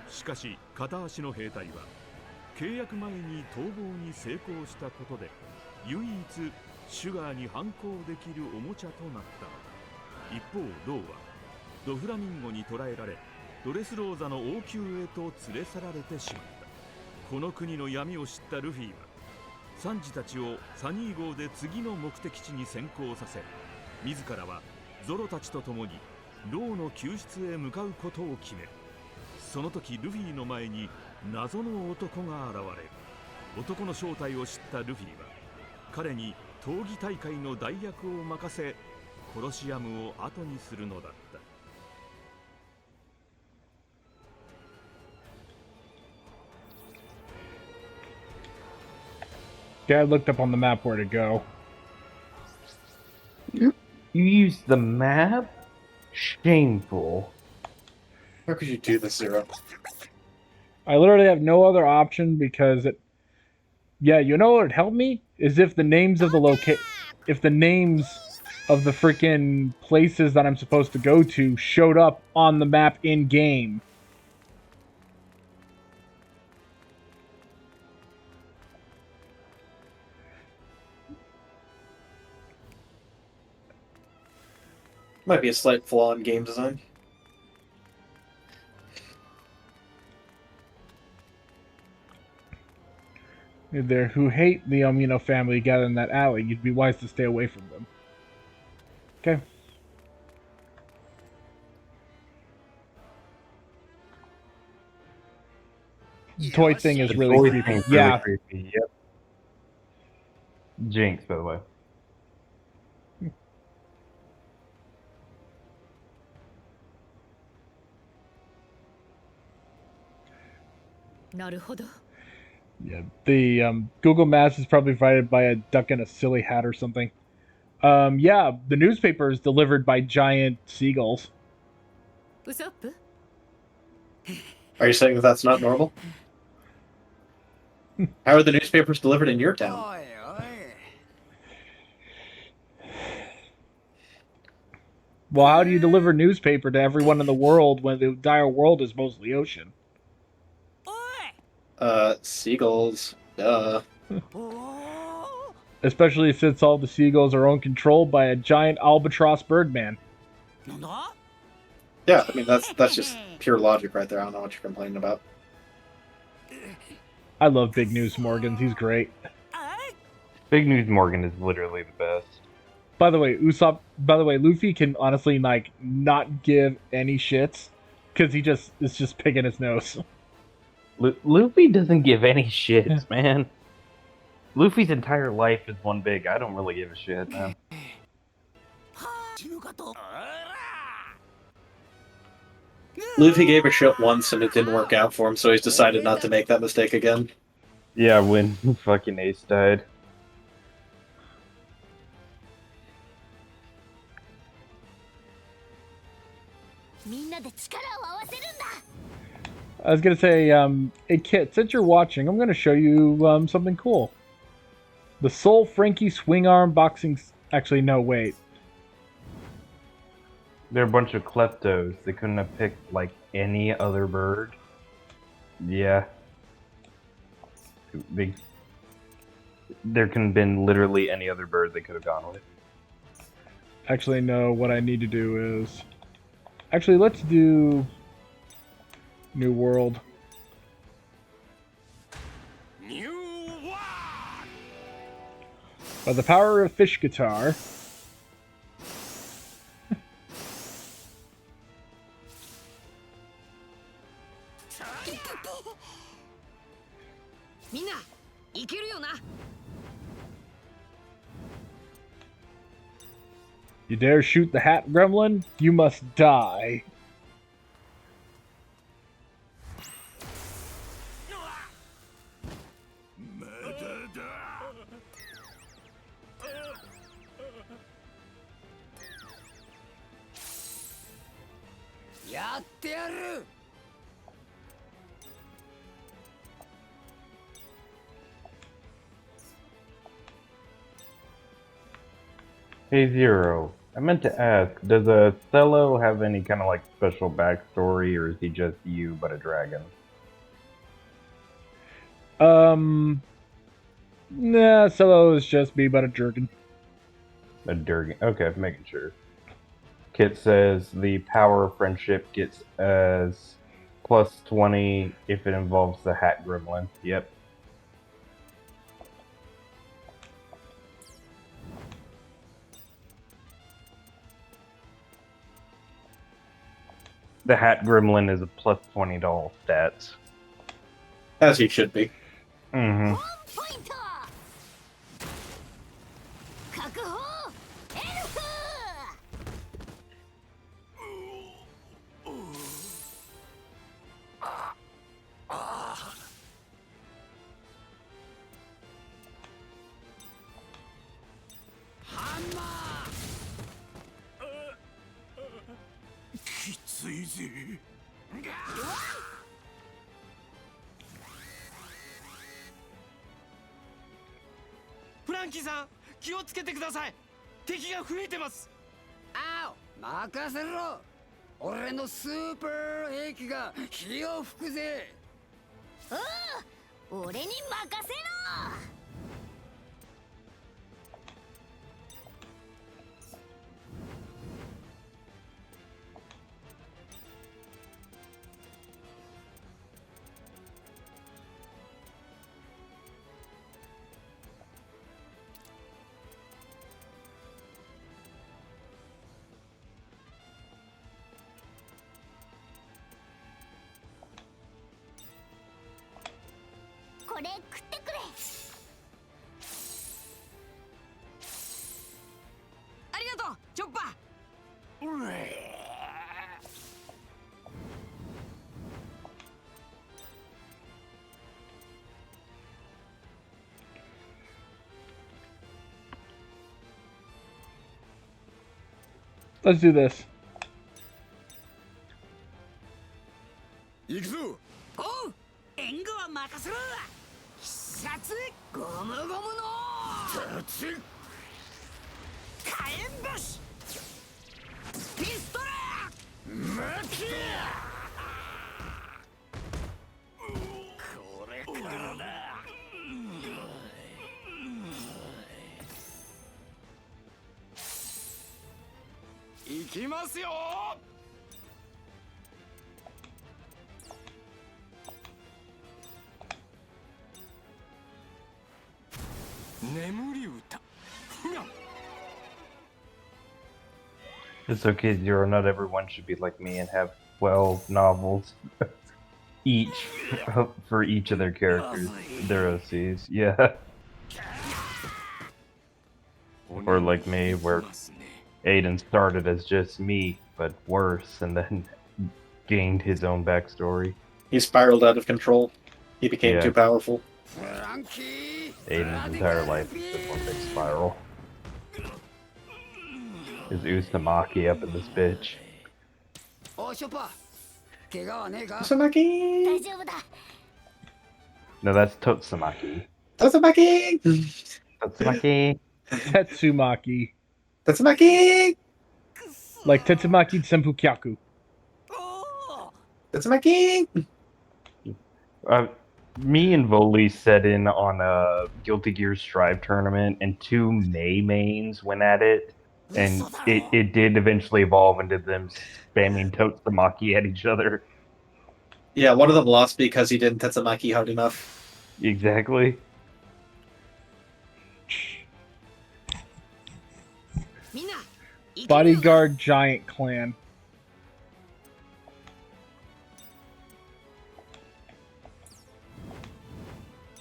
しかし片足の兵隊は契約前に逃亡に成功したことで唯一シュガーに反抗できるおもちゃとなったのだ。一方ローはドフラミンゴに捕らえられドレスローザの王宮へと連れ去られてしまった。この国の闇を知ったルフィはサンジたちをサニー号で次の目的地に先行させ自らはゾロたちと共にローの救出へ向かうことを決める。その時ルフィの前に謎の男が現れる。男の正体を知ったルフィは彼に闘技大会の代役を任せコロシアムを後にするのだった。Dad looked up on the map where to go. You used the map? Shameful. How could you do this, Zero? I literally have no other option because it. Yeah, you know what would help me is if the names of the if the names of the freaking places that I'm supposed to go to showed up on the map in game. Might be a slight flaw in game design. There who hate the family gathered in that alley, you'd be wise to stay away from them. Okay. The toy thing is really creepy. Yeah. Really creepy. Yep. Jinx, by the way. Yeah, the Google Maps is probably provided by a duck in a silly hat or something. Yeah, the newspaper is delivered by giant seagulls. Are you saying that that's not normal? How are the newspapers delivered in your town? Well, how do you deliver newspaper to everyone in the world when the entire world is mostly ocean? Seagulls. Duh. Especially since all the seagulls are owned controlled by a giant albatross birdman. Yeah, I mean that's just pure logic right there. I don't know what you're complaining about. I love Big News Morgan. He's great. Big News Morgan is literally the best. By the way, Luffy can honestly not give any shits because is just picking his nose. Luffy doesn't give any shits, man. Luffy's entire life is one big I don't really give a shit, man. Luffy gave a shit once and it didn't work out for him, so he's decided not to make that mistake again. Yeah, when fucking Ace died. I was gonna say, hey Kit, since you're watching, I'm gonna show you something cool. The Soul Frankie Swing Arm Boxing. Actually, no, wait. They're a bunch of kleptos. They couldn't have picked like any other bird. Yeah. There couldn't have been literally any other bird they could have gone with. Actually, no. What I need to do is Actually, let's do New World. New one. By the power of Fish Guitar. You dare shoot the hat gremlin? You must die. Hey Zero, I meant to ask, does Othello have any kind of like special backstory, or is he just you but a dragon? Nah, Solo is just me, but a jerkin. A dragon. Okay, making sure. Kit says the power of friendship gets as plus 20 if it involves the hat gremlin. Yep. The hat gremlin is a plus 20 to all stats. As he should be. Mm-hmm. Easy. フランキーさん、気をつけてください。敵が増えてます。あお、任せろ。俺のスーパー兵器が火を吹くぜ。俺に任せろ。これ食ってくれ。ありがとう、チョッパー。Let's do this. 行くぞ。おう、援護は任せろ。必殺ゴムゴムの立ち。火炎星ピストル待て。これからだ。行きますよ。眠り歌。It's okay, Zero. Not everyone should be like me and have 12 novels each for each of their characters, their OCs. Yeah. Or like me, where Aiden started as just me, but worse, and then gained his own backstory. He spiraled out of control. He became Yeah. too powerful. フランキー Aiden's entire life has been one big spiral. Is Uzumaki up in this bitch? おい、ショッパー。怪我はねえか。 Tatsumaki! 大丈夫だ。 No, that's Totsumaki. Tatsumaki! Totsumaki. Tetsumaki. Tatsumaki! Like Tetsumaki Senpukyaku. Tatsumaki! Me and Vuly set in on a Guilty Gear Strive tournament, and two May mains went at it. And it did eventually evolve into them spamming Totsumaki at each other. Yeah, one of them lost because he didn't Tetsumaki hard enough. Exactly. Bodyguard giant clan.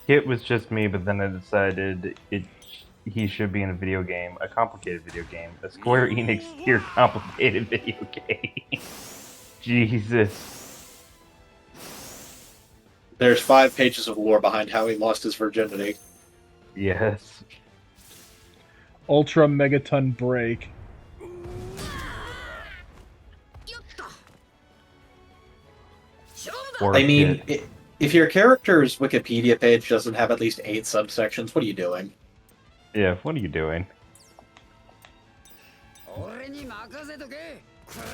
It was just me, but then I decided he should be in a video game, a complicated video game, a Square Enix tier complicated video game. Jesus. There's 5 pages of lore behind how he lost his virginity. Yes. Ultra Megaton Break. Or I mean, if your character's Wikipedia page doesn't have at least 8 subsections, what are you doing? yeah, what are you doing?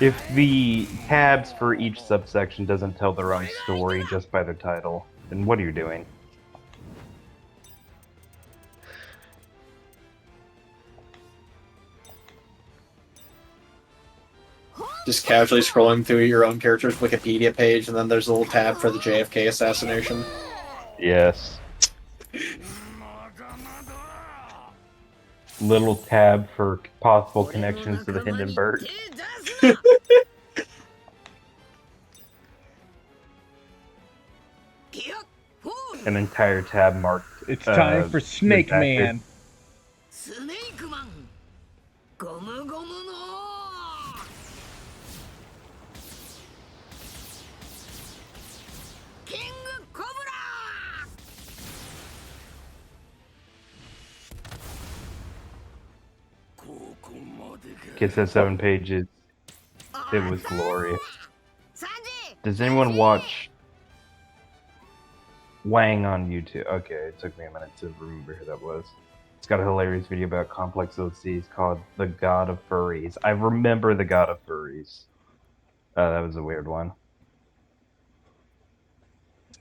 If the tabs for each subsection doesn't tell their own story just by the title, then what are you doing? Just casually scrolling through your own character's Wikipedia page, and then there's a little tab for the JFK assassination. Yes. Little tab for possible connections to the Hindenburg. An entire tab marked. It's time for Snake redacted. Man. Kids had 7 pages. It was glorious. Does anyone watch Wang on YouTube? Okay, it took me a minute to remember who that was. It's got a hilarious video about complex OCs called The God of Furries. I remember The God of Furries. That was a weird one.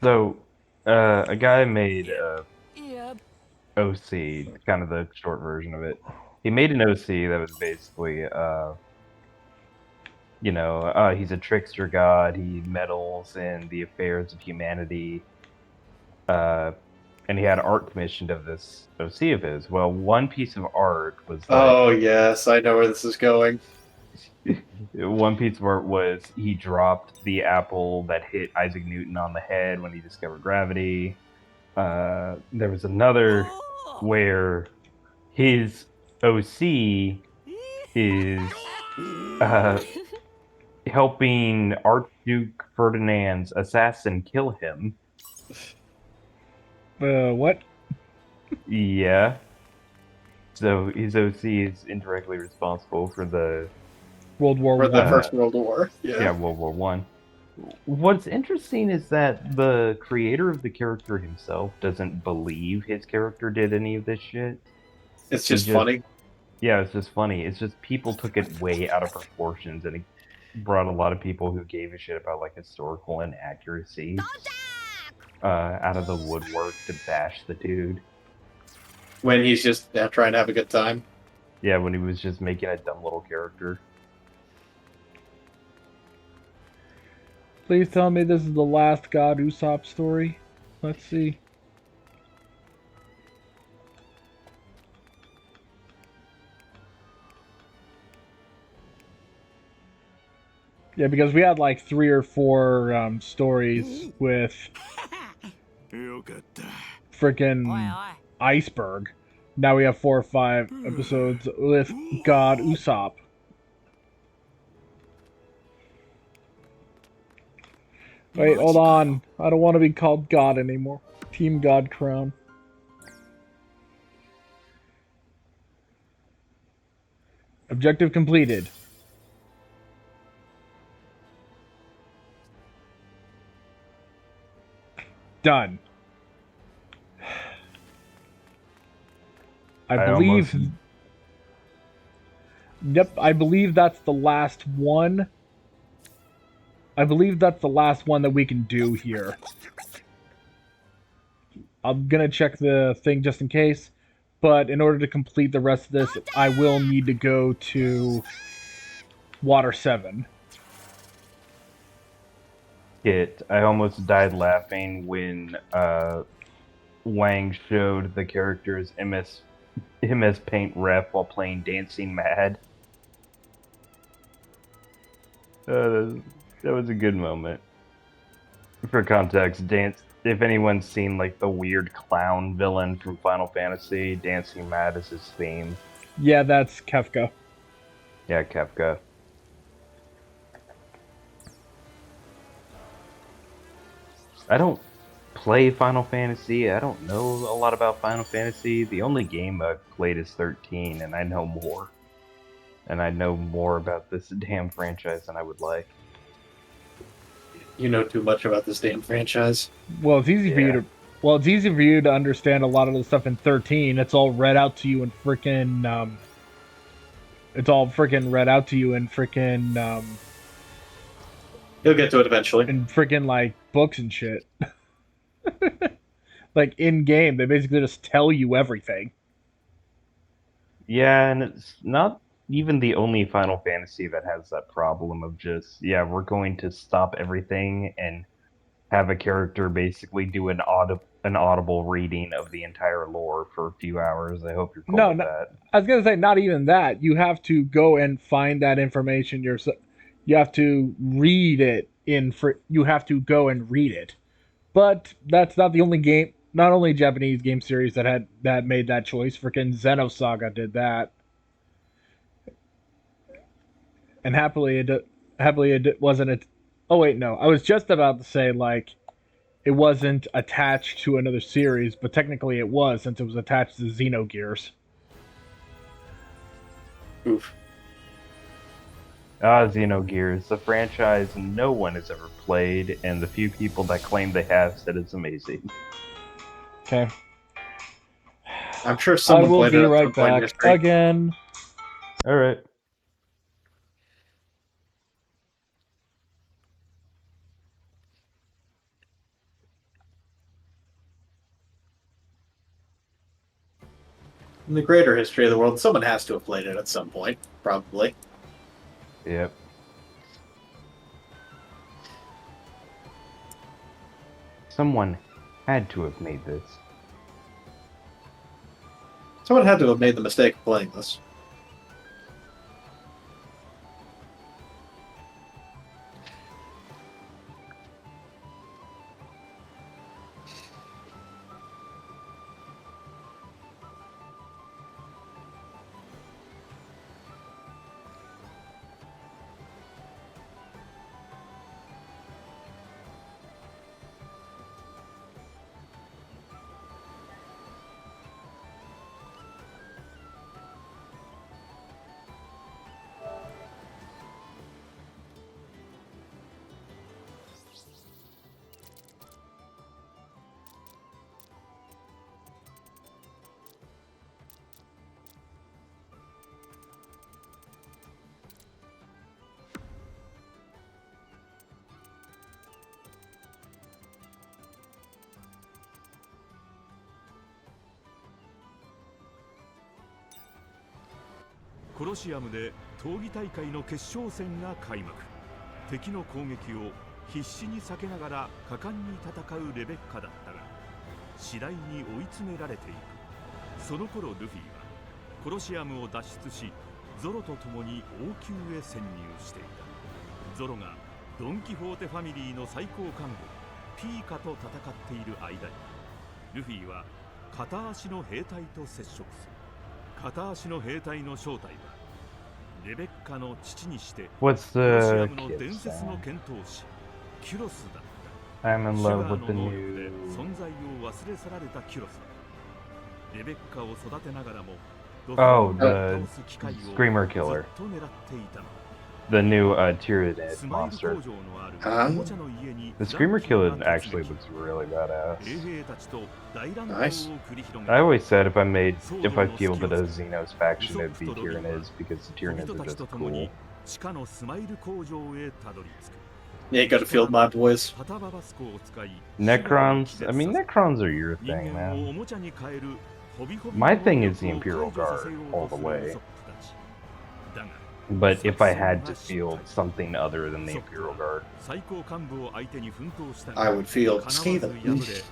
So, a guy made OC, kind of the short version of it. He made an OC that was basically, he's a trickster god, he meddles in the affairs of humanity, and he had art commissioned of this OC of his. Well, one piece of art was Oh, yes, I know where this is going. one piece of art was he dropped the apple that hit Isaac Newton on the head when he discovered gravity. There was another where his OC is helping Archduke Ferdinand's assassin kill him. What? Yeah. So his OC is indirectly responsible for the World War For the One. First World War. Yeah. World War One. What's interesting is that the creator of the character himself doesn't believe his character did any of this shit. It's just He just- funny. Yeah, it's just funny. It's just people took it way out of proportions, and it brought a lot of people who gave a shit about like historical inaccuracies out of the woodwork to bash the dude. When he's just trying to have a good time. Yeah, when he was just making a dumb little character. Please tell me this is the last God Usopp story. Let's see. Yeah, because we had like 3 or 4 stories with frickin' Iceberg. Now we have 4 or 5 episodes with God Usopp. Wait, hold on. I don't want to be called God anymore. Team God Crown. Objective completed. Done. I believe... Yep, I believe that's the last one. I believe that's the last one that we can do here. I'm gonna check the thing just in case, but in order to complete the rest of this, I will need to go to Water 7. I almost died laughing when Wang showed the characters him as Paint Rep while playing Dancing Mad. That was a good moment. For context, if anyone's seen like the weird clown villain from Final Fantasy, Dancing Mad is his theme. Yeah, that's Kefka. Yeah, Kefka. I don't play Final Fantasy. I don't know a lot about Final Fantasy. The only game I've played is 13, and I know more. And I know more about this damn franchise than I would like. You know too much about this damn franchise. Well, it's easy for you to. Well, it's easy for you to understand a lot of the stuff in 13. It's all read out to you in freaking. It's all freaking read out to you in freaking. You'll get to it eventually. In freaking like books and shit. Like in game, they basically just tell you everything. Yeah, and it's not even the only Final Fantasy that has that problem of just, yeah, we're going to stop everything and have a character basically do an audible reading of the entire lore for a few hours. I hope you're cool with that. I was gonna say not even that. You have to go and find that information yourself. You have to read it you have to go and read it. But that's not the only game. Not only Japanese game series that made that choice. Freaking Xenosaga did that. And happily it wasn't. Oh wait, no. I was just about to say like it wasn't attached to another series, but technically it was since it was attached to Xenogears. Oof. Xenogears, the franchise no one has ever played, and the few people that claim they have said it's amazing. Okay. I'm sure someone I will played be it at right some point in back history. again. All right. In the greater history of the world, someone has to have played it at some point, probably. Yep. Someone had to have made this. Someone had to have made the mistake of playing this.コロシアムで闘技大会の決勝戦が開幕。敵の攻撃を必死に避けながら果敢に戦うレベッカだったが、次第に追い詰められていく。その頃ルフィはコロシアムを脱出し、ゾロと共に王宮へ潜入していた。ゾロがドン・キホーテファミリーの最高幹部ピーカと戦っている間に、ルフィは片足の兵隊と接触する。片足の兵隊の正体はレベッカの父にしてコロシアムの伝説の剣闘士キュロスだった。I'm in love with the new 存在を忘れ去られたキュロスはレベッカを育てながらも Oh, the Screamer Killer. The new Tyranid monster. The Screamer Killer actually looks really badass. Nice. I always said if I fielded a Xenos faction, it'd be Tyranids because the Tyranids are just cool. Yeah, you gotta field my boys. Necrons? I mean, Necrons are your thing, man. My thing is the Imperial Guard all the way. But if I had to field something other than the Imperial Guard, I would feel Skaven.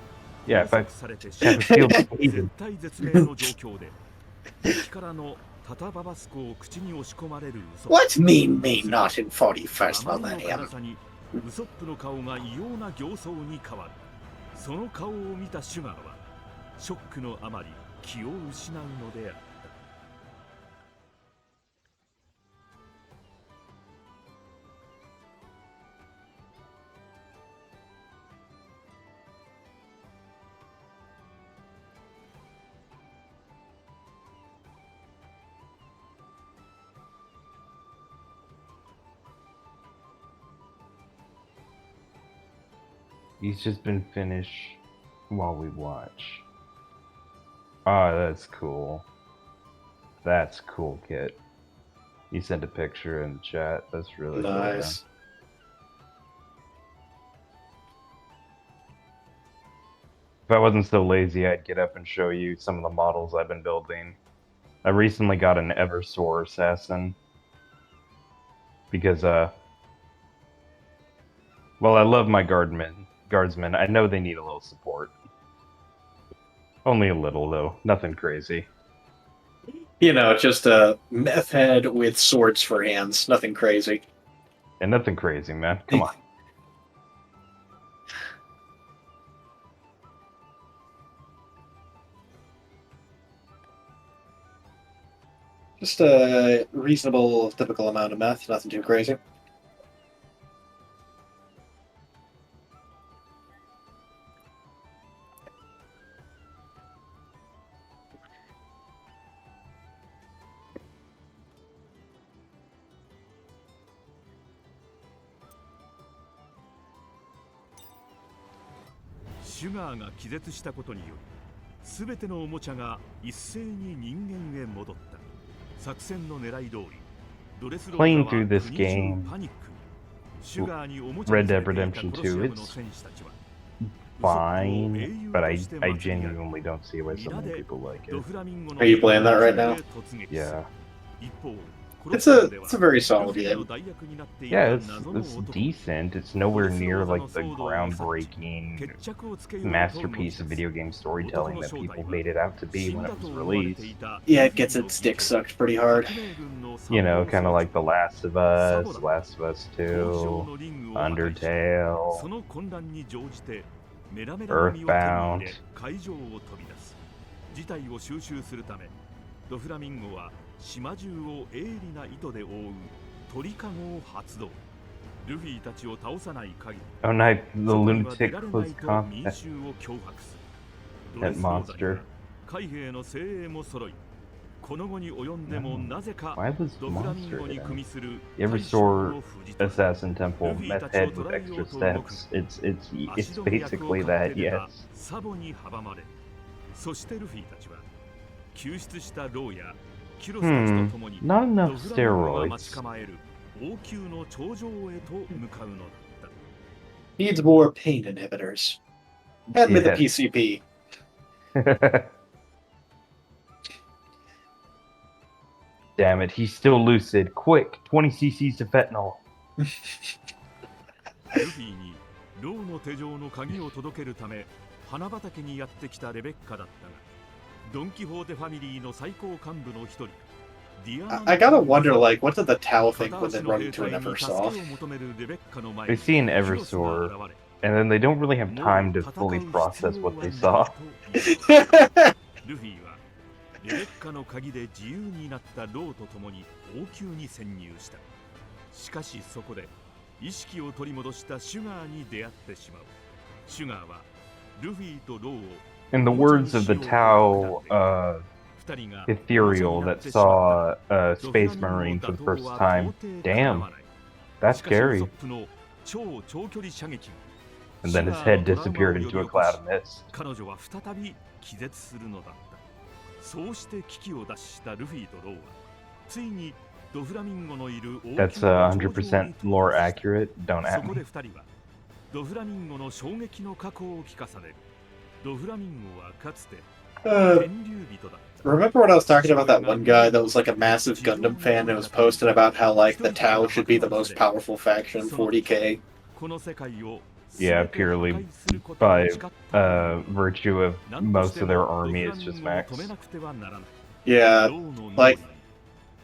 yeah, if I had to field Skaven, 敵からのタタババスコを口に押し込まれるウソップ。 What mean me not in 41st あまりの millennium? 辛さにウソップの顔が異様な形相に変わる。その顔を見たシュガーはショックのあまり気を失うのであった。 he's just been finished while we watch. Oh, that's cool. That's cool, Kit. You sent a picture in the chat. That's really cool, man. Nice. If I wasn't so lazy, I'd get up and show you some of the models I've been building. I recently got an Eversor assassin. Because, well, I love my guardsmen. I know they need a little support. Only a little, though. Nothing crazy. You know, just a meth head with swords for hands. Nothing crazy. And nothing crazy, man. Come on. Just a reasonable, typical amount of meth. Nothing too crazy. Sugar が気絶したことにより、すべてのおもちゃが一斉に人間へ戻った。作戦の狙い通り、ドレスローザは Playing through this 国中 game, パニック。シュガーにおもちゃ Red にされ Dead ていた Redemption 殺し 2, 屋の it's 戦士たちは fine, but I genuinely don't see why so many people like it. Are you playing that right now? Yeah. It's a very solid game. Yeah, it's decent. It's nowhere near like the groundbreaking masterpiece of video game storytelling that people made it out to be when it was released. Yeah, it gets its dick sucked pretty hard. You know, kind of like The Last of Us, Last of Us 2, Undertale, Earthbound. 事態を収集するため、ドフラミンゴは島中を鋭利な糸で覆う鳥かごを発動。ルフィたちを倒さない限り、 Oh, nice. The そこには lunatic 出られない was と民 contact. 衆を脅迫する。 That monster. 海兵の精鋭も揃い、この後に及んでもなぜか Why was ドフラミン monster ゴに in 組みする Eversor Assassin Temple, meth head with extra steps. It's basically that, yes. サボに阻まれ、そしてルフィたちは救出したローやキュロスたちと共に Not ド enough フラミンゴが待 steroids. ち構える王宮の頂上へと向かうのだった。 Needs more pain inhibitors. And with the Yeah. PCP. Damn it, he's still lucid. Quick, 20 cc's to fentanyl. ルフィにローの手錠の鍵を届けるため花畑にやってきたレベッカだったが、ドン・キホーテファミリーの最高幹部の一人、ディアナ I gotta wonder, like, what did the Tau think when they run into an Eversaw? They see an Eversor, and then they don't really have time to fully process what they saw. ルフィはレベッカの鍵で自由になったローと共に王宮に潜入した。しかしそこで意識を取り戻したシュガーに出会ってしまう。シュガーはルフィとローを In the words of the Tau ethereal that saw a space marine for the first time, damn, that's scary. And then his head disappeared into a cloud of mist. 彼女は再び気絶するのだった。そうして危機を脱したルフィとローはついにドフラミンゴのいる王宮 That's 100% lore accurate. Don't そ at こ me. で二人はドフラミンゴの衝撃の過去を聞かされる。ドフラミンゴはかつて Remember when I was talking about that one guy that was like a massive Gundam fan and was posting about how like the Tau should be the most powerful faction in 40k? Yeah, purely by virtue of most of their army is just max. Yeah, like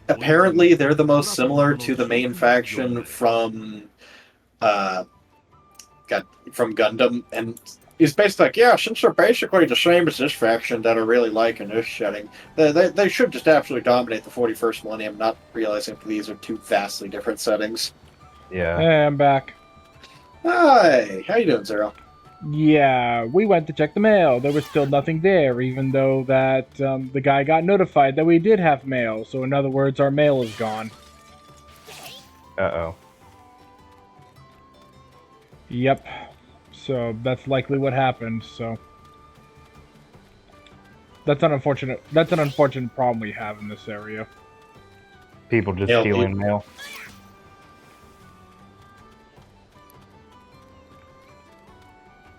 apparently they're the most similar to the main faction from from Gundam, and he's basically like, yeah, since they're basically the same as this faction that I really like in this setting, they should just absolutely dominate the 41st millennium, not realizing that these are two vastly different settings. Yeah. Hey, I'm back. Hi, how you doing, Zero? Yeah, we went to check the mail. There was still nothing there, even though that the guy got notified that we did have mail. So in other words, our mail is gone. Uh-oh. Yep. So that's likely what happened. So that's an unfortunate problem we have in this area. People just stealing mail.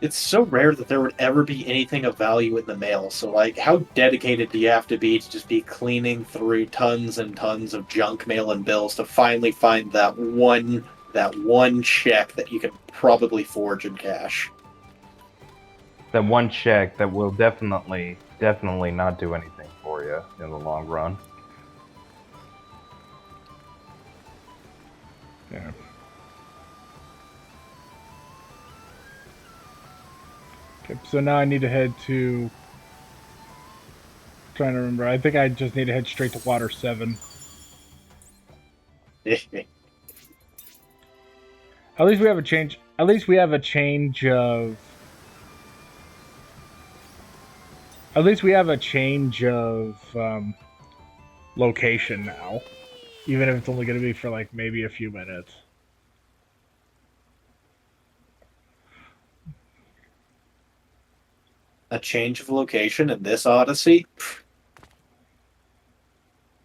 It's so rare that there would ever be anything of value in the mail. So, like, how dedicated do you have to be just be cleaning through tons and tons of junk mail and bills to finally find that one check that you can probably forge and cash? That one check that will definitely not do anything for you in the long run. Yeah. Okay, so now I need to head to... trying to remember. I think I just need to head straight to Water 7. At least we have a change. At least we have a change of... At least we have a change of location now. Even if it's only going to be for like maybe a few minutes. A change of location in this Odyssey?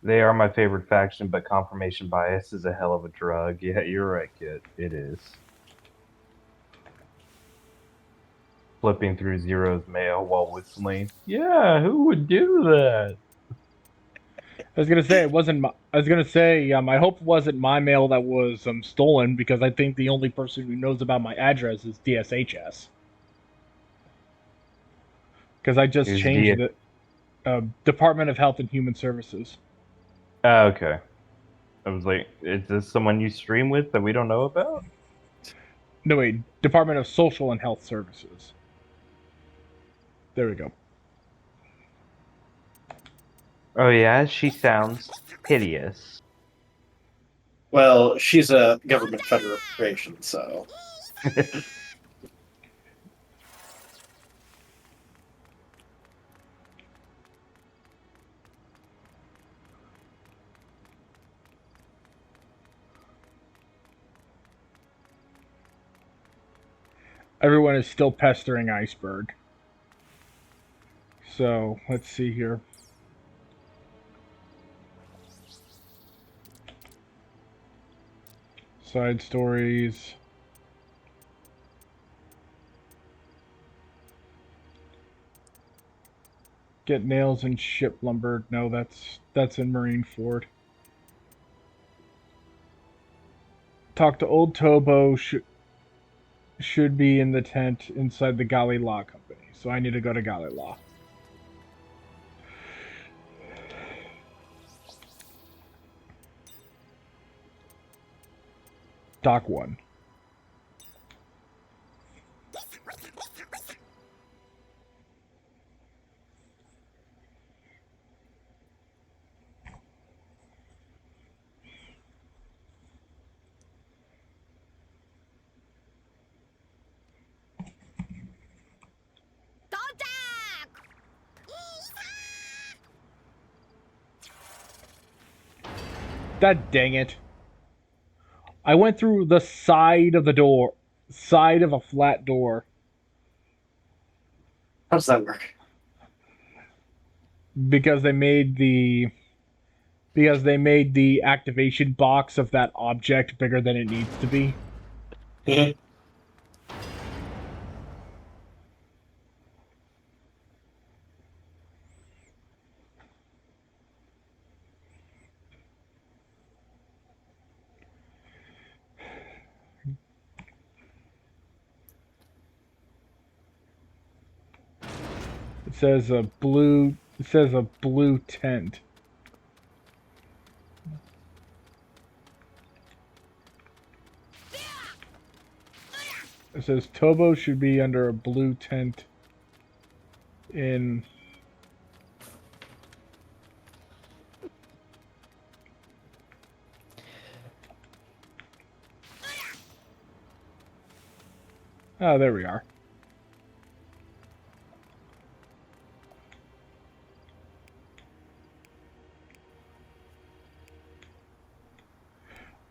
They are my favorite faction, but confirmation bias is a hell of a drug. Yeah, you're right, Kit. It is. Flipping through Zero's mail while whistling. Yeah, who would do that? I was gonna say it wasn't. I hope it wasn't my mail that was stolen, because I think the only person who knows about my address is DSHS. Because I just changed it. Department of Health and Human Services. Oh, okay. I was like, is this someone you stream with that we don't know about? No, wait. Department of Social and Health Services. There we go. Oh yeah, she sounds hideous. Well, she's a government federation, so... Everyone is still pestering Iceberg. So, let's see here. Side stories. Get nails and ship lumber. No, that's in Marineford. Talk to Old Tobo. Should be in the tent inside the Gali Law Company. So I need to go to Gali Law. Dock 1. God dang it. I went through the side of the door. Side of a flat door. How does that work? Because they made the activation box of that object bigger than it needs to be. It says a blue. It says a blue tent. It says Tobo should be under a blue tent in... Oh, there we are.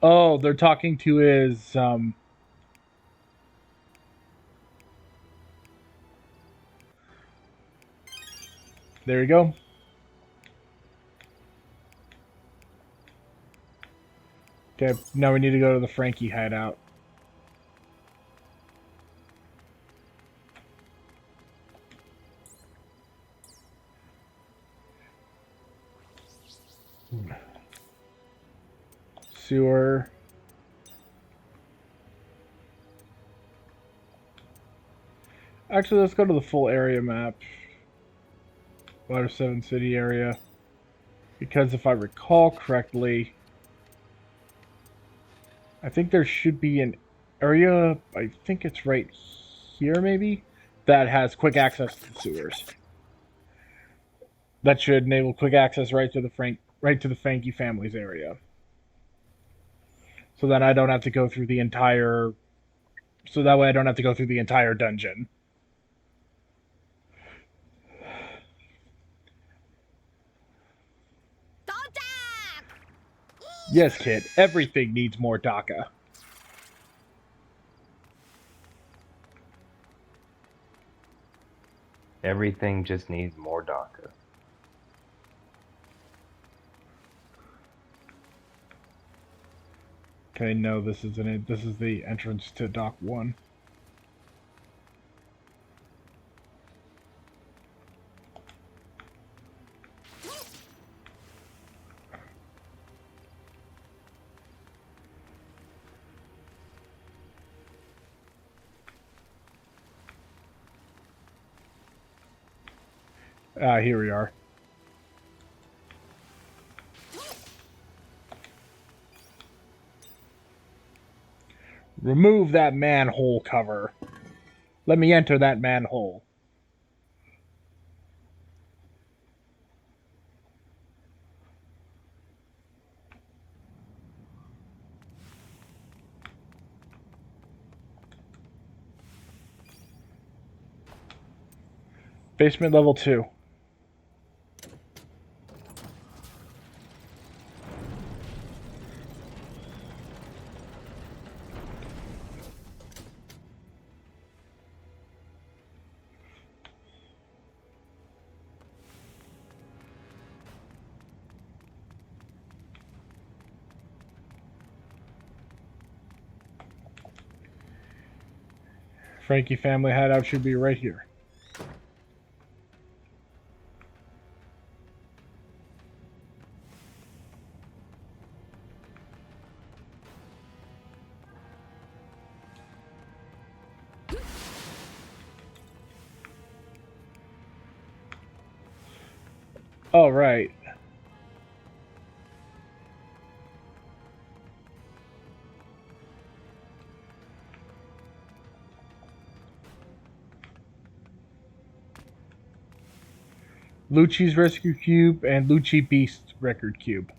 Oh, they're talking to his, There you go. Okay, now we need to go to the Frankie hideout. Sewer. Actually, let's go to the full area map. Water 7 City area. Because if I recall correctly, I think there should be an area, I think it's right here maybe, that has quick access to the sewers. That should enable quick access right to the Frankie family's area. So that I don't have to go through the entire... So that way I don't have to go through the entire dungeon. Yes, kid. Everything needs more DACA. Everything just needs more DACA. Okay, no, this isn't it. This is the entrance to Dock 1. Here we are. Remove that manhole cover. Let me enter that manhole. Basement level 2. Frankie family hideout should be right here. All right. Lucci's Rescue Cube and Lucci Beast's Record Cube.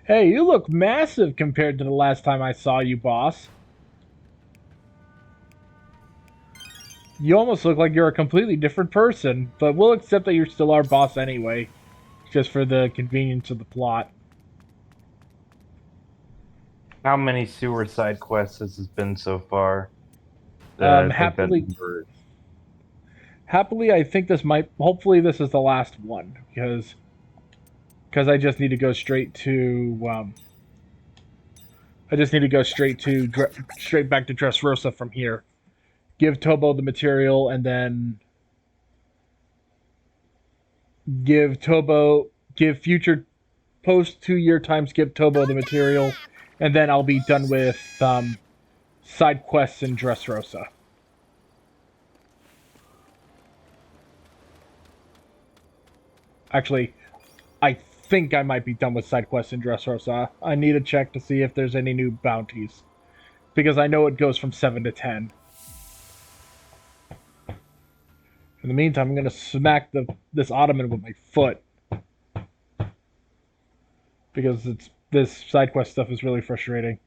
Hey, you look massive compared to the last time I saw you, boss. You almost look like you're a completely different person, but we'll accept that you're still our boss anyway, just for the convenience of the plot. How many sewer side quests has this been so far? Happily, I think this might. Hopefully, this is the last one because I just need to go straight to. I just need to go straight back to Dressrosa from here. give Tobo the material, and then give future post 2-year time skip Tobo the material, and then I'll be done with side quests in Dressrosa. Actually, I think I might be done with side quests in Dressrosa. I need to check to see if there's any new bounties, because I know it goes from 7 to 10. In the meantime, I'm gonna smack this ottoman with my foot, because this side quest stuff is really frustrating.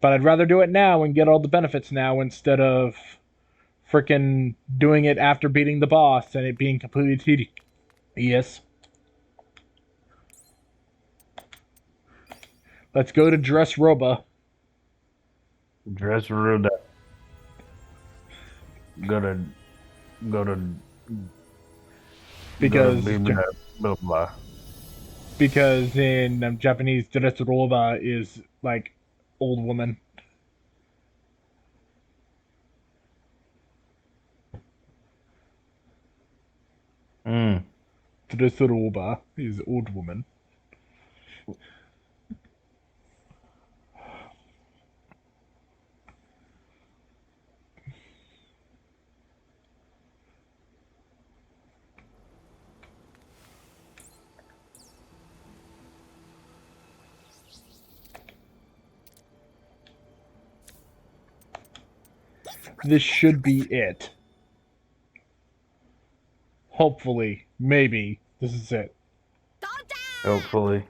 But I'd rather do it now and get all the benefits now instead of frickin' doing it after beating the boss and it being completely tedious. Let's go to Dressrosa. Dressrosa. Because blah, blah. Because in Japanese, Dressrosa is like old woman. Dressrosa is old woman. This should be it. Hopefully. Maybe. This is it. Hopefully.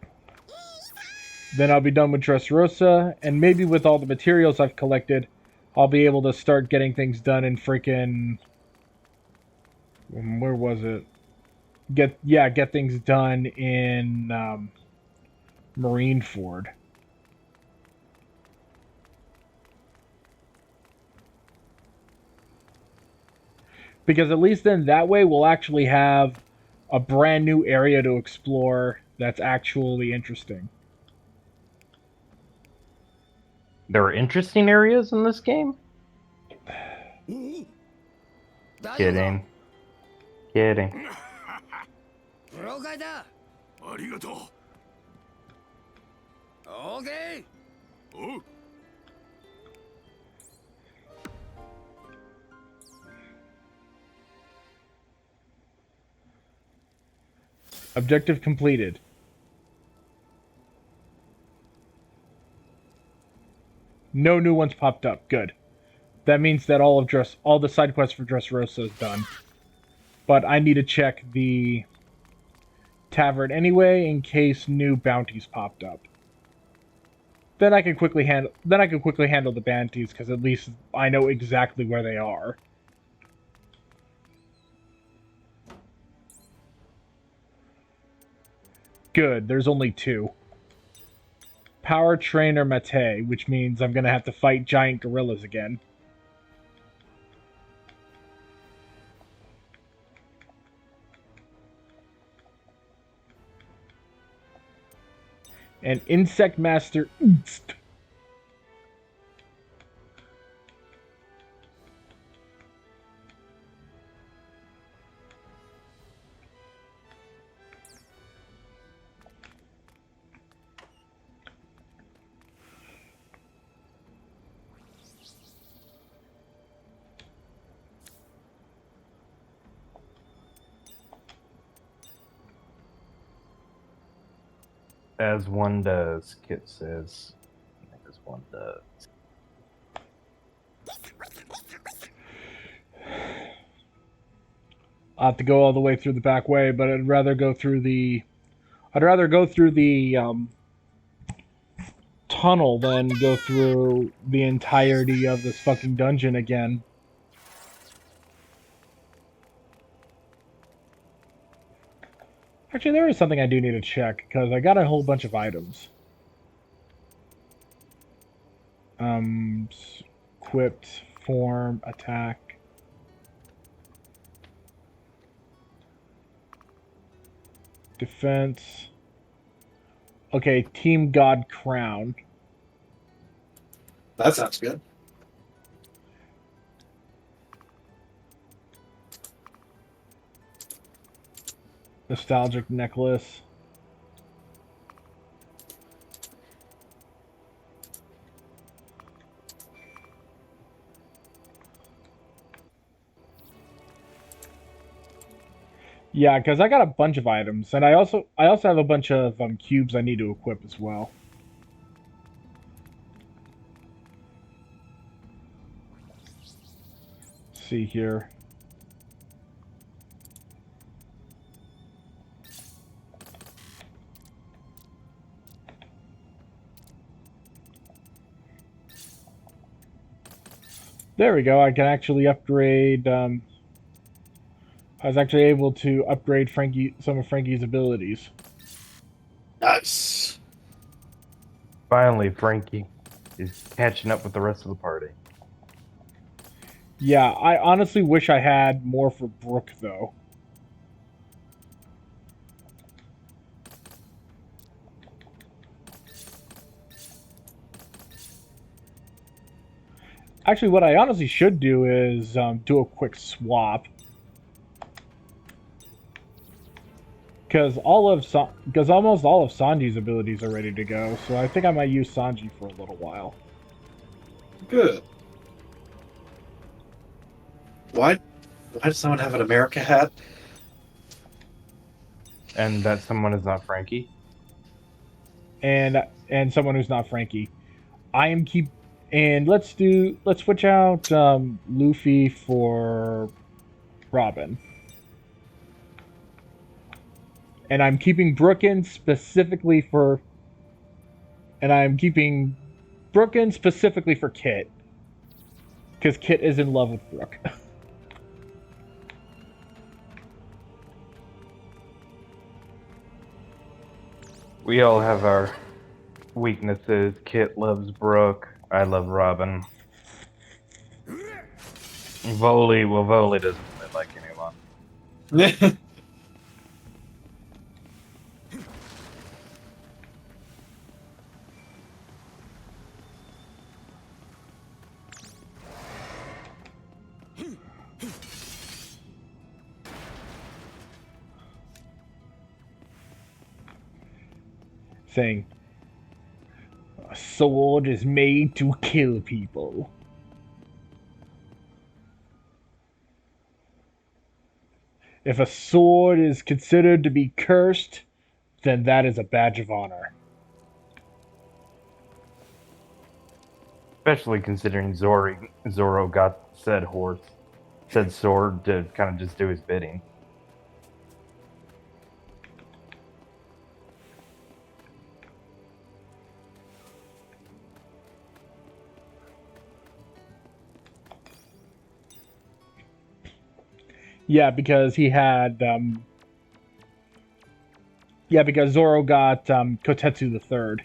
Then I'll be done with Dressrosa, and maybe with all the materials I've collected, I'll be able to start getting things done in freaking... Where was it? Get things done in Marineford. Because at least then that way we'll actually have a brand new area to explore that's actually interesting. There are interesting areas in this game? Kidding. 了解だ。ありがとう。オーケー。おう。Objective completed. No new ones popped up. Good. That means that all the side quests for Dressrosa is done. But I need to check the tavern anyway in case new bounties popped up. Then I can quickly handle the bounties because at least I know exactly where they are. Good, there's only 2. Power Trainer Mate, which means I'm gonna have to fight giant gorillas again. And Insect Master Ootst. As one does, Kit says. As one does. I'll have to go all the way through the back way, but I'd rather go through the tunnel than go through the entirety of this fucking dungeon again. Actually, there is something I do need to check, because I got a whole bunch of items. Equipped, form, attack. Defense. Okay, Team God Crown. That sounds good. Nostalgic necklace. Yeah, because I got a bunch of items, and I also have a bunch of cubes I need to equip as well. Let's see here. There we go. I can actually upgrade. I was actually able to upgrade some of Frankie's abilities. Nice. Finally, Frankie is catching up with the rest of the party. Yeah, I honestly wish I had more for Brooke, though. Actually, what I honestly should do is do a quick swap. Because almost all of Sanji's abilities are ready to go, so I think I might use Sanji for a little while. Good. Why does someone have an America hat? And that someone is not Frankie. And someone who's not Frankie. Let's switch out Luffy for Robin. And I'm keeping Brooklyn specifically for Kit. Because Kit is in love with Brooke. We all have our weaknesses. Kit loves Brooke. I love Robin. Vuly doesn't really like anyone. Saying, a sword is made to kill people. If a sword is considered to be cursed, then that is a badge of honor. Especially considering Zoro got said sword to kind of just do his bidding. Yeah, because he had. Because Zoro got Kotetsu the Third.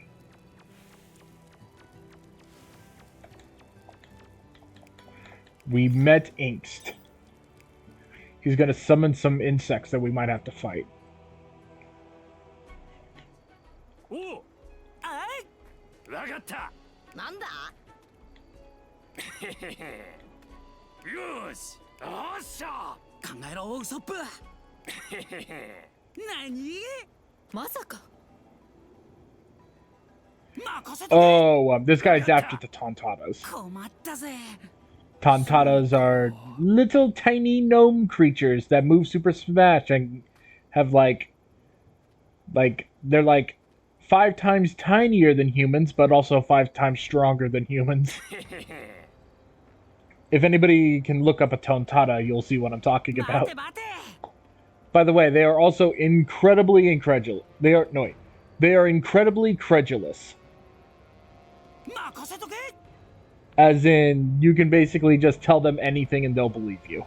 We met Inkst. He's gonna summon some insects that we might have to fight. Oh, I? わかった。なんだよし、おっしゃ。考えろ、ウソップ。何？まさか Oh, this guy's after the Tontatas. 困ったぜ。 Tontatas are little tiny gnome creatures that move Super Smash and have they're like 5 times tinier than humans, but also 5 times stronger than humans. If anybody can look up a Tontata, you'll see what I'm talking about. By the way, they are also incredibly incredulous. They are incredibly credulous. As in, you can basically just tell them anything and they'll believe you.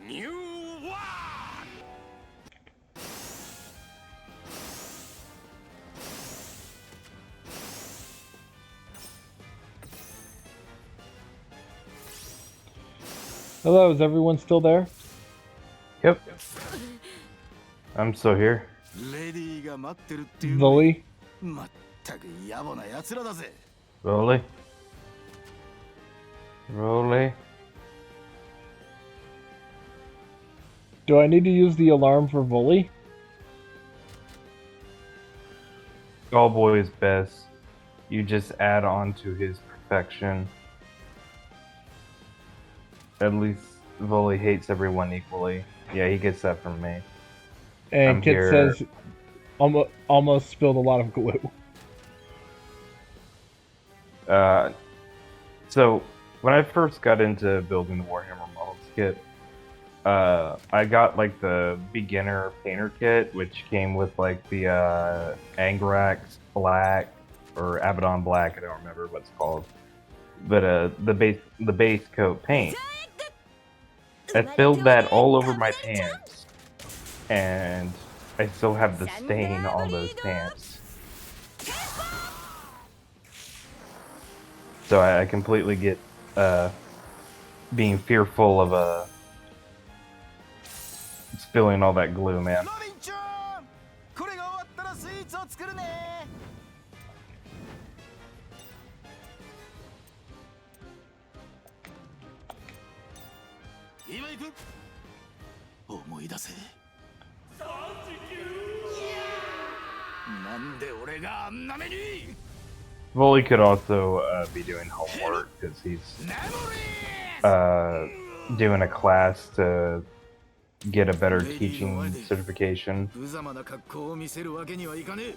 New one! 「Hello, is everyone still there? Yep. I'm still here. レディーが待ってるっていうのに Vuly? まったく野暮な奴らだぜ。 Rolly. Rolly. Do I need to use the alarm for Vuly? All boys best. You just add on to his perfection. At least Volley hates everyone equally. Yeah, he gets that from me. And I'm Kit here. says, almost spilled a lot of glue. So when I first got into building the Warhammer models kit, I got like the beginner painter kit, which came with like the Angrax Black or Abaddon Black. I don't remember what it's called, but the base coat paint. I filled that all over my pants, and I still have the stain on those pants. So I completely get being fearful of spilling all that glue, man. ロビンちゃん、これが終わったらスイーツを作るね。今行く。思い出せ。なんで俺があんな目に。 Volley could also be doing homework because he's doing a class to get a better teaching certification. 無様な格好を見せるわけにはいかねえ。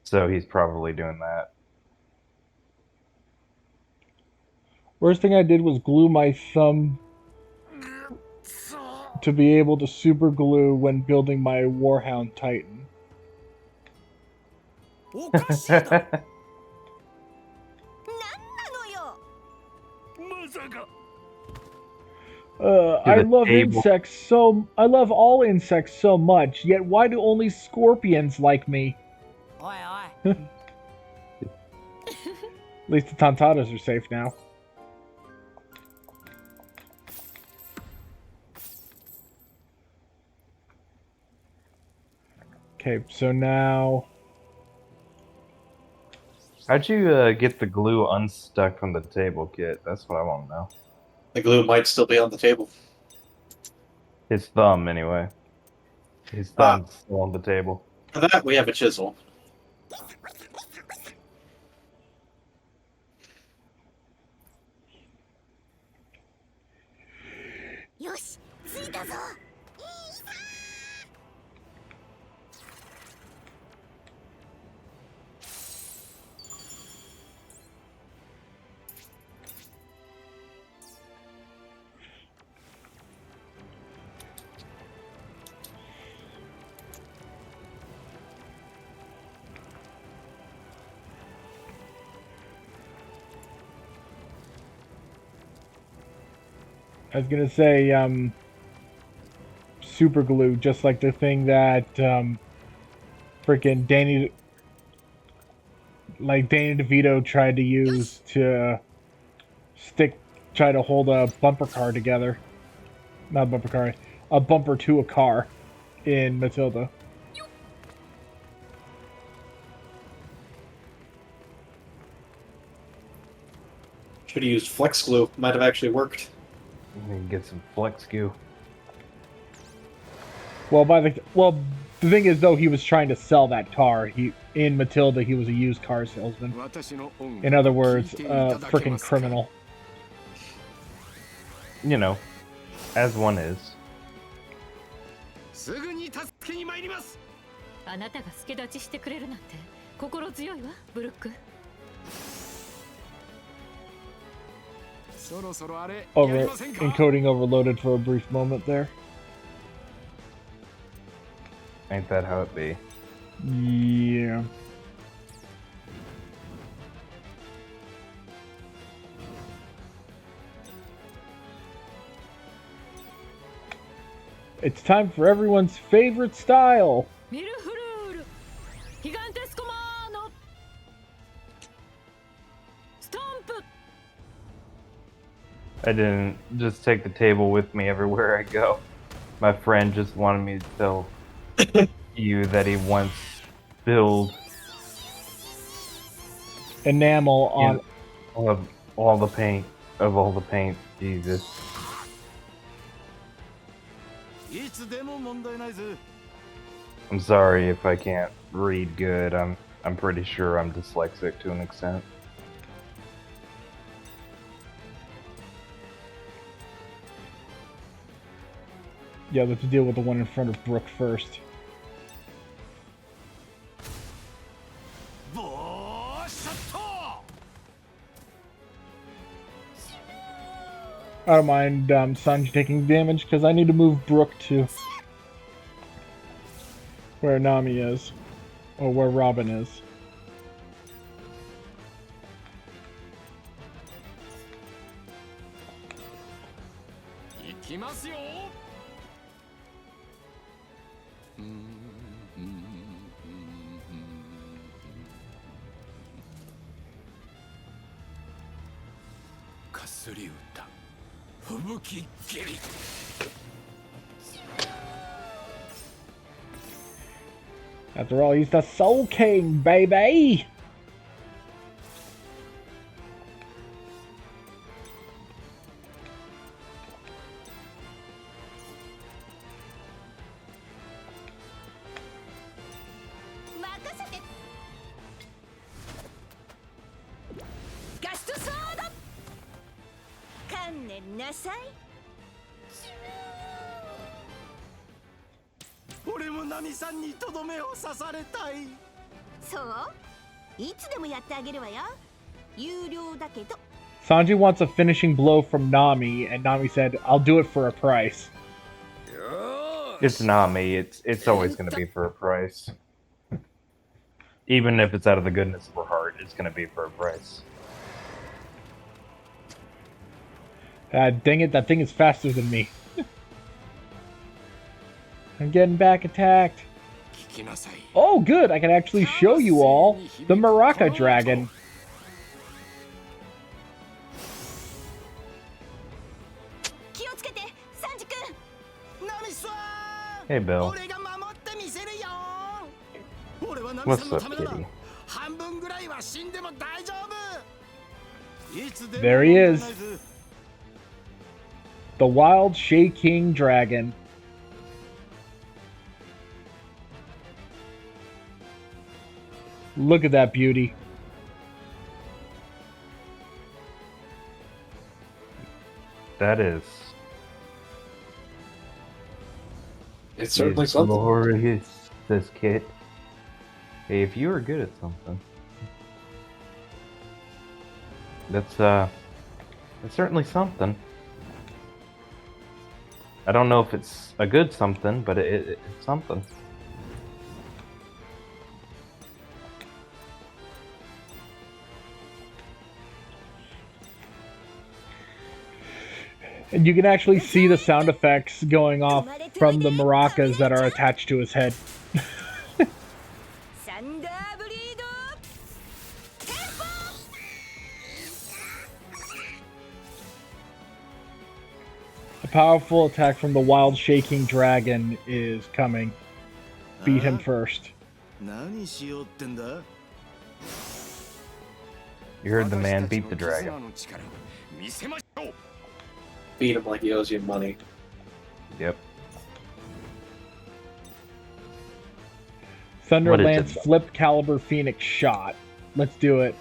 So he's probably doing that. Worst thing I did was glue my thumb to be able to super glue when building my Warhound Titan. おかしいだろ。なんなのよ。まさか。 I the love table. I love all insects so much, yet why do only scorpions like me? おいおい。 At least the Tontatas are safe now. Okay, so now... How'd you get the glue unstuck from the table, Kit? That's what I want to know. The glue might still be on the table. His thumb, anyway. His thumb's still on the table. For that, we have a chisel. よし、着いたぞ。 I was gonna say, super glue, just like the thing that, freaking Danny DeVito tried to use to try to hold a bumper car together. Not a bumper car, a bumper to a car in Matilda. Should have used flex glue. Might have actually worked. We can get some flex goo. Well, the thing is, though, he was trying to sell that car. In Matilda, he was a used car salesman. In other words, a freaking criminal. You know, as one is. すぐに助けに参ります。あなたが助立ちしてくれるなんて心強いわ、ブルック。 Encoding overloaded for a brief moment there. Ain't that how it be? Yeah. It's time for everyone's favorite style. I didn't just take the table with me everywhere I go. My friend just wanted me to tell you that he once spilled Enamel on. all the paint of all the paint. Jesus. いつでも問題ないぜ。 I'm sorry if I can't read good. I'm pretty sure I'm dyslexic to an extent. Yeah, let's deal with the one in front of Brooke first. ボーシャット I don't mind Sanji taking damage because I need to move Brooke to where Nami is, or where Robin is. After all, he's the Soul King, baby! Sanji wants a finishing blow from Nami, and Nami said, "I'll do it for a price." It's Nami. It's always going to be for a price. Even if it's out of the goodness of her heart, it's going to be for a price. Dang it, that thing is faster than me. I'm getting back attacked. Oh, good, I can actually show you all the Maraca Dragon. Hey, Bill. What's up, kitty? There he is. The Wild Shay King Dragon. Look at that beauty. That is. It's certainly something. Glorious, says Kit. Hey, if you are good at something, that's certainly something. I don't know if it's a good something, but it's something. And you can actually see the sound effects going off from the maracas that are attached to his head. A powerful attack from the Wild Shay King Dragon is coming. Beat him first. You heard the man beat the dragon. Beat him like he owes you money. Yep. Thunderlance Flip Caliber Phoenix Shot. Let's do it.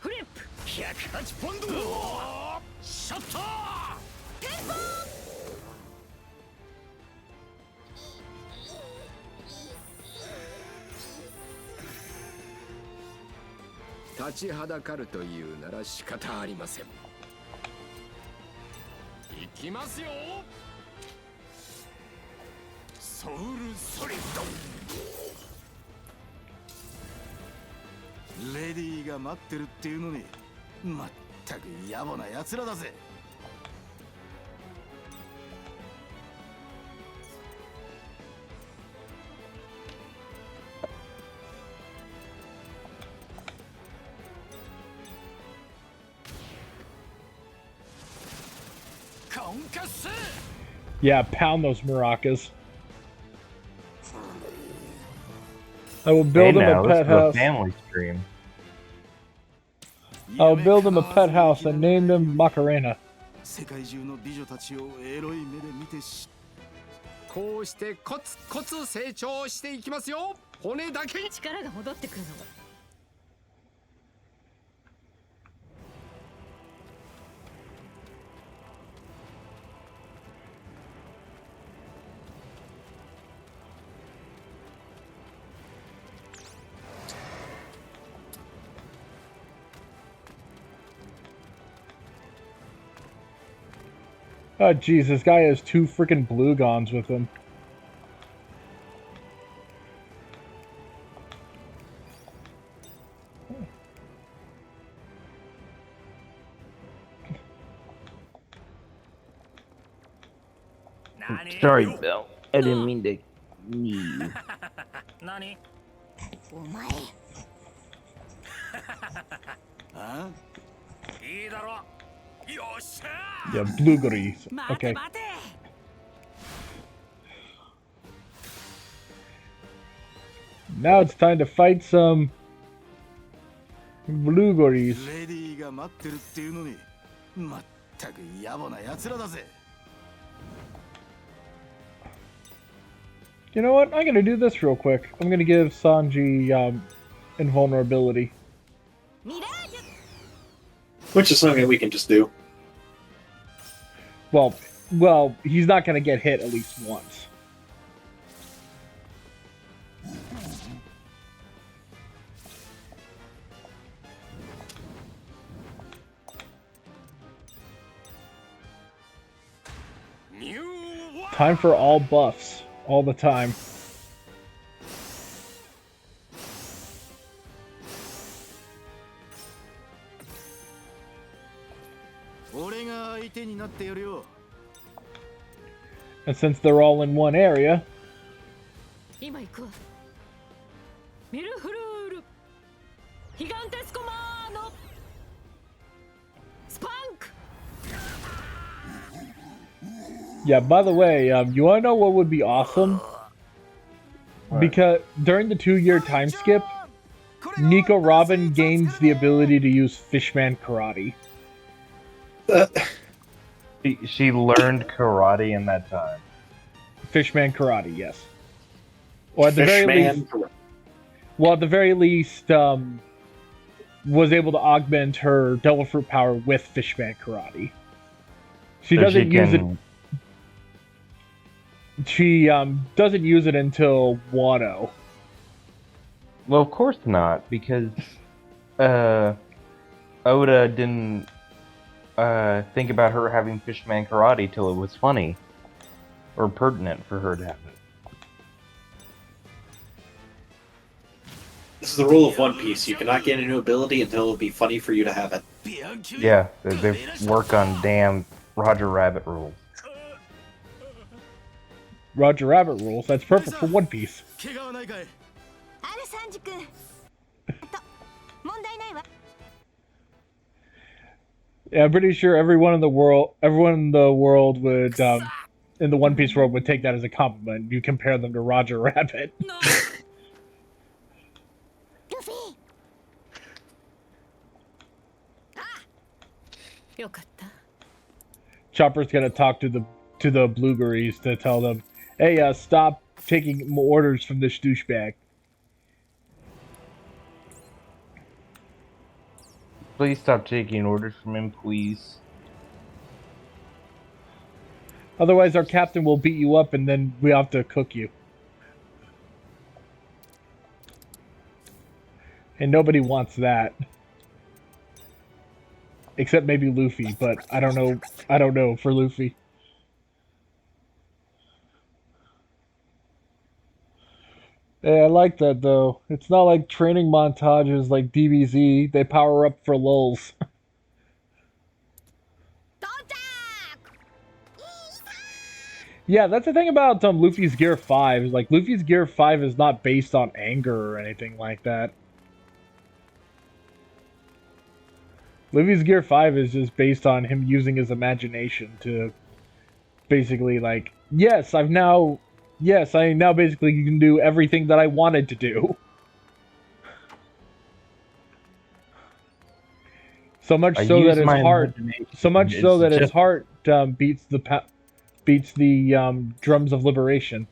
Flip 108ポンドショット立ちはだかるというなら仕方ありません。いきますよ。ソウルソリッド。レディーが待ってるっていうのに、まったく野暮な奴らだぜ。Yeah, pound those maracas. I will build him a pet house. Family stream. I'll build him a pet house and name him Macarena. 世界中の美女たちをエロい目で見てこうしてコツコツ成長していきますよ。骨だけに力が戻ってくるの。Oh, jeez, this guy has 2 freaking blue gons with him. Sorry, Bill. I didn't mean to knee you. 何お前あいいだろよっしゃ Yeah, blueberries. Okay. Now it's time to fight some blueberries. レディーが待ってるっていうのにまったく野暮な奴らだぜ。 You know what? I'm gonna do this real quick. I'm gonna give Sanji invulnerability. Which is something we can just do. Well, he's not gonna get hit at least once. Time for all buffs, all the time. And since they're all in one area, 今行くわ。ミルフルール。ヒガンテスコマーノ。スパンク。 yeah, by the way, you wanna know what would be awesome? What? Because during the 2-year time skip, Nico Robin gains the ability to use Fishman Karate. She learned karate in that time. Fishman Karate, yes. Or at the very least, well, at the very least, was able to augment her Devil Fruit power with Fishman Karate. She So doesn't she use it. can- She doesn't use it until Wano. Well, of course not, because Oda didn't think about her having Fishman Karate till it was funny or pertinent for her to have it. This is the rule of One Piece. You cannot get a new ability until it'll be funny for you to have it. Yeah, they work on damn Roger Rabbit rules. Roger Rabbit rules. That's perfect for One Piece. 怪我はないかい。あるサンジ君問題ないわ Yeah, I'm pretty sure everyone in the world would, in the One Piece world, would take that as a compliment. You compare them to Roger Rabbit. ルフィよかった。 Chopper's gonna talk to the Blueberries to tell them, "Hey, stop taking orders from this douchebag." Please stop taking orders from him, please. Otherwise, our captain will beat you up, and then we have to cook you. And nobody wants that. Except maybe Luffy, but I don't know. I don't know for Luffy. Yeah, I like that though. It's not like training montages like DBZ. They power up for lulz. Yeah, that's the thing about Luffy's Gear 5. Like, Luffy's Gear 5 is not based on anger or anything like that. Luffy's Gear 5 is just based on him using his imagination to basically like, yes, I now basically can do everything that I wanted to do. So much I so that use his my heart, imagination. so much so It's that his just- heart beats the drums of liberation.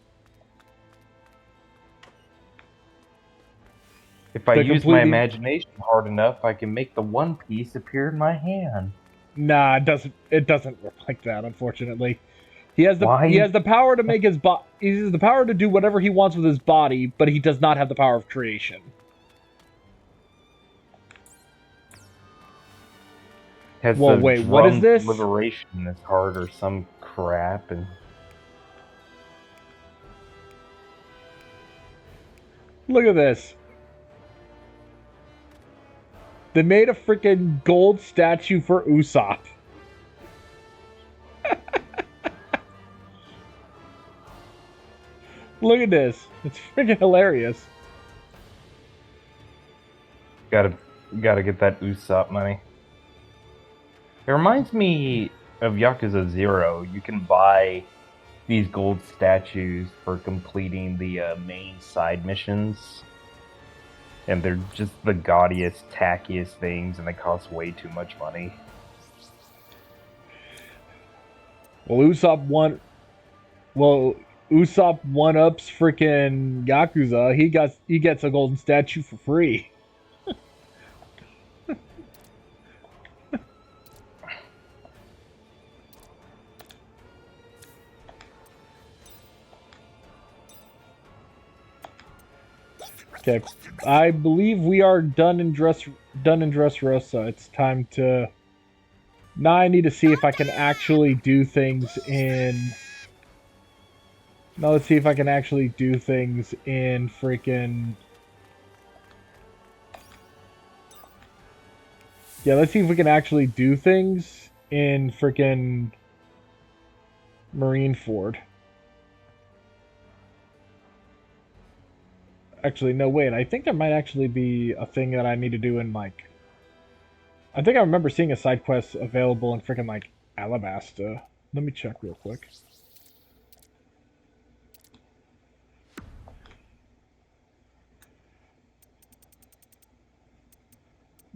If I the use my completely- imagination hard enough, I can make the One Piece appear in my hand. Nah, it doesn't work like that, unfortunately. He has the Why? he has the power to make his he has the power to do whatever he wants with his body, but he does not have the power of creation. Has Whoa, the wait, what is drum this? liberation in his heart or some crap, and Look at this. They made a freaking gold statue for Usopp. Look at this. It's freaking hilarious. gotta get that Usopp money. It reminds me of Yakuza 0. You can buy these gold statues for completing the main side missions. And they're just the gaudiest, tackiest things, and they cost way too much money. Well, Usopp one-ups freaking Yakuza. He gets a golden statue for free. Okay, I believe we are done in Dressrosa. It's time to. Now I need to see if I can actually do things in. Now let's see if I can actually do things in freaking. Yeah, let's see if we can actually do things in freaking Marineford. Actually, no, wait. I think there might actually be a thing that I need to do in, like... I think I remember seeing a side quest available in freaking, like, Alabasta. Let me check real quick.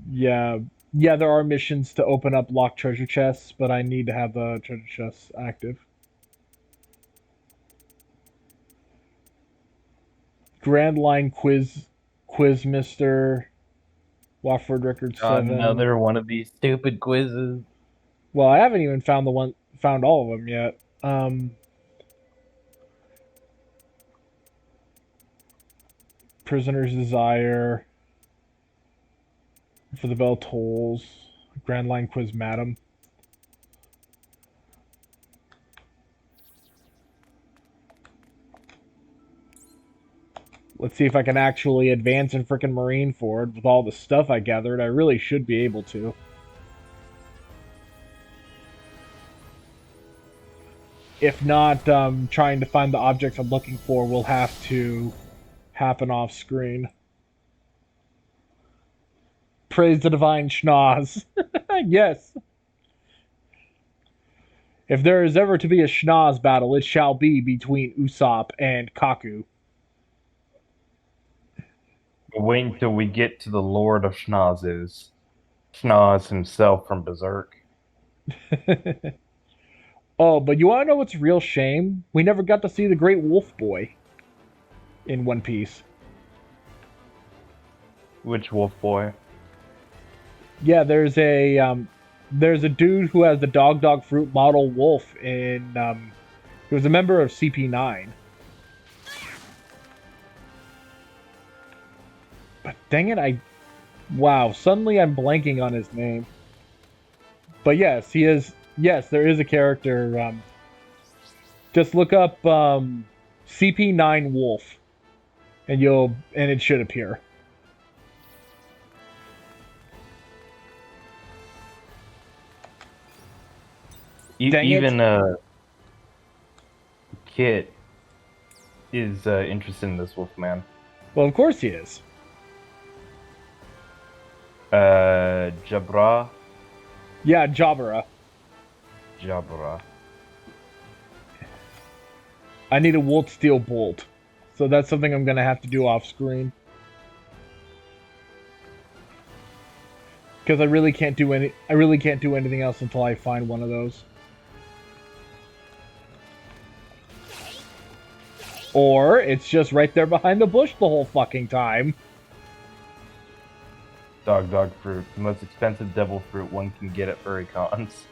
Yeah, there are missions to open up locked treasure chests, but I need to have the treasure chests active. Grand Line Quiz Mister, Wofford Record 7. Another one of these stupid quizzes. Well, I haven't even found all of them yet. Prisoner's Desire. For the Bell Tolls. Grand Line Quiz Madam. Let's see if I can actually advance in frickin' Marineford with all the stuff I gathered. I really should be able to. If not, trying to find the objects I'm looking for will have to happen off screen. Praise the divine schnoz. Yes. If there is ever to be a schnoz battle, it shall be between Usopp and Kaku. Wait until we get to the Lord of Schnozzes. Schnoz himself from Berserk. Oh, but you want to know what's a real shame? We never got to see the Great Wolf Boy in One Piece. Which wolf boy? Yeah, there's a dude who has the Dog Fruit model wolf in he was a member of CP9. But dang it, wow, suddenly I'm blanking on his name. But yes, he is. Yes, there is a character. Just look up CP9 Wolf, and it should appear. Even Kit is interested in this wolf man. Well, of course he is. Jabra. Yeah, Jabra. Jabra. I need a Wolt Steel Bolt. So that's something I'm gonna have to do off screen. Because I really can't do anything else until I find one of those. Or it's just right there behind the bush the whole fucking time. Dog fruit. The most expensive devil fruit one can get at furrycons.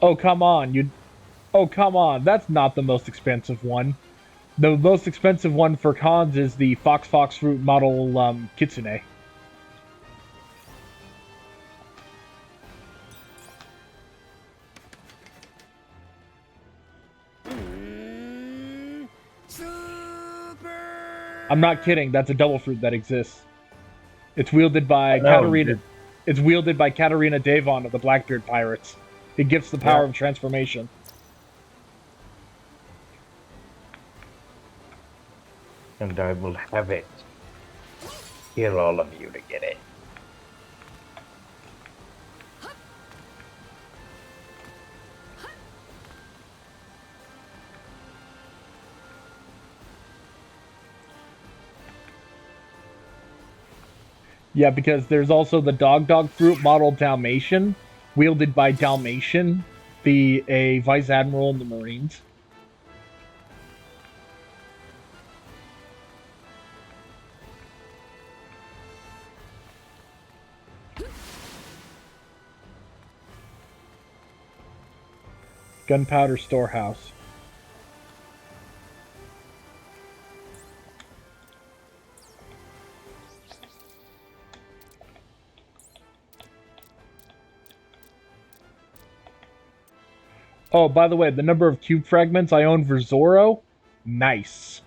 Oh, come on. Oh, come on. That's not the most expensive one. The most expensive one for cons is the Fox Fruit model Kitsune. I'm not kidding. That's a devil fruit that exists. It's wielded by Katarina. It's wielded by Katarina Devon of the Blackbeard Pirates. It gives the power of transformation. And I will have it. Kill all of you to get it. Yeah, because there's also the dog fruit model Dalmatian, wielded by Dalmatian, a vice admiral in the Marines. Gunpowder storehouse. Oh, by the way, the number of cube fragments I own for Zoro, nice.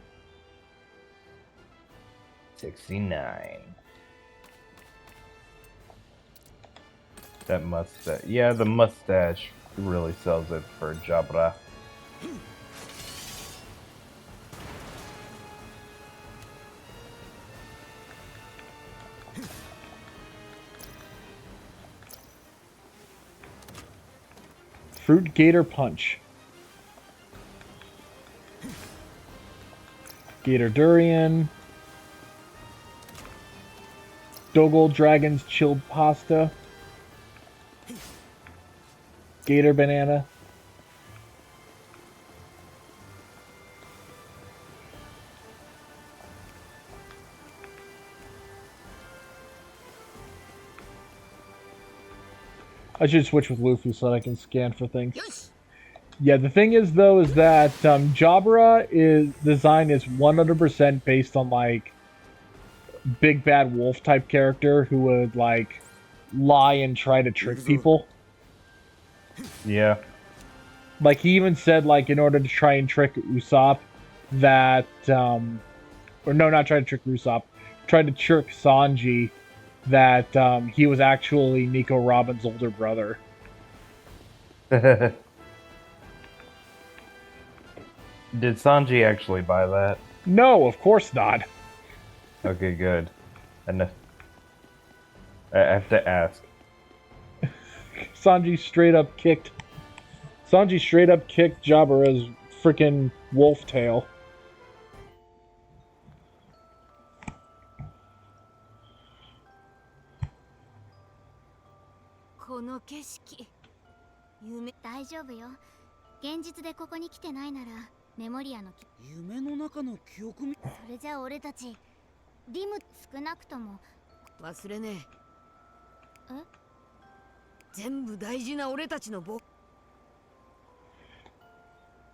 69. That mustache. Yeah, the mustache really sells it for Jabra. Fruit Gator Punch. Gator Durian. Dogol Dragon's Chilled Pasta. Gator Banana. I should switch with Luffy so that I can scan for things. Yes. Yeah, the thing is, though, is that Jabra design is 100% based on, like, big bad wolf type character who would, like, lie and try to trick people. Yeah. Like, he even said, like, in order to try and trick Usopp, that, or no, not try to trick Usopp, tried to trick Sanji, that he was actually Nico Robin's older brother. Did Sanji actually buy that? No, of course not. Okay, good. And I have to ask. Sanji straight up kicked Jabara's freaking wolf tail.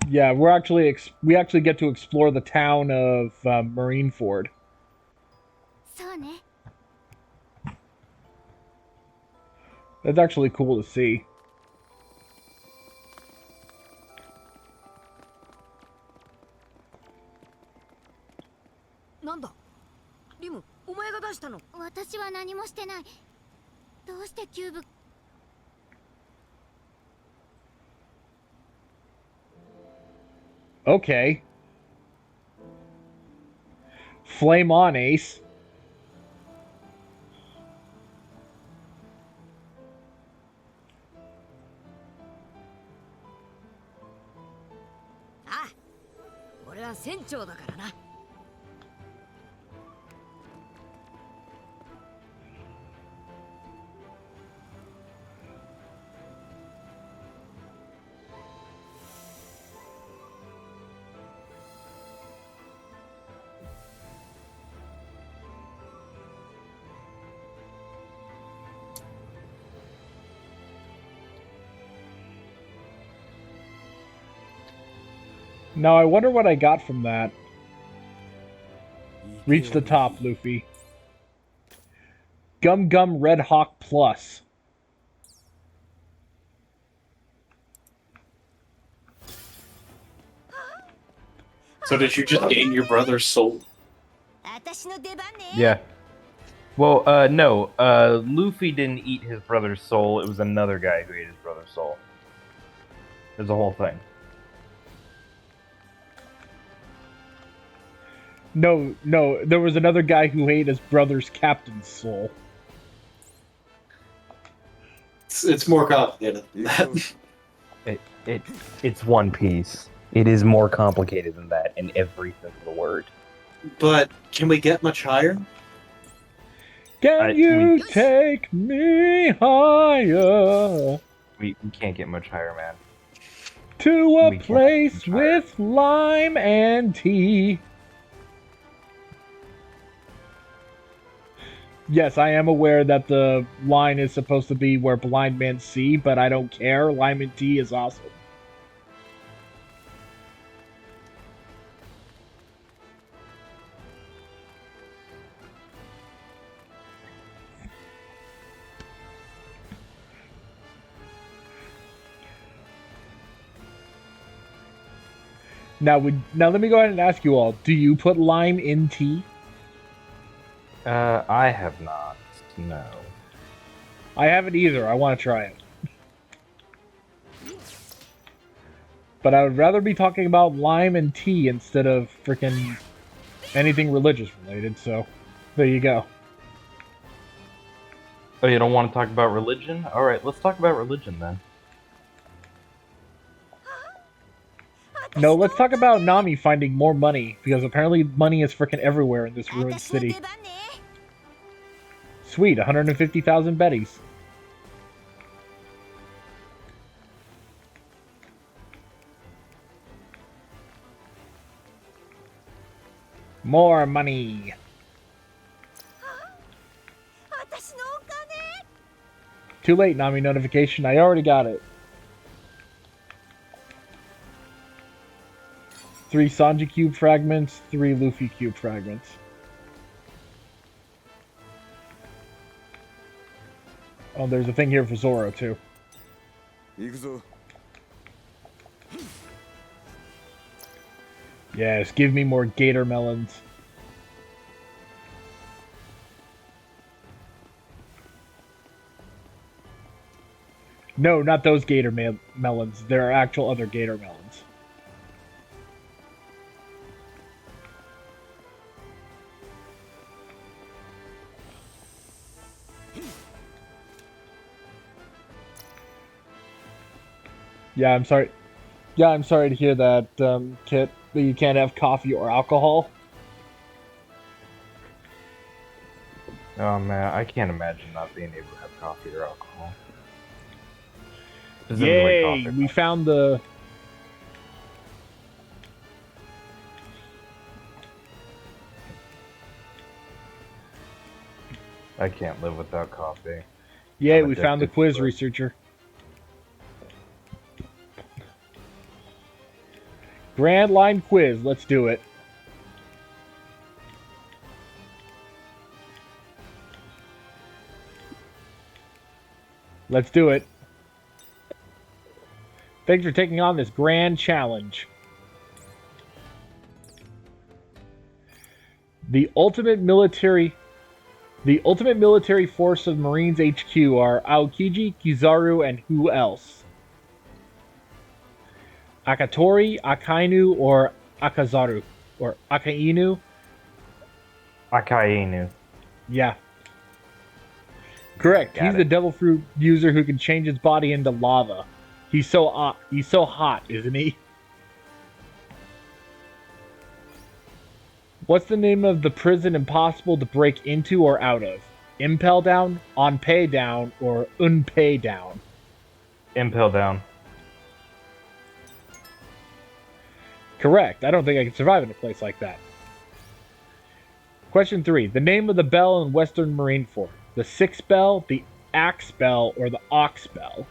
Yeah, we actually get to explore the town of Marineford. That's actually cool to see. Okay. Flame on, Ace. が船長だからな。Now I wonder what I got from that. Reach the top, Luffy. Gum Gum Red Hawk Plus. So did you just gain your brother's soul? 私の出番ね。 Yeah. Well, no. Luffy didn't eat his brother's soul. It was another guy who ate his brother's soul. There's a whole thing. No, there was another guy who ate his brother's captain's soul. It's more complicated than that. It's One Piece. It is more complicated than that in every sense of the word. But can we get much higher? Can you take me higher? We can't get much higher, man. To a We can't place get much higher. with lime and tea. Yes, I am aware that the line is supposed to be where blind men see, but I don't care. Lime and tea is awesome. Now let me go ahead and ask you all, do you put lime in tea? I have not. No. I haven't either. I want to try it. But I would rather be talking about lime and tea instead of freaking anything religious related, so there you go. Oh, you don't want to talk about religion? Alright, let's talk about religion then. No, let's talk about Nami finding more money, because apparently money is freaking everywhere in this ruined 私の city. 出番ね。 Sweet, 150,000 betties. More money. 私のお金。 Too late, Nami notification. I already got it. 3 Sanji cube fragments, 3 Luffy cube fragments. Oh, there's a thing here for Zoro, too. 行くぞ。 Yes, give me more gator melons. No, not those gator melons. There are actual other gator melons. Yeah, I'm sorry. Yeah, I'm sorry to hear that, Kit, that you can't have coffee or alcohol. Oh man, I can't imagine not being able to have coffee or alcohol. Specifically Yay! coffee. We found the... I can't live without coffee. Yay, I'm we found the addicted quiz to it. researcher. Grand Line quiz, let's do it. Let's do it. Thanks for taking on this grand challenge. The ultimate military force of Marines HQ are Aokiji, Kizaru, and who else? Akatori, Akainu, or Akazaru? Or Akainu? Akainu. Yeah. Correct. Got He's it. the devil fruit user who can change his body into lava. He's so hot, isn't he? What's the name of the prison impossible to break into or out of? Impel down, on pay down, or unpay down? Impel down. Correct. I don't think I could survive in a place like that. Question 3. The name of the bell in Western Marineford. The Six Bell, the Axe Bell, or the Ox Bell?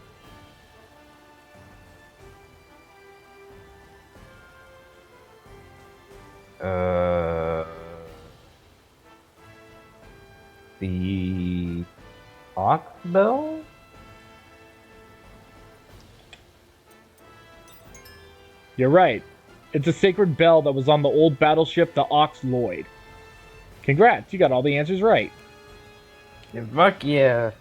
The Ox Bell? You're right. It's a sacred bell that was on the old battleship, the Ox Lloyd. Congrats, you got all the answers right. Yeah, fuck yeah.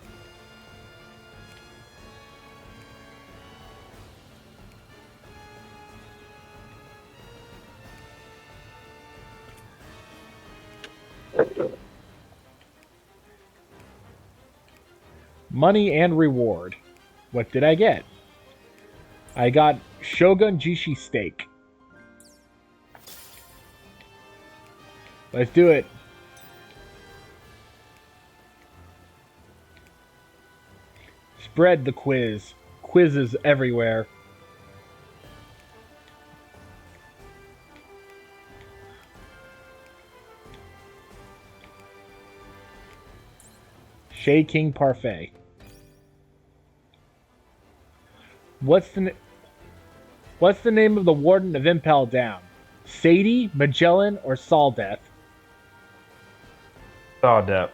Money and reward. What did I get? I got Shogun Jishi steak. Let's do it. Spread the quiz. Quizzes everywhere. Shea King Parfait. What's the name of the Warden of Impel Down? Sadie, Magellan, or Saldeth? Sawdep.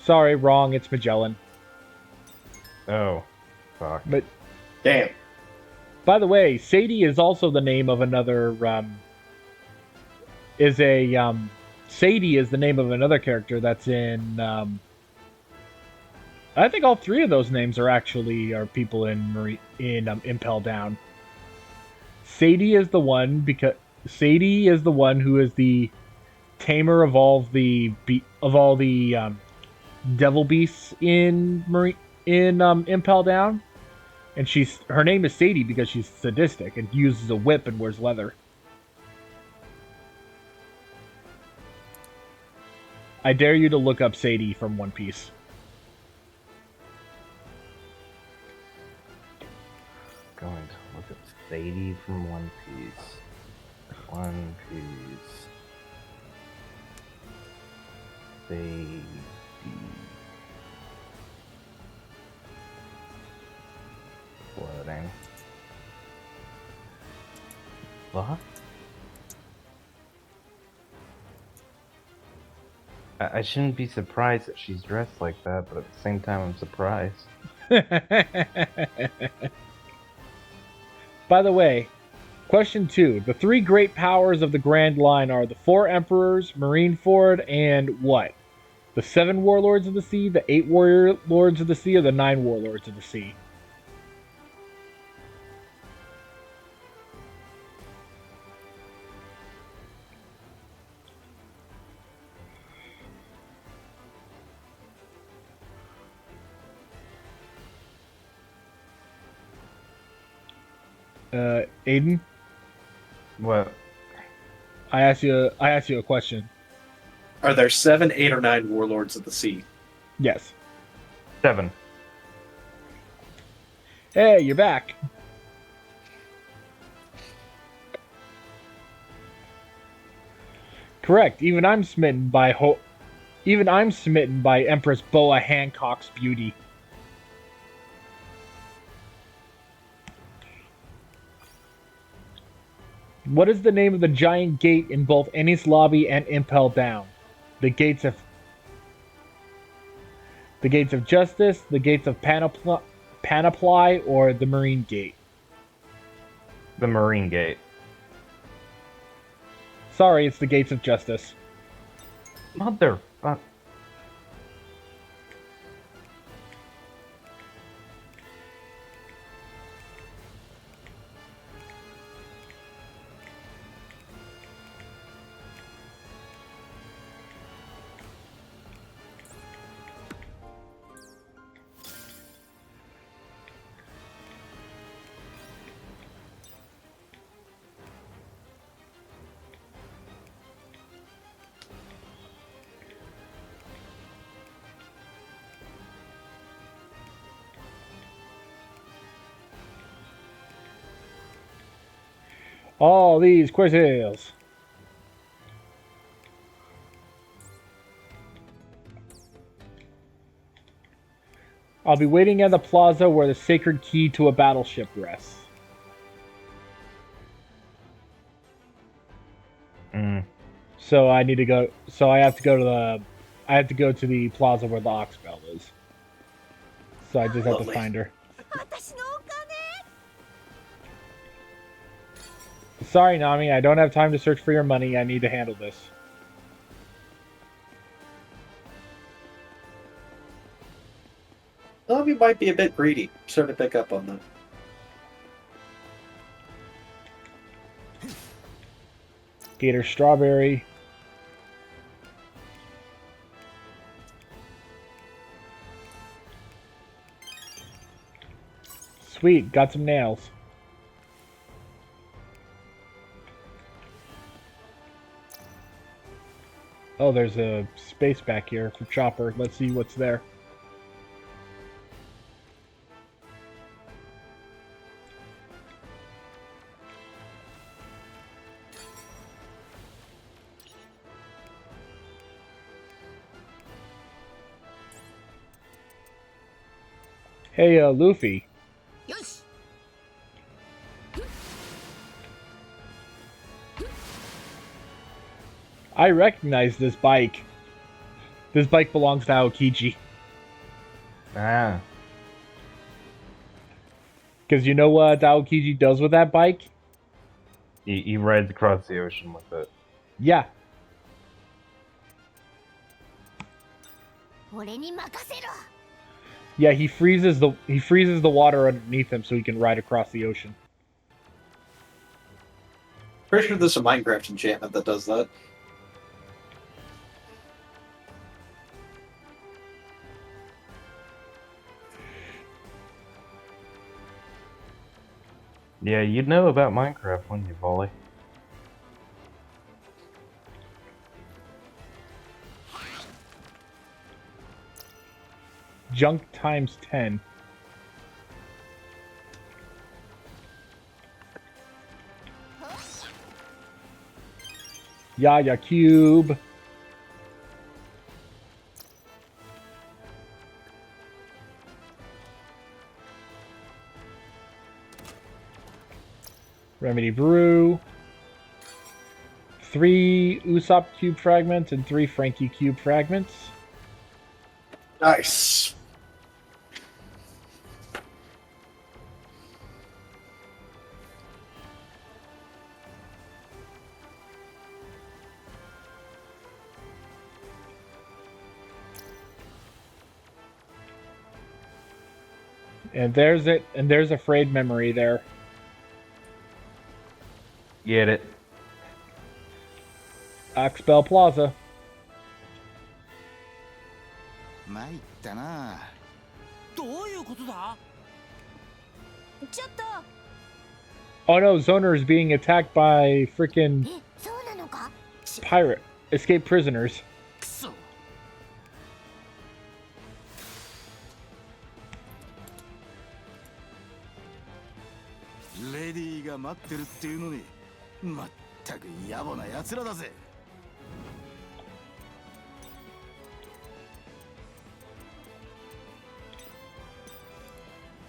Sorry, wrong. It's Magellan. Oh, fuck. But Damn. by the way, Sadie is also the name of another. Sadie is the name of another character that's in. I think all three of those names are people in Impel Down. Sadie is the one who is the tamer of all the devil beasts in Impel Down, and her name is Sadie because she's sadistic and uses a whip and wears leather. I dare you to look up Sadie from One Piece. Going to look at Sadie from One Piece. One Piece. Sadie. Floating. What? I shouldn't be surprised that she's dressed like that, but at the same time I'm surprised. By the way, question 2. The 3 great powers of the Grand Line are the 4 Emperors, Marineford, and what? The 7 Warlords of the Sea, the 8 Warlords of the Sea, or the 9 Warlords of the Sea? Aiden? What? I asked you a question. Are there 7, 8, or 9 warlords of the sea? Yes. 7. Hey, you're back. Correct. Even I'm smitten by Empress Boa Hancock's beauty. What is the name of the giant gate in both Ennis Lobby and Impel Down? The gates of Justice, the gates of Panoply, or the Marine Gate? The Marine Gate. Sorry, it's the gates of Justice. Motherfuck. All these quizzes. I'll be waiting at the plaza where the sacred key to a battleship rests. So I need to go. So I have to go to the. I have to go to the plaza where the ox bell is. So I just have to Lovely. find her. 私のお金 Sorry, Nami. I don't have time to search for your money. I need to handle this. Nami might be a bit greedy. I'm starting to pick up on that. Gator strawberry. Sweet, got some nails. Oh, there's a space back here for Chopper. Let's see what's there. Hey, Luffy. よし I recognize this bike. This bike belongs to Aokiji. Ah. Because you know what Aokiji does with that bike? He rides across the ocean with it. Yeah. 俺に任せろ Yeah, he freezes the water underneath him so he can ride across the ocean. Pretty sure there's a Minecraft enchantment that does that. Yeah, you'd know about Minecraft, wouldn't you, Vuly? Junk times 10. Yaya cube. Remedy brew. 3 Usopp cube fragments and 3 Frankie cube fragments. Nice. And there's it. And there's a frayed memory there. Get it. Oxbell Plaza. 参ったな。どういうことだ？ちょっと Oh no, Zoner is being attacked by freaking えそうなのか pirate escaped prisoners. くそ。レディーが待ってるっていうのに、まったく野暮な奴らだぜ。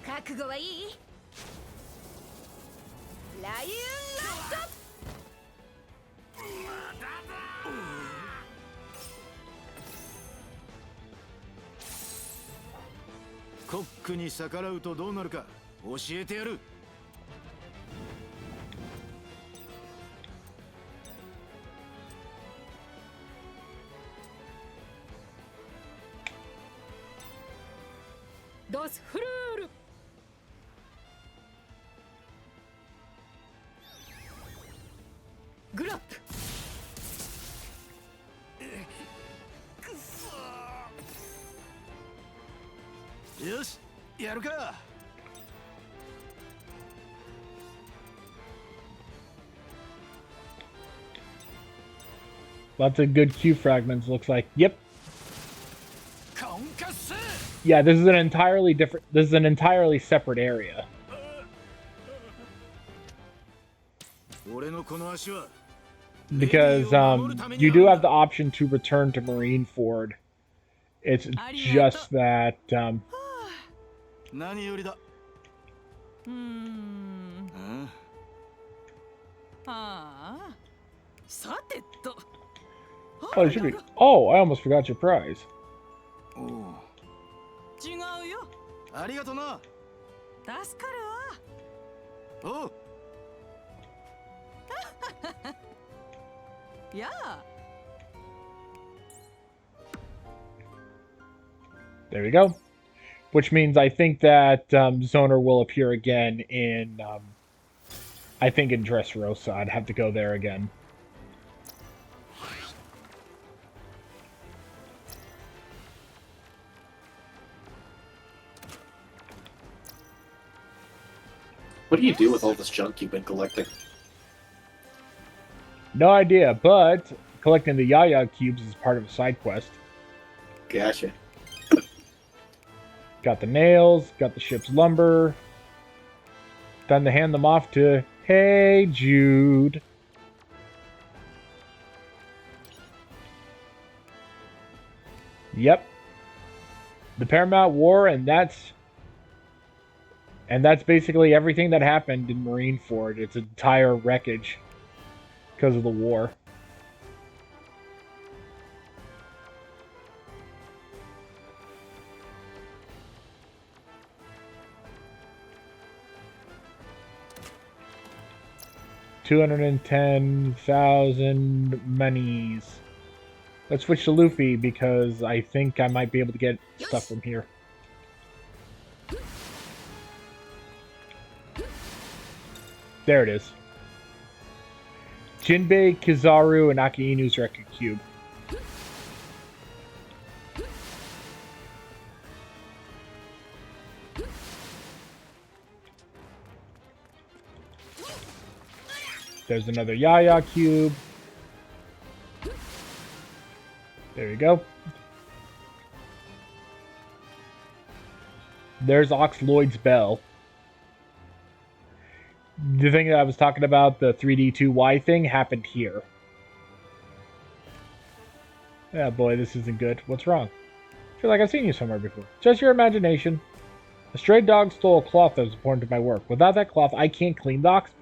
覚悟はいいライオンラストコックに逆らうとどうなるか教えてやる。ドスフルールグラップよしやるか。Lots of good Q fragments, looks like. Yep. コンカス Yeah, this is an entirely different. This is an entirely separate area. Because you do have the option to return to Marineford. It's just that 何よりだ。さてと。 oh, it should be. Oh, I almost forgot your prize. 違うよ。ありがとな。助かるわ。おう。やあ。 There we go. Which means I think that Zoner will appear again in, I think in Dressrosa. I'd have to go there again. What do you do with all this junk you've been collecting? No idea, but collecting the Yaya cubes is part of a side quest. Gotcha. Got the nails, got the ship's lumber. Time to hand them off to Hey Jude. Yep. The Paramount War, and that's basically everything that happened in Marineford. Its entire wreckage because of the war. $210,000 monies. Let's switch to Luffy because I think I might be able to get stuff from here. There it is. Jinbei, Kizaru, and Akainu's record cube. There's another Yaya cube. There you go. There's Ox Lloyd's bell. The thing that I was talking about, the 3D2Y thing, happened here. Yeah, boy, this isn't good. What's wrong? I feel like I've seen you somewhere before. Just your imagination. A stray dog stole a cloth that was important to my work. Without that cloth, I can't clean the ox bell.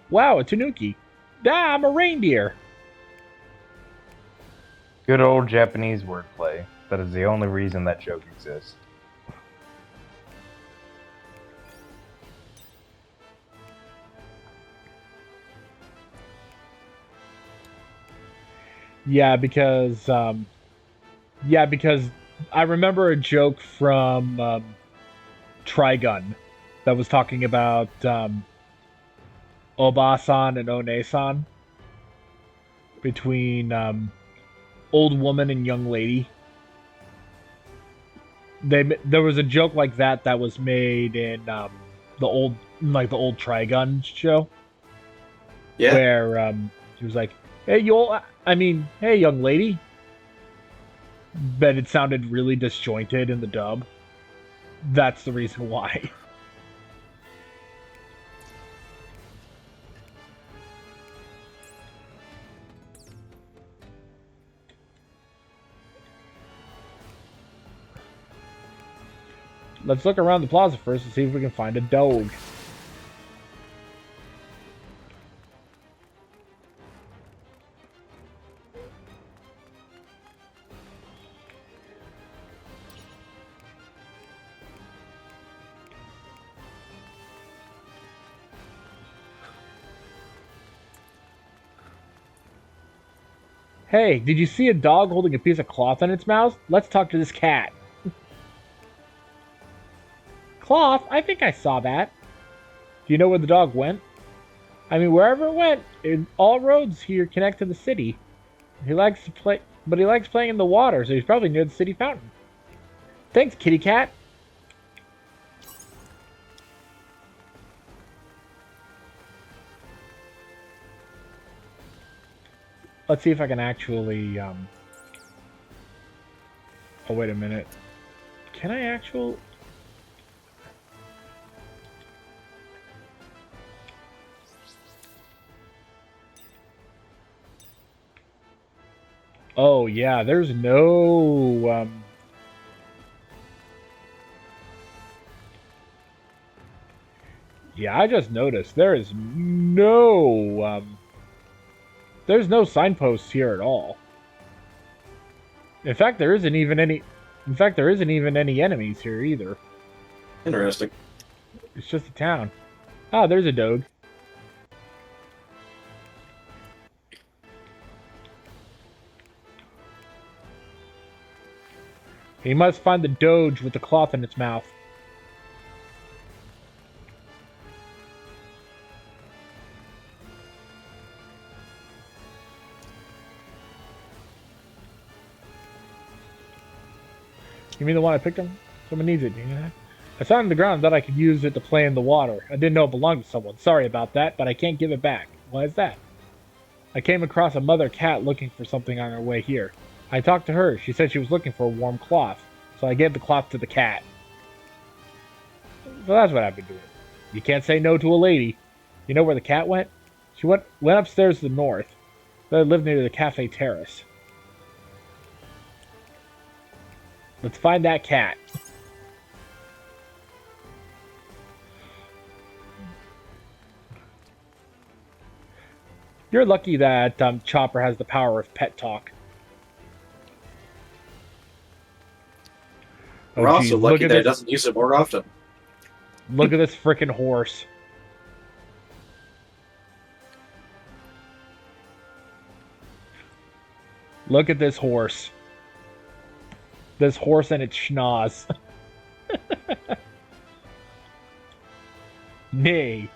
Wow, a tanuki. Ah, I'm a reindeer. Good old Japanese wordplay. That is the only reason that joke exists. Yeah, because I remember a joke from Trigun that was talking about Oba-san and One-san between old woman and young lady. There was a joke like that was made in the old Trigun show. Yeah. Where he was like, "Hey, hey, young lady." But it sounded really disjointed in the dub. That's the reason why. Let's look around the plaza first and see if we can find a dog. Hey, did you see a dog holding a piece of cloth in its mouth? Let's talk to this cat. Cloth? I think I saw that. Do you know where the dog went? I mean, wherever it went, all roads here connect to the city. He likes to play, but he likes playing in the water, so he's probably near the city fountain. Thanks, kitty cat. Let's see if I can actually Oh, wait a minute. Can I actually... Oh, yeah, there's no... Yeah, I just noticed there is no... There's no signposts here at all. In fact, there isn't even any... In fact, there isn't even any enemies here either. Interesting. It's just a town. Ah, there's a Doge. He must find the Doge with the cloth in its mouth. You mean the one I picked on? Someone needs it, do you know that? I saw it on the ground that I could use it to play in the water. I didn't know it belonged to someone. Sorry about that, but I can't give it back. Why is that? I came across a mother cat looking for something on her way here. I talked to her. She said she was looking for a warm cloth, so I gave the cloth to the cat. So that's what I've been doing. You can't say no to a lady. You know where the cat went? She went upstairs to the north. They lived near the cafe terrace. Let's find that cat. You're lucky that Chopper has the power of pet talk. We're Oh, also geez, lucky that it doesn't use it more often. Look at this frickin' horse. Look at this horse. This horse and its schnoz. Nay.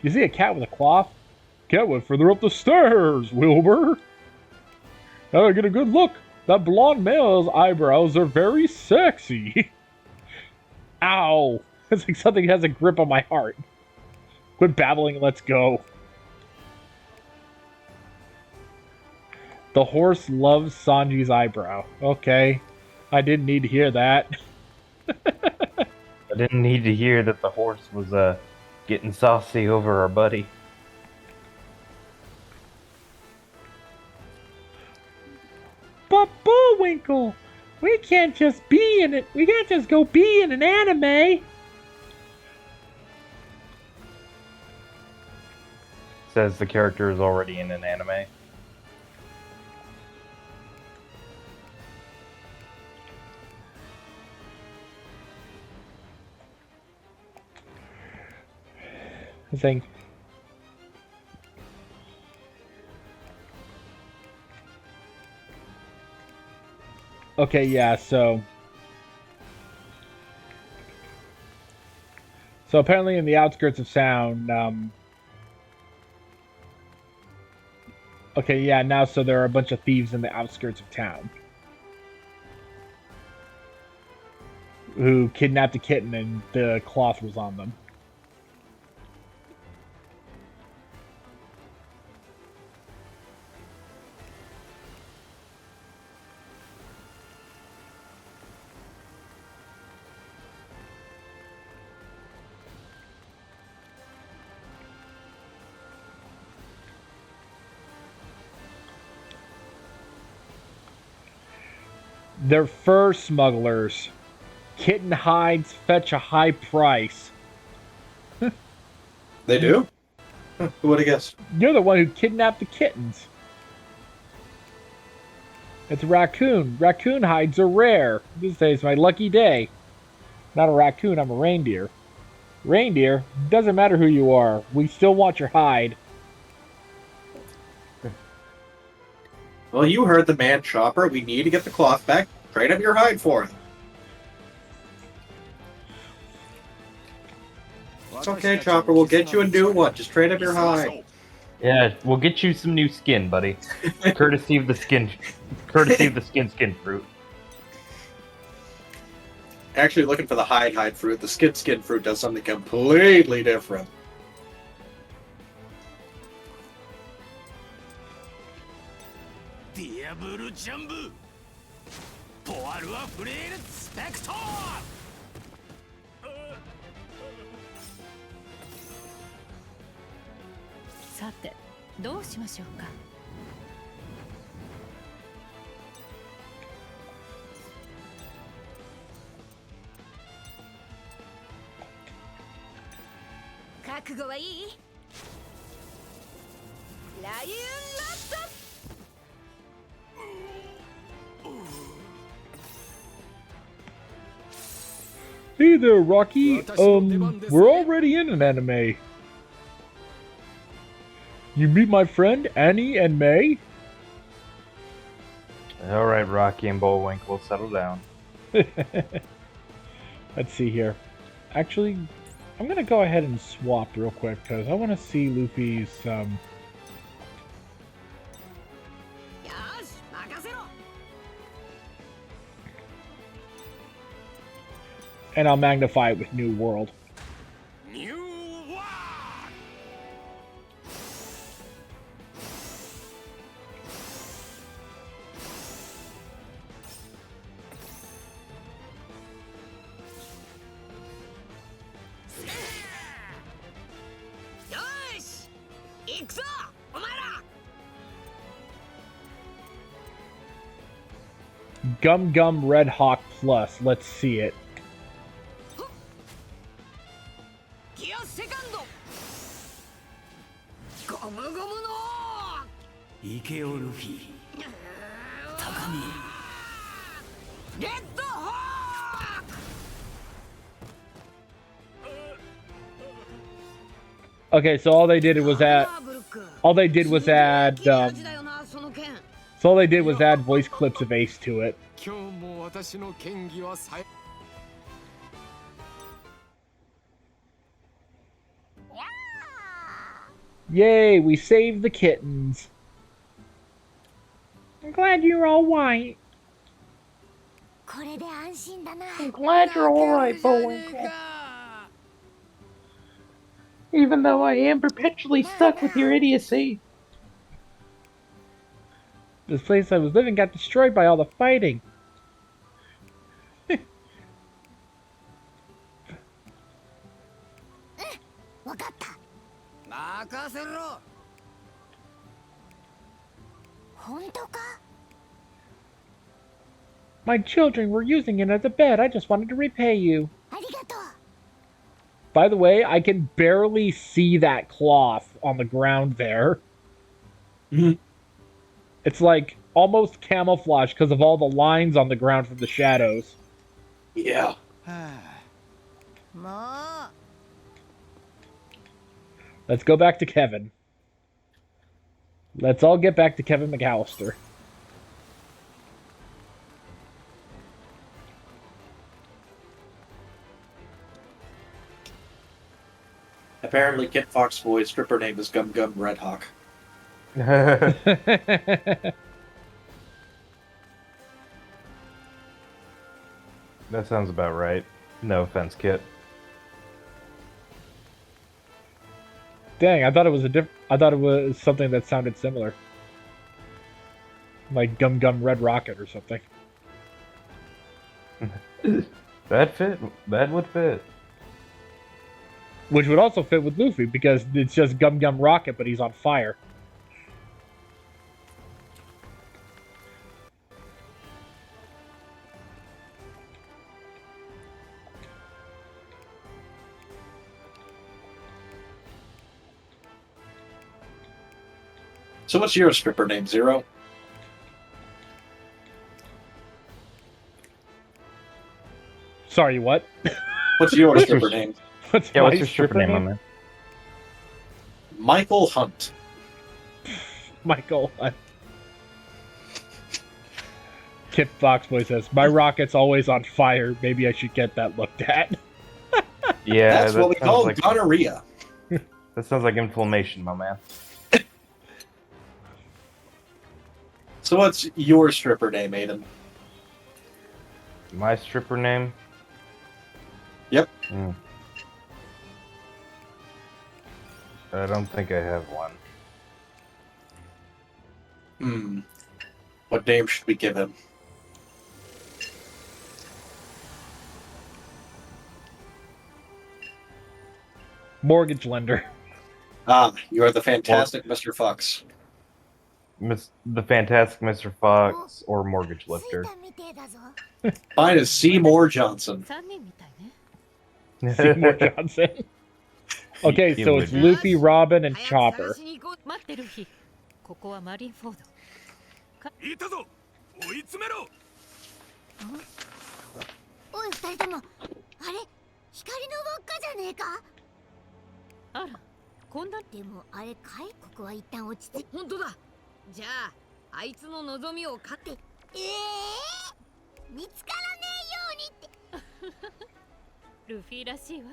You see a cat with a cloth? Cat went further up the stairs, Wilbur. Now I get a good look. That blonde male's eyebrows are very sexy. Ow. It's like something has a grip on my heart. Quit babbling, let's go. The horse loves Sanji's eyebrow. Okay. I didn't need to hear that. I didn't need to hear that the horse was getting saucy over our buddy. But Bullwinkle, we can't just be in it. We can't just go be in an anime. Says the character is already in an anime. Thing. Okay, yeah, so apparently in the outskirts of town, okay, yeah, now so there are a bunch of thieves in the outskirts of town who kidnapped a kitten and the cloth was on them. They're fur smugglers. Kitten hides fetch a high price. They do? Huh, who would have guessed? You're the one who kidnapped the kittens. It's a raccoon. Raccoon hides are rare. This day is my lucky day. Not a raccoon, I'm a reindeer. Reindeer? Doesn't matter who you are. We still want your hide. Well, you heard the man, Chopper. We need to get the cloth back. Trade up your hide for it. It's okay, Chopper. We'll get you a new one. Just trade up your hide. Yeah, we'll get you some new skin, buddy. Courtesy of the skin fruit. Actually, looking for the hide fruit. The skin fruit does something completely different. ポワルはフレールスペクトー。さてどうしましょうか。覚悟はいい？ライオンラット。 Hey there, Rocky. We're already in an anime. You meet my friend Annie and May? All right, Rocky and Bullwinkle, settle down. Let's see here. Actually, I'm gonna go ahead and swap real quick because I want to see Luffy's and I'll magnify it with New World. New World. Yosh! 行くぞお前ら。 Gum Gum Red Hawk Plus. Let's see it. ギアセカンド。ゴムゴムの。イケオルフィ。高見。レッドホーク。 Okay, so all they did was add so all they did was add voice clips of Ace to it. 今日も私の剣技はさえ。 Yay, we saved the kittens. I'm glad you're all white. これで安心だな。 I'm glad you're alright, Bullwinkle. Even though I am perpetually stuck with your idiocy. This place I was living got destroyed by all the fighting. わかった。任せろ。本当か？ My children were using it as a bed. I just wanted to repay you. ありがとう。 By the way, I can barely see that cloth on the ground there. It's like almost camouflage because of all the lines on the ground from the shadows. Yeah. もう。 Let's go back to Kevin. Let's all get back to Kevin McAllister. Apparently, Kit Foxboy's stripper name is Gum Gum Red Hawk. That sounds about right. No offense, Kit. Dang, I thought it was I thought it was something that sounded similar. Like Gum Gum Red Rocket or something. That would fit. Which would also fit with Luffy, because it's just Gum Gum Rocket, but he's on fire. So what's your stripper name, Zero? Sorry, what? What's your stripper name? What's your stripper name, my man? Michael Hunt. Michael Hunt. Kip Foxboy says, my rocket's always on fire. Maybe I should get that looked at. Yeah, That's what we call gonorrhea. That sounds like inflammation, my man. So what's your stripper name, Aiden? My stripper name? Yep. I don't think I have one. What name should we give him? Mortgage lender. Ah, you are the fantastic Mr. Fox. The Fantastic Mr. Fox or Mortgage Lifter. みてえだぞ Mine is Seymour Johnson. 3人みたいね Seymour Johnson. Okay, He so would it's be. Luffy, Robin, and 早く Chopper. 探しに行こう待ってルフィここはマリンフォードいたぞ追い詰めろおい二人ともあれ光の輪っかじゃねえかあらこんなでもあれかいここは一旦落ち着い本当だじゃああいつの望みを勝って見つからねえようにってルフィらしいわ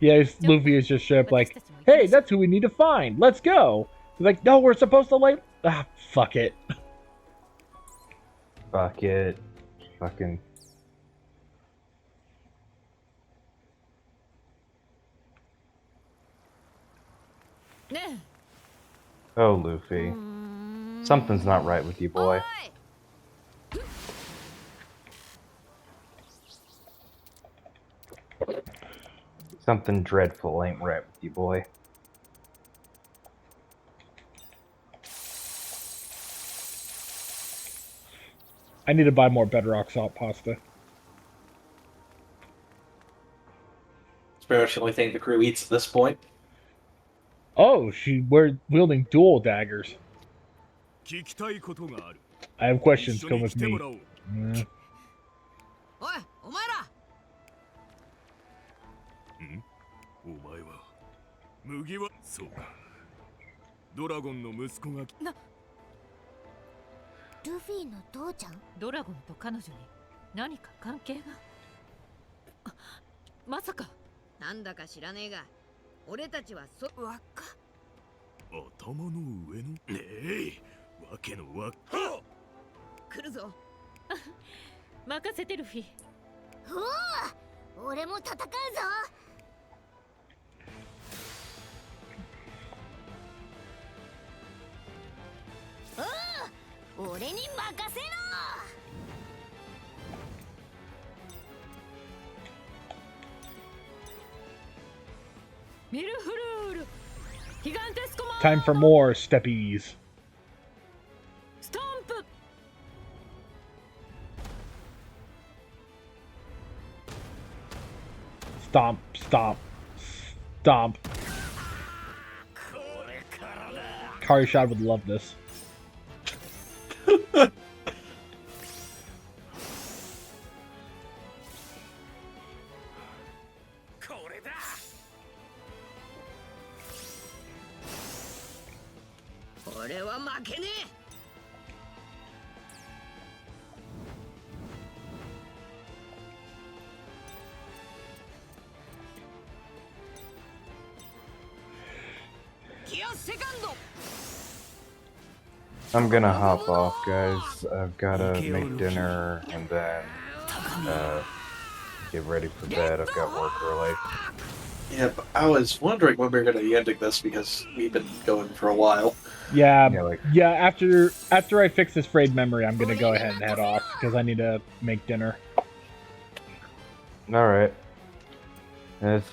Yeah, Luffy is just straight up like, hey, that's who we need to find. Let's go. They're like, no, we're supposed to like... Ah, fuck it. Fuck it. Fucking. Oh, Luffy. Something's not right with you, boy. Something dreadful ain't right with you, boy. I need to buy more bedrock salt pasta. It's pretty much the only thing the crew eats at this point. Oh, we're wielding dual daggers. 聞きたいことがある I have questions. 一緒 Come に with 来て me. もらおう Mm. おいお前らお前は麦わそうかドラゴンの息子がルフィの父ちゃんドラゴンと彼女に何か関係があまさかなんだか知らねえが俺たちは輪っか頭の上のねえわけのわ来るぞ任せてルフィおお俺も戦うぞおお俺に任せろミルフルールギガンテスコマン Time for more steppies. ストンプ Stomp, stomp, stomp. Karishad would love this. これだ俺は負けねえギアセカンド I'm gonna hop off, guys. I've gotta make dinner and then get ready for bed. I've got work early. Yeah, but I was wondering when we were going to be ending this because we've been going for a while. Yeah, Yeah, like- yeah. After I fix this frayed memory, I'm gonna go ahead and head off because I need to make dinner. All right.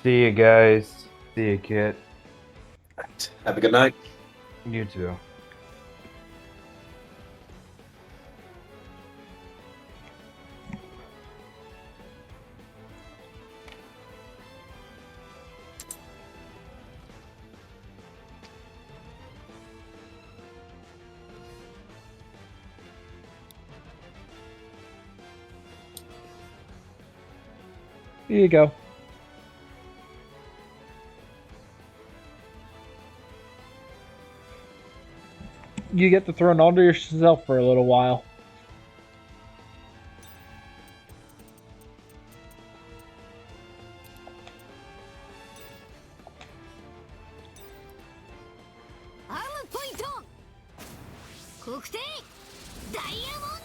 See you guys. See you, Kit. Have a good night. You too. Here you go. You get to throw it onto yourself for a little while. Arm point! 国定ダイヤモン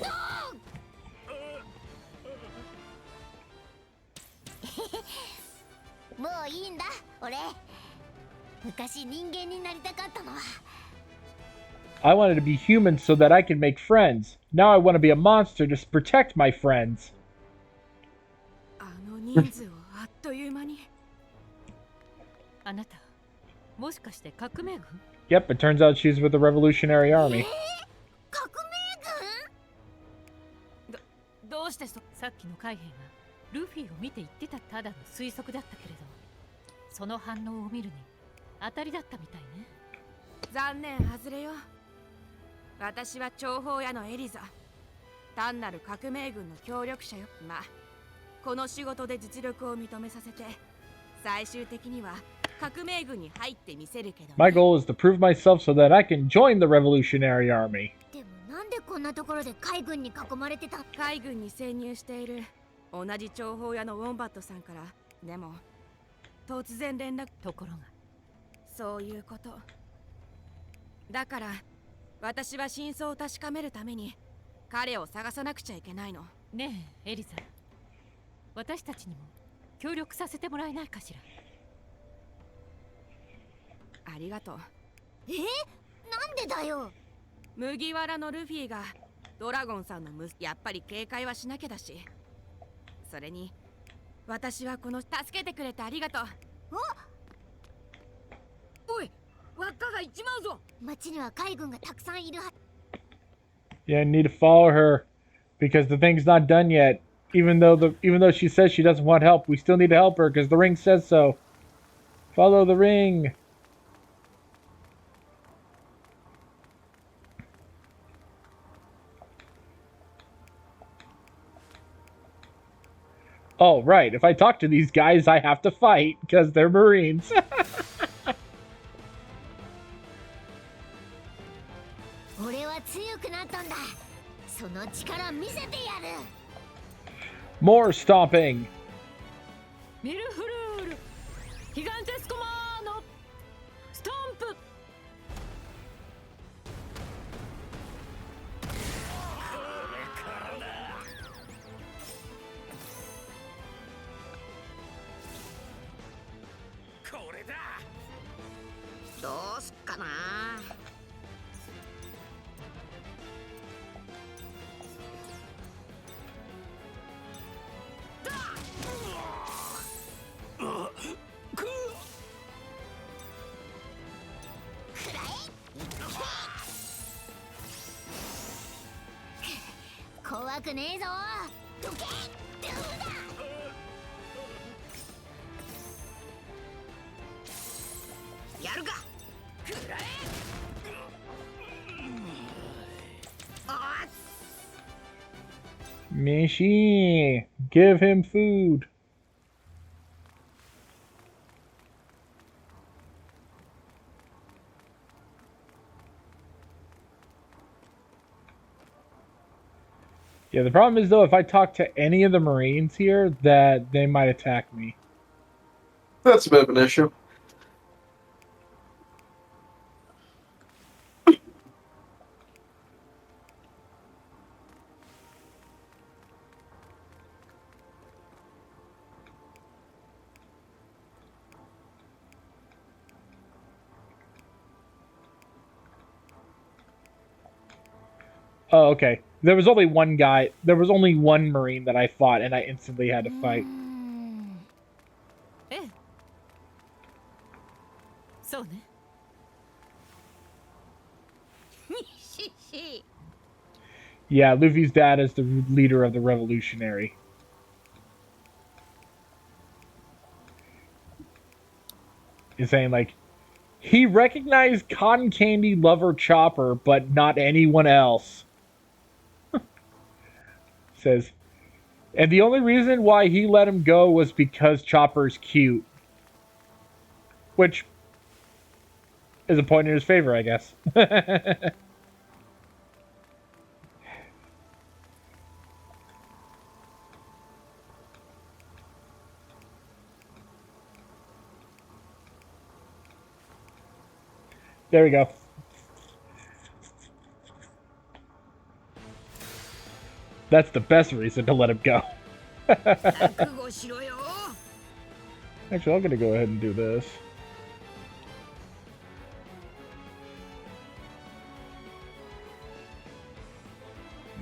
ドもういいんだ俺昔人間になりたかったのは I wanted to be human so that I could make friends. Now I want to be a monster to protect my friends. あの人数をあっという間にあなたもしかして革命軍？ Yep, it turns out she's with the Revolutionary Army. 革命どうしてさっきの海兵がルフィを見て言ってたただの推測だったけれど、その反応を見るに当たりだったみたいね。残念外れよ。私は諜報屋のエリザ。単なる革命軍の協力者よ。まあこの仕事で実力を認めさせて、最終的には革命軍に入ってみせるけどね。My goal is to prove myself so that I can join the Revolutionary Army. でもなんでこんなところで海軍に囲まれてた？海軍に潜入している同じ諜報屋のウォンバットさんから。でも突然連絡。ところがそういうことだから、私は真相を確かめるために彼を探さなくちゃいけないの。ねえエリザ、私たちにも協力させてもらえないかしら。ありがとう。なんでだよ。麦わらのルフィがドラゴンさんのやっぱり警戒はしなきゃだし。それに私はこの助けてくれてありがとう。おい、輪っかが行っちまうぞ。町には海軍がたくさんいるは。 Yeah, I need to follow her because the thing's not done yet. Even though she says she doesn't want help, we still need to help her because the ring says so. Follow the ring. Oh, right. If I talk to these guys, I have to fight because they're Marines. 俺は強くなったんだ。その力見せてやる。 More stomping. ミルフルールヒガンテスコマーノストンプ。これだ。どうすっかな。怖くねえぞ。どけ。やるか。くらえ。あっ。 Mishi, give him food. Yeah, the problem is though, if I talk to any of the Marines here, that they might attack me. That's a bit of an issue. Oh, okay. There was only one guy. There was only one Marine that I fought, and I instantly had to fight. ええ、そうね。 Yeah, Luffy's dad is the leader of the Revolutionary. He's saying, like, he recognized Cotton Candy lover Chopper, but not anyone else. Says, and the only reason why he let him go was because Chopper's cute. Which is a point in his favor, I guess. There we go. That's the best reason to let him go. Actually, I'm gonna go ahead and do this.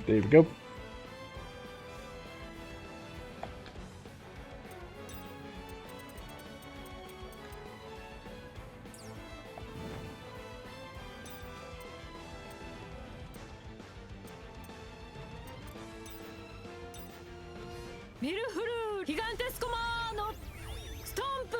There we go. ミルフルーギガンテスコマーノストンプ。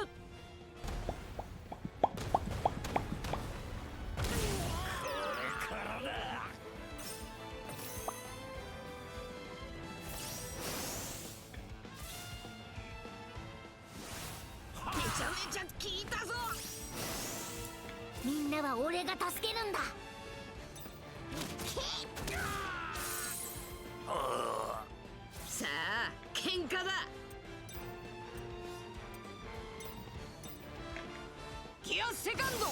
めちゃめちゃ効いたぞ。みんなは俺が助けるんだ。さあ喧嘩だ。ギアセカンド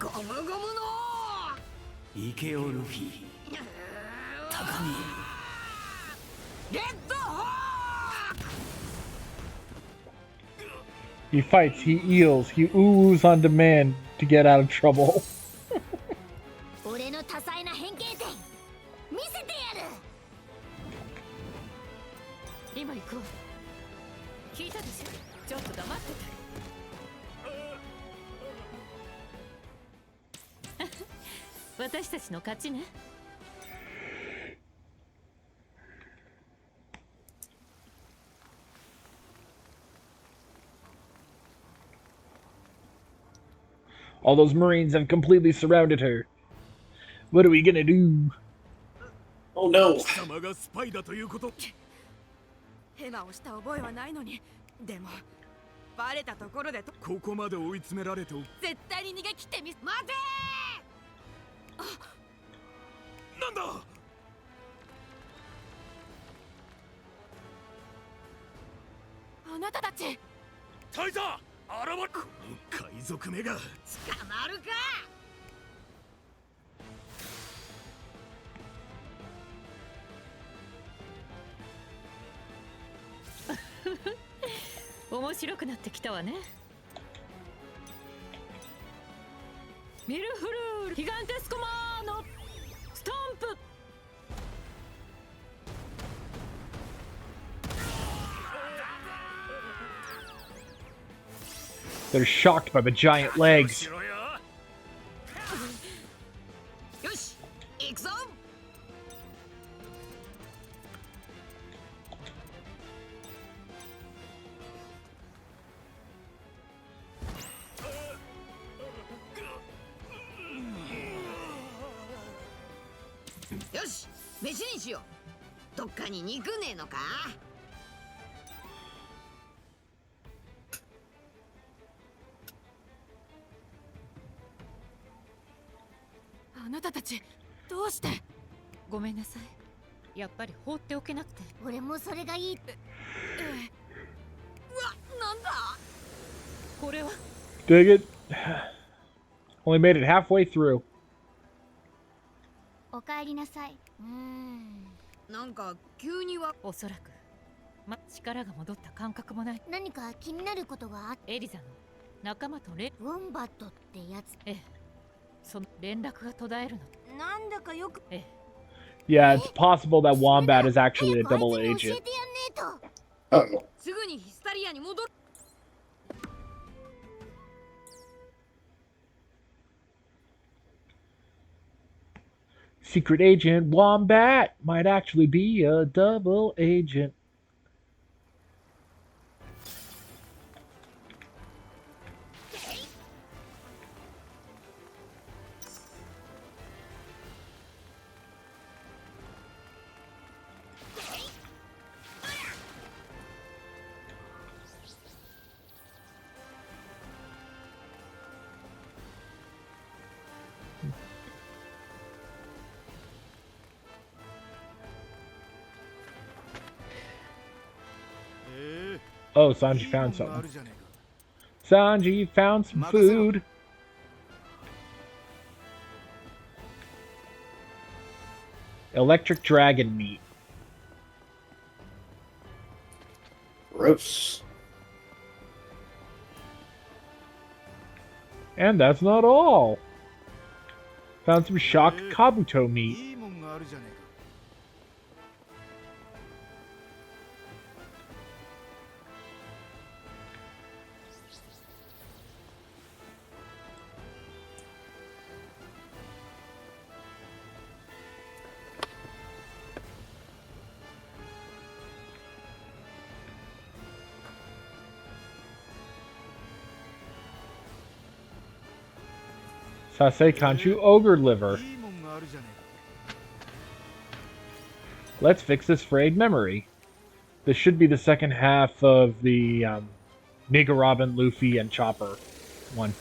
ゴムゴムの行けよルフィ。高レッドホーク。 He fights, he eels, he oohs on demand to get out of trouble. 俺の多彩な変形点見せてやる。今行こう。聞いたでしょ。ちょっと黙ってて。私たちの勝ちね。All those Marines have completely surrounded her. What are we gonna do? Oh no. 貴様がスパイだということ。ヘマをした覚えはないのに。でもバレたところでとここまで追い詰められてお絶対に逃げ切ってみ。待てなんだ。あなたたちタイザー現れ。この海賊めが。捕まるか。面白くなってきたわね。ミルフルーギガンテスコマーノストンプ。They're shocked by the giant legs. よし行くぞ。よし飯にしよう。どっかに肉ねえのか。あなたたちどうして。ごめんなさい。やっぱり放っておけなくて。俺もそれがいい。うわなんだ。これは Dig it. Only made it halfway through. おかえりなさい。なんか急には。おそらく力が戻った感覚もない。何か気になることがあっ。エリザの仲間とウォンバットってやつ。ええ、その連絡が途絶えるの。なんだかよく。ええ。Yeah, it's possible that Wombat is actually a 早く double あいつに教え agent. てやんねえと。 Uh-oh. すぐにヒスタリアに戻る。 Secret agent Wombat might actually be a double agent. Oh, Sanji found something. Sanji found some food. Electric dragon meat. Gross. And that's not all. Found some shocked Kabuto meat. いいもんがあるじゃねえか。Sase Kanchu Ogre Liver. いいもんがあるじゃね Let's fix this frayed memory. This should be the second half of the Nigga Robin, Luffy, and Chopper one.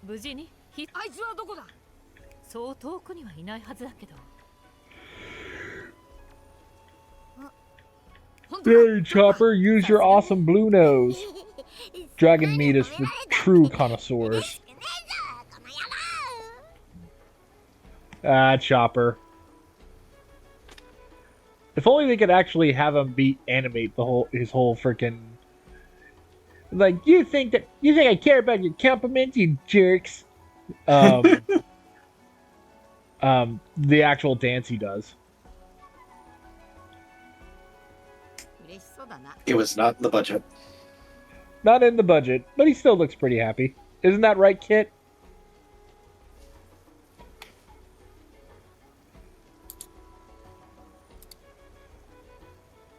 Bujini? あいつはどこだ？そう遠くにはいないはずだけど。 Hey, Chopper, use your awesome blue nose. Dragon meat is for true connoisseurs. Ah, Chopper. If only they could actually have him animate his whole freaking. Like, you think I care about your compliments, you jerks? The actual dance he does. 嬉しそうだな。 It was not in the budget. Not in the budget, but he still looks pretty happy. Isn't that right, Kit?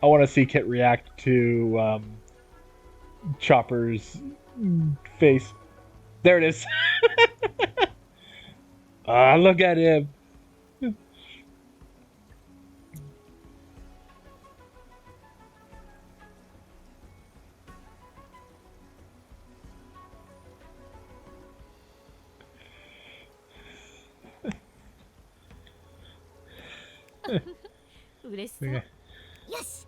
I want to see Kit react to Chopper's face. There it is. Ah, look at him. Yeah. よし、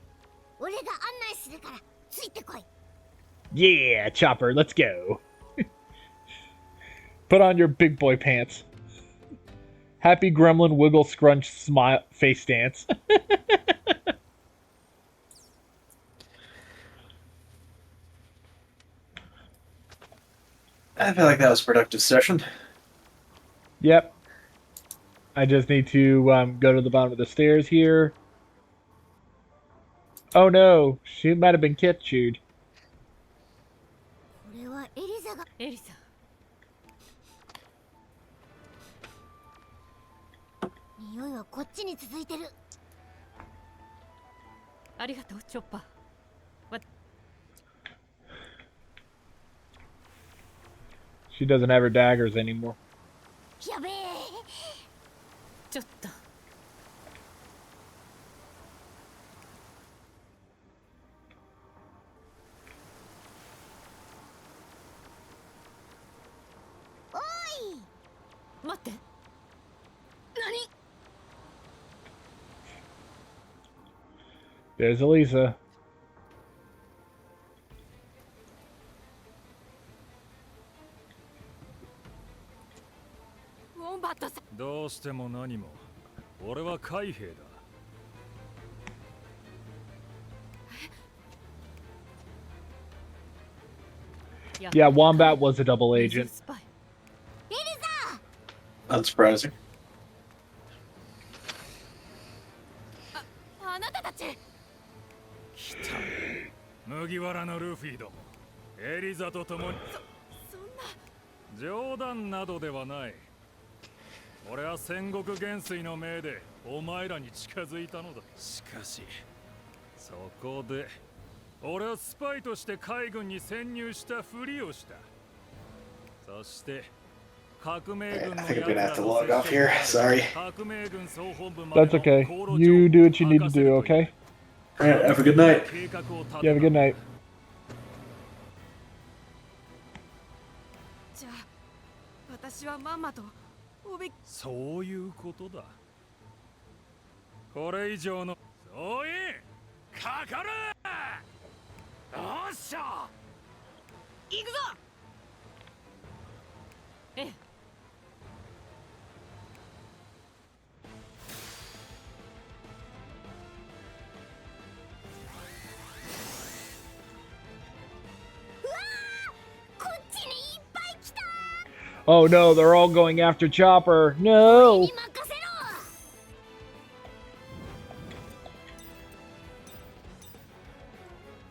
俺が案内するからついてこい。 Yeah, Chopper, let's go. Put on your big boy pants. Happy Gremlin wiggle scrunch smile face dance. I feel like that was a productive session. Yep. I just need to go to the bottom of the stairs here. Oh no, she might have been captured. これはエリザが。エリザ。匂いはこっちに続いてる。ありがとう、チョッパー。She doesn't have her daggers anymore. やべえ。ちょっと。 待って。何？ There's Elisa. ウォンバットさん。どうしても何も俺は海兵だ Yeah, Wombat was a double agent. エリザ。 Unsurprising. あなたたち。来た麦わらのルフィどもエリザと共にそんな。冗談などではない俺は戦国元帥の命でお前らに近づいたのだしかしそこで俺はスパイとして海軍に潜入したふりをしたそして革命軍の I think I'm gonna have to log off here. Sorry. 革命軍総本部まで That's okay. You do what you need to do, okay? Alright, have a good night. You have a good night. じゃあ私はまんまとおべき。そういうことだこれ以上のそういうかかるよっしゃ行くぞ。ええ。 Oh no, they're all going after Chopper. No. 任せろ。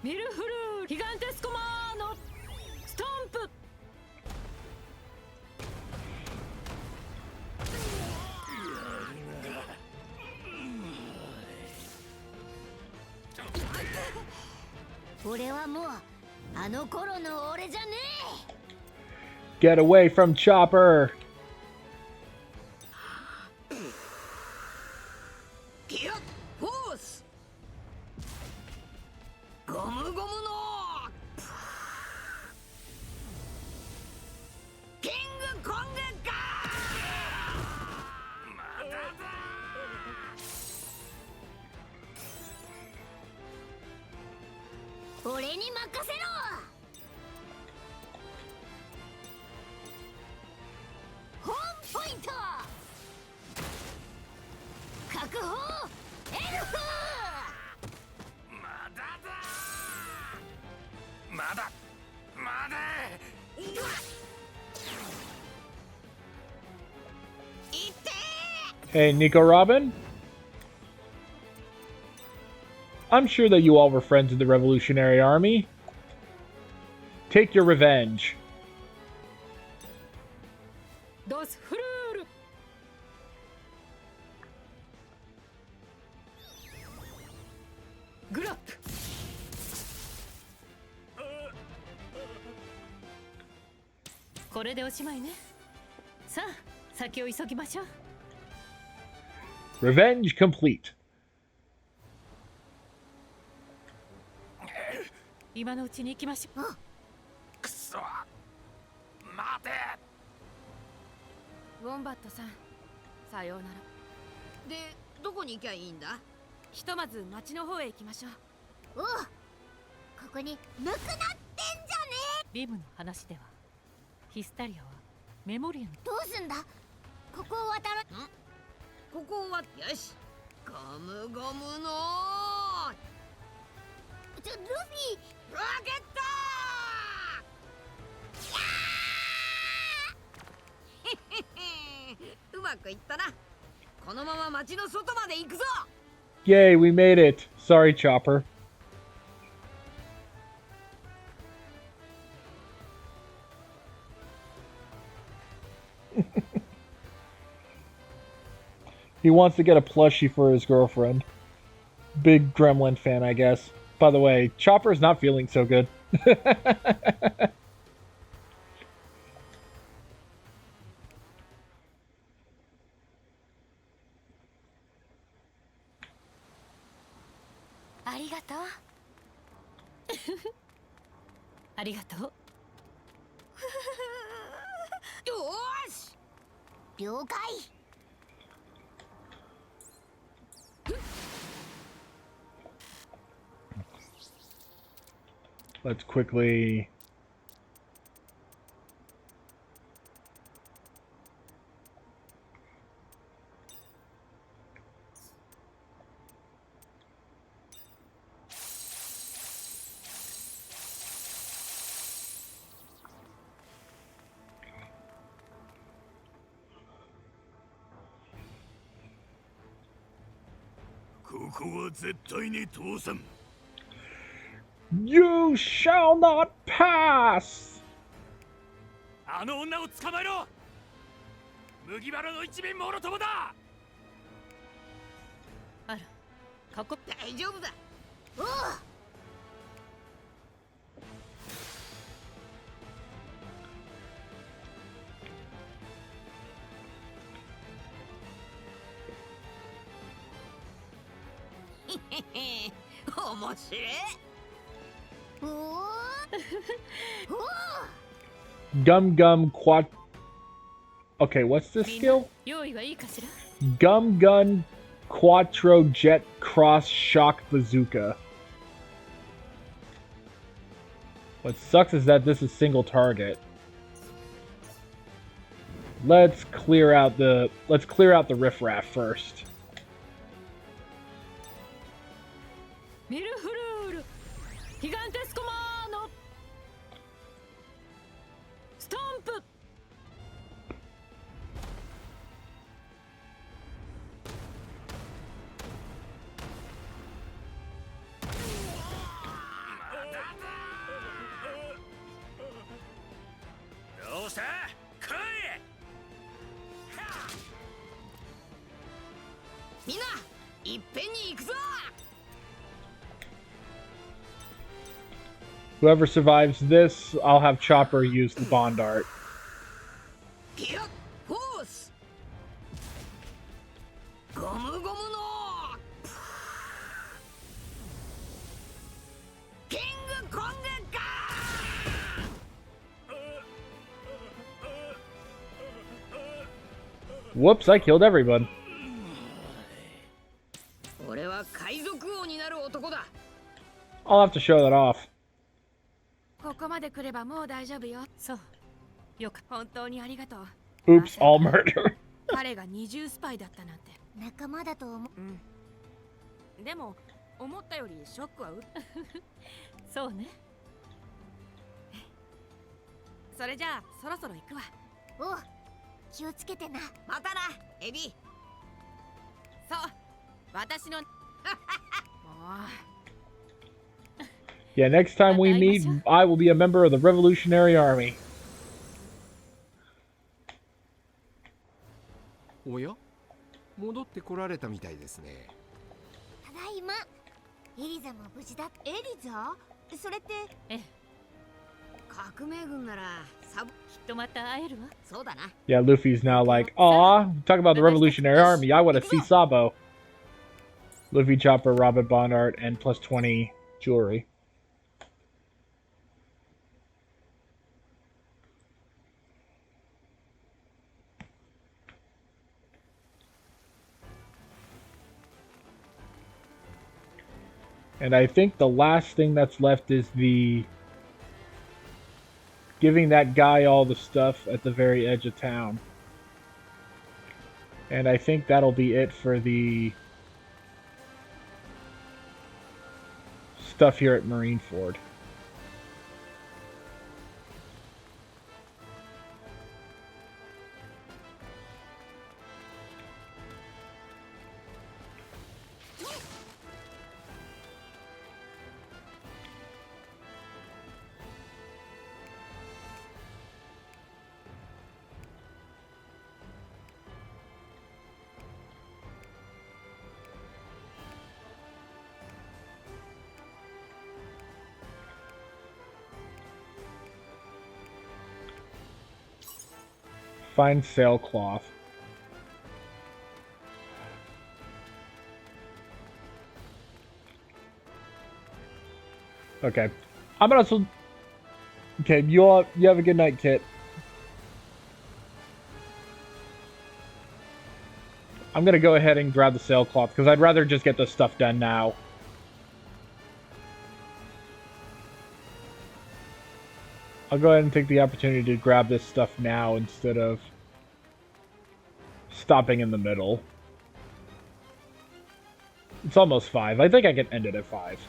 ミルフルーギガンテスコマーのストンプ。 こ俺はもうあの頃の俺じゃね Get away from Chopper! ギアフォースゴムゴムのキングコングかまだだ俺に任せろホームポイント確保エルフまだだまだまだ Hey, Nico Robin? I'm sure that you all were friends of the Revolutionary Army. Take your revenge. ドスフルール。グラップ。これでおしまいね。さあ、先を急ぎましょう。Revenge complete. 今のうちに行きましょう。くそ待てウォンバットさん、さようなら。で、どこに行きゃいいんだ？ひとまず町の方へ行きましょう。おうここに無くなってんじゃねリムの話ではヒスタリアはメモリアム。どうすんだここを渡るここはよしゴムゴムのルフィロケットうまくいったな。このまま町の外まで行くぞ。 Yay, we made it. Sorry, Chopper. He wants to get a plushie for his girlfriend. Big Gremlin fan, I guess. By the way, Chopper's not feeling so good. ありがとうありがとう。よーし了解 Let's quickly... You shall not pass! あの女を捕まえろ麦わらの一味もろともだあら、過去大丈夫だ。おう面白い。おおお Gum Gum Quad... Okay, what's this skill? 用意はいいかしら。 Gum Gun Quattro Jet Cross Shock Bazooka. What sucks is that this is single target. Let's clear out the riffraff first. ミルフルールヒガンテスコマーノストンプ。どうした来いみんないっぺんに行くぞ。Whoever survives this, I'll have Chopper use the Bond Art. いやフォースゴムゴムのキングコングか Whoops, I killed everyone. 俺は海賊王になる男だ I'll have to show that off. ここまで来ればもう大丈夫よ。そうよか本当にありがとう。 Oops, all murder. 彼が二重スパイだったなんて。仲間だと思う。うん。でも思ったよりショックはそうねそれじゃあそろそろ行くわ。おう、気をつけてな。またな、エビ。そう、私の。もう。 Yeah, next time we meet, I will be a member of the Revolutionary Army. おや戻ってこられたみたいですね。ただいま。エリザも無事だ。エリザ？それって革命軍ならサブ。きっとまた会えるわ。そうだな。 Yeah, Luffy's now like, aw, talk about the Revolutionary Army. I want to see Sabo. Luffy, Chopper, Robin, Bond Art, and plus 20 jewelry. And I think the last thing that's left is the giving that guy all the stuff at the very edge of town. And I think that'll be it for the stuff here at Marineford. Find sailcloth. Okay. I'm gonna also... Okay, you have a good night, Kit. I'm gonna go ahead and grab the sailcloth, because I'd rather just get this stuff done now. I'll go ahead and take the opportunity to grab this stuff now instead of stopping in the middle. It's almost 5. I think I can end it at 5.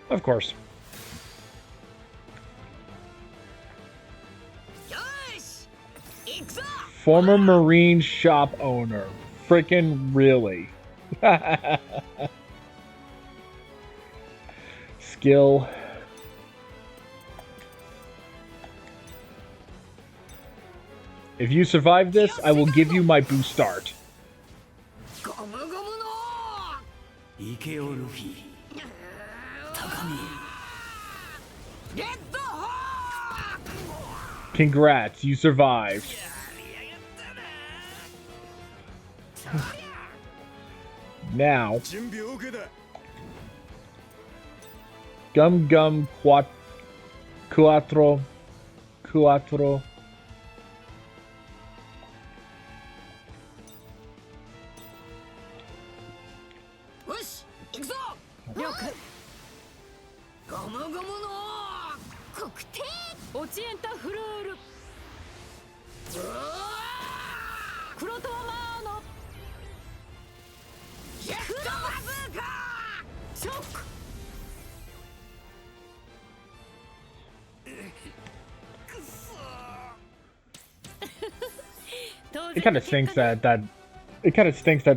Of course. Former marine shop owner. Frickin' really. Skill. If you survive this, I will give you my boost art. Congrats, you survived. Now, Gum Quattro. It kind of stinks that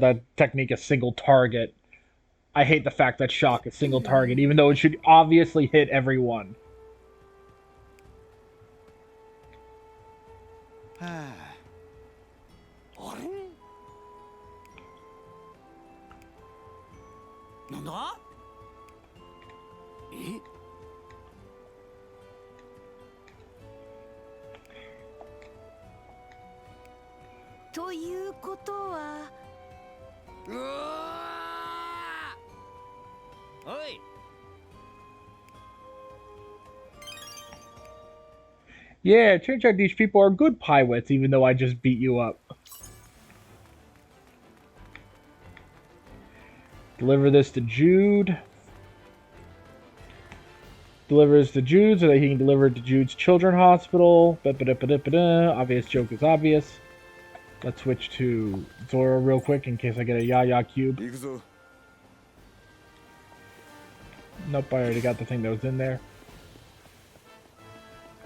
that technique is single target. I hate the fact that shock is single target, even though it should obviously hit everyone. Yeah, it turns out these people are good pirates, even though I just beat you up. Deliver this to Jude. Deliver this to Jude so that he can deliver it to Jude's Children's Hospital. Obvious joke is obvious. Let's switch to Zora real quick in case I get a Yaya cube. Nope, I already got the thing that was in there.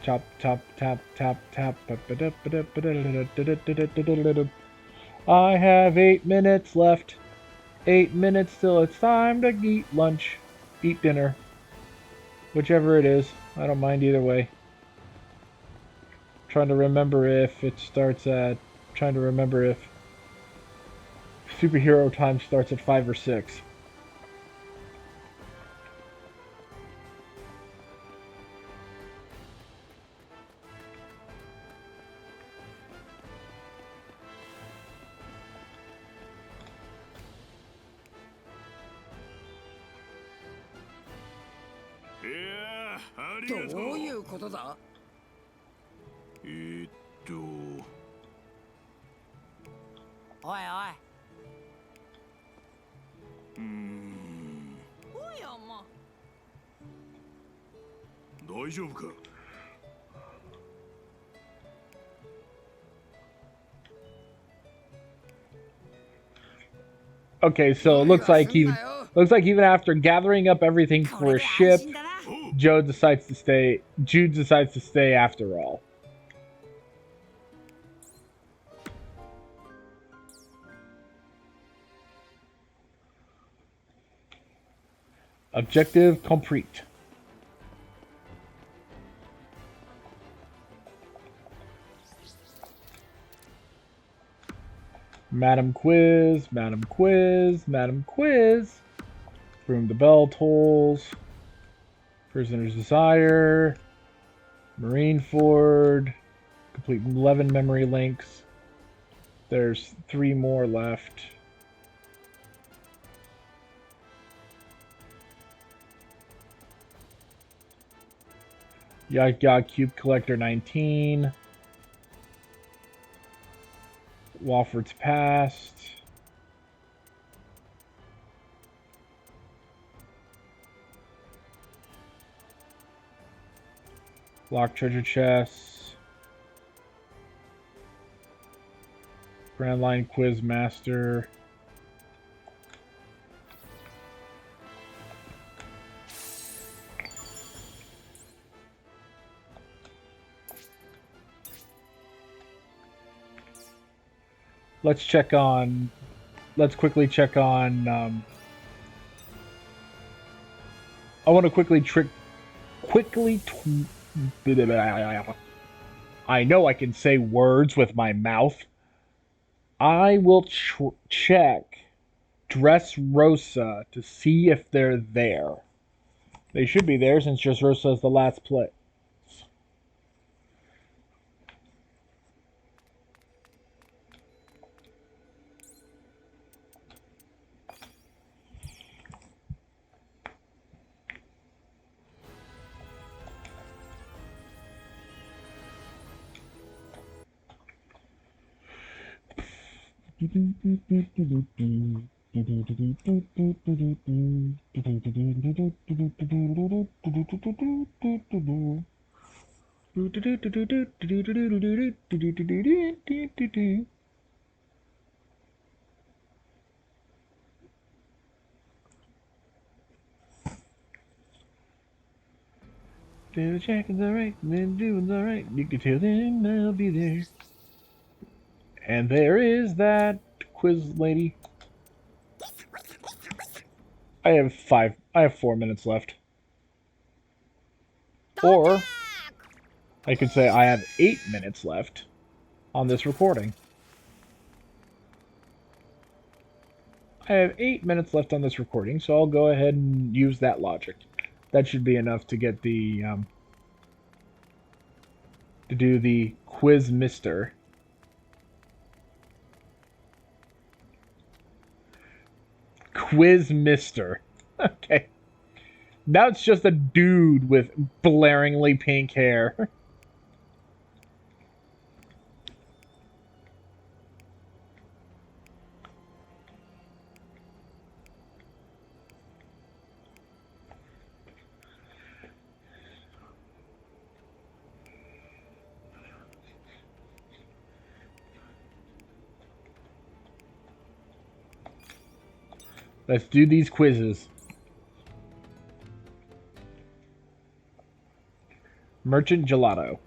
Chop, tap, tap, tap, tap. I have 8 minutes left. 8 minutes till it's time to eat lunch. Eat dinner. Whichever it is. I don't mind either way. Trying to remember if it starts at... Trying to remember if superhero time starts at 5 or 6. Okay, so it looks like even after gathering up everything for a ship, Jude decides to stay after all. Objective complete. Madam Quiz, Madam Quiz, Madam Quiz. Room the bell tolls. Prisoner's Desire. Marineford. Complete 11 memory links. There's 3 more left. Yaga Cube Collector 19. Walford's Past. Locked Treasure Chests. Grand Line Quiz Master. Let's quickly check on, I want to I know I can say words with my mouth. I will check Dressrosa to see if they're there. They should be there since Dressrosa is the last play. Do checking's alright, then doing's alright. You can tell them I'll be there. And there is that quiz lady. I have 4 minutes left. Or I could say I have 8 minutes left on this recording. I have 8 minutes left on this recording, so I'll go ahead and use that logic. That should be enough to get the to do the quiz mister. Quiz mister. Okay. Now it's just a dude with blaringly pink hair. Let's do these quizzes. Merchant Gelato.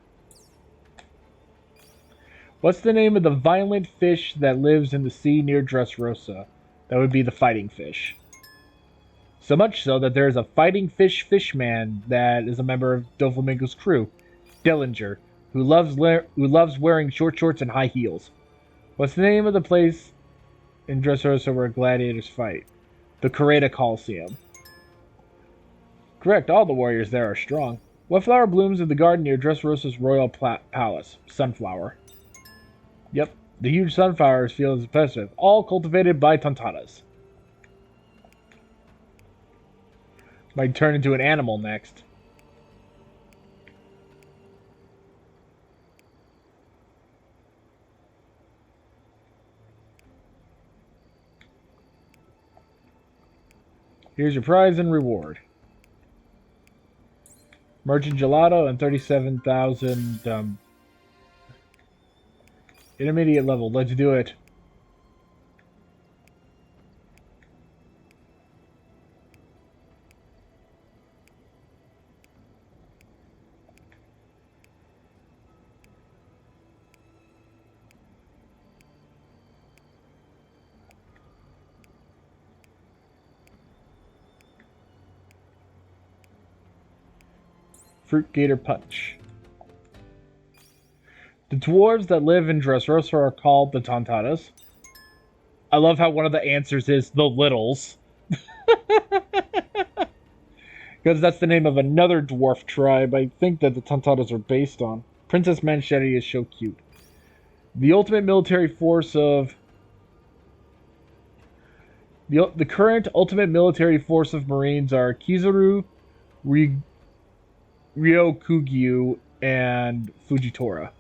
What's the name of the violent fish that lives in the sea near Dressrosa? That would be the fighting fish. So much so that there is a fighting fishman that is a member of Doflamingo's crew, Dillinger, who loves wearing short shorts and high heels. What's the name of the place in Dressrosa where gladiators fight? The Correda Coliseum. Correct, all the warriors there are strong. What flower blooms in the garden near Dressrosa's royal palace? Sunflower. Yep, the huge sunflowers field is impressive, all cultivated by Tontatas. Might turn into an animal next. Here's your prize and reward. Merchant Gelato and 37,000 intermediate level. Let's do it. Fruit Gator Punch. The dwarves that live in Dressrosa are called the Tontatas. I love how one of the answers is the Littles. Because that's the name of another dwarf tribe I think that the Tontatas are based on. Princess Manchetti is so cute. The ultimate military force of... The current ultimate military force of Marines are Kizaru, Ryokugyu, and Fujitora.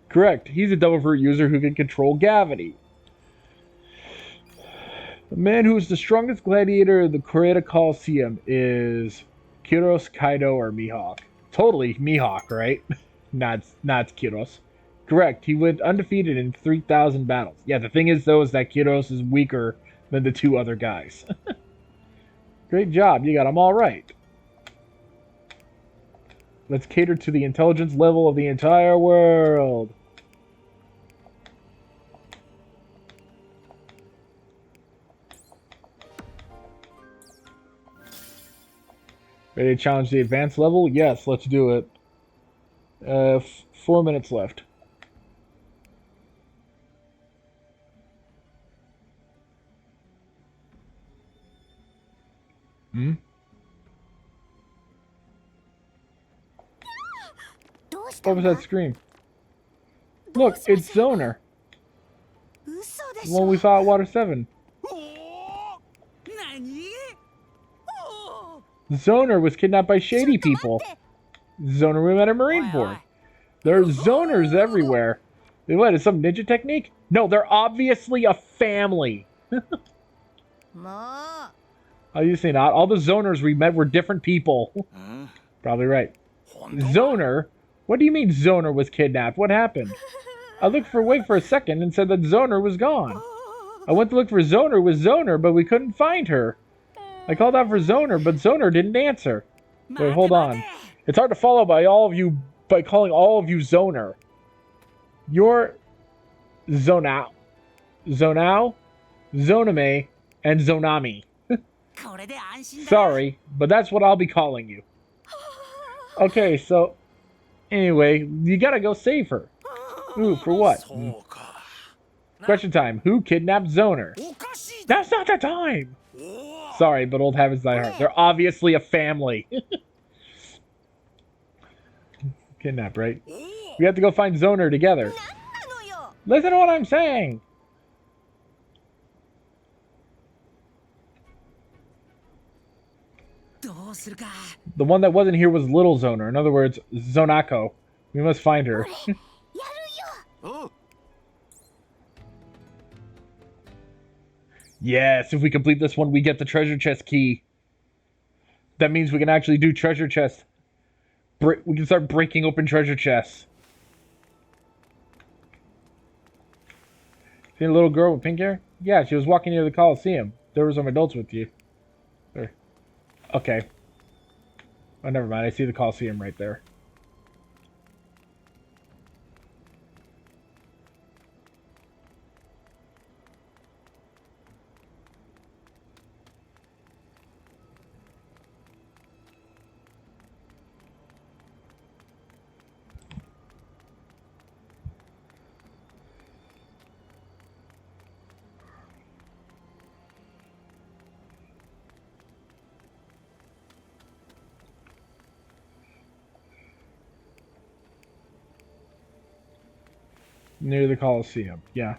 Correct. He's a double fruit user who can control gravity. The man who is the strongest gladiator of the Correda Coliseum is Kiros, Kaido, or Mihawk. Totally Mihawk, right? not Kiros. Correct. He went undefeated in 3,000 battles. Yeah, the thing is, though, is that Kiros is weaker than the two other guys. Great job. You got them all right. Let's cater to the intelligence level of the entire world. Ready to challenge the advanced level? Yes, let's do it. 4 minutes left. What was that scream? Look, it's Zoner. 嘘で The し one ょ we saw at Water 7. 何 Zoner was kidnapped by shady people. Zoner we met at Marineford. There are zoners everywhere. What, is some ninja technique? No, they're obviously a family. もう Obviously not. All the zoners we met were different people. Probably right. Zoner? What do you mean Zoner was kidnapped? What happened? I looked for Wake for a second and said that Zoner was gone. I went to look for Zoner with Zoner, but we couldn't find her. I called out for Zoner, but Zoner didn't answer. Wait, hold on. It's hard to follow by calling all of you Zoner. You're Zonao, Zoname, and Zonami. Sorry, but that's what I'll be calling you. Okay, so anyway, you gotta go save her. Ooh, for what? Question time. Who kidnapped Zoner? That's not the time! Sorry, but old habits die hard. They're obviously a family. Kidnap, right? We have to go find Zoner together. Listen to what I'm saying! The one that wasn't here was Little Zoner. In other words, Zonako. We must find her. Yes, if we complete this one, we get the treasure chest key. That means we can actually do treasure chest. We can start breaking open treasure chests. See a little girl with pink hair? Yeah, she was walking near the Coliseum. There were some adults with you. There. Okay. Oh, never mind. I see the Coliseum right there. Near the Coliseum, yeah.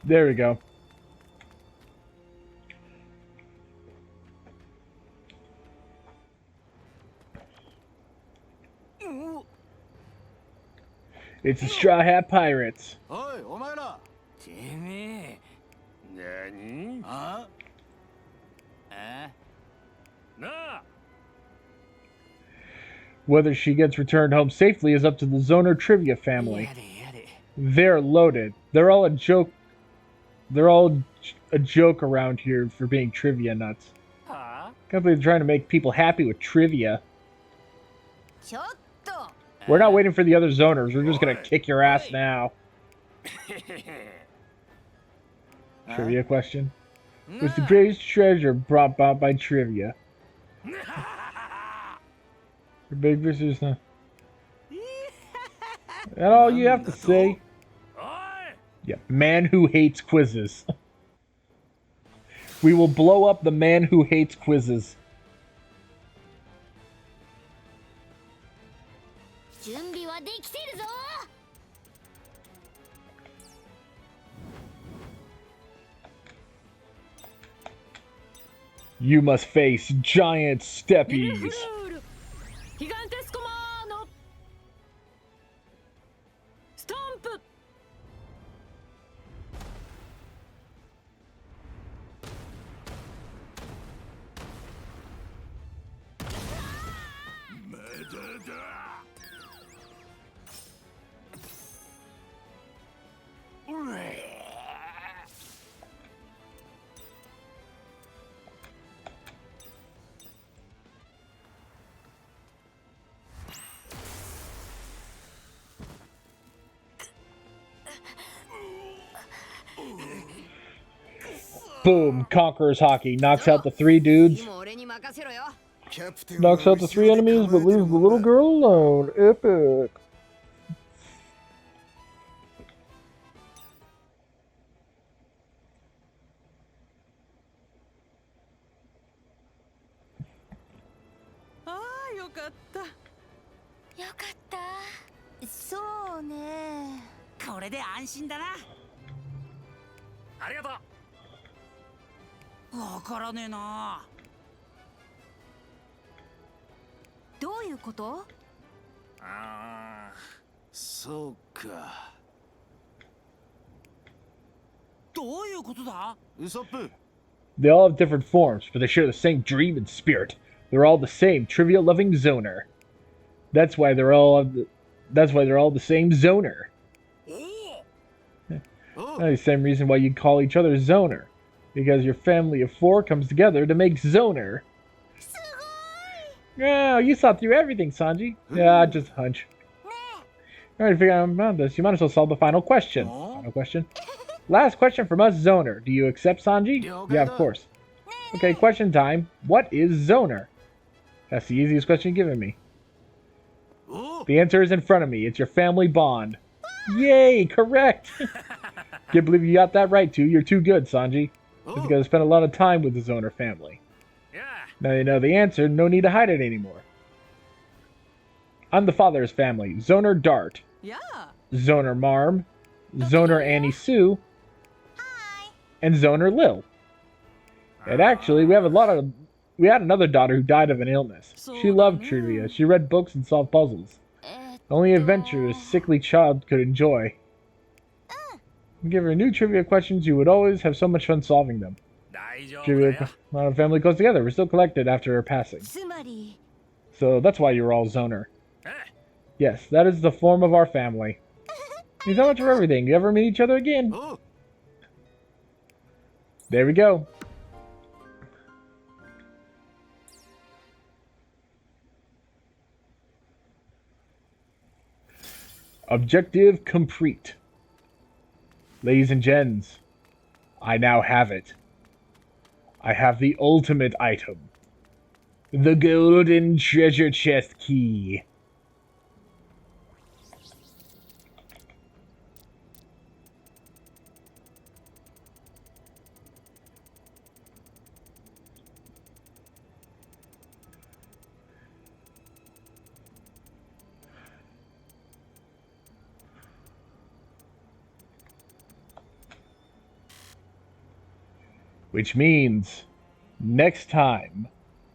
There we go. It's the Straw Hat Pirates. Whether she gets returned home safely is up to the Zoner Trivia family. They're loaded. They're all a joke. They're all a joke around here for being trivia nuts. Can't believe they're trying to make people happy with trivia. We're not waiting for the other zoners. We're just gonna kick your ass now. Trivia question. What's the greatest treasure brought about by trivia? Your big versus that all you have to say? Yeah, man who hates quizzes. We will blow up the man who hates quizzes. You must face giant steppies. Boom! Conqueror's hockey knocks out the 3 dudes. キャプテン Knocks out the 3 enemies, but leaves the little girl alone. Epic. Ah, よかった。よかった。そうね。これで安心だな。ありがとう。わからねえな。どういうこと？ああ、そうか。どういうことだ？ウソップ。 They all have different forms, but they share the same dream and spirit. They're all the same trivia-loving zoner. That's why they're all the same zoner. The same reason why you call each other zoner, because your family of 4 comes together to make zoner. Oh, you saw through everything, Sanji. Yeah, just a hunch. Alright, figure out about this. You might as well solve the final question. Final question. Last question from us, Zoner. Do you accept, Sanji? Yeah, of course. Okay, question time. What is Zoner? That's the easiest question you've given me. The answer is in front of me. It's your family bond. Yay, correct! Can't believe you got that right, too. You're too good, Sanji. Just gotta spend a lot of time with the Zoner family. Now you know the answer, no need to hide it anymore. I'm the father's family. Zoner Dart. Yeah. Zoner Marm. Zoner Annie Sue. And Zoner Lil. And actually, we had another daughter who died of an illness. She loved trivia. She read books and solved puzzles. The only adventure a sickly child could enjoy. Give her new trivia questions, you would always have so much fun solving them. Trivia, our family goes together. We're still collected after her passing. So that's why you're all Zoner. Yes, that is the form of our family. He's so much for everything. You ever meet each other again? There we go. Objective complete. Ladies and gents, I now have it. I have the ultimate item. The golden treasure chest key. Which means, next time,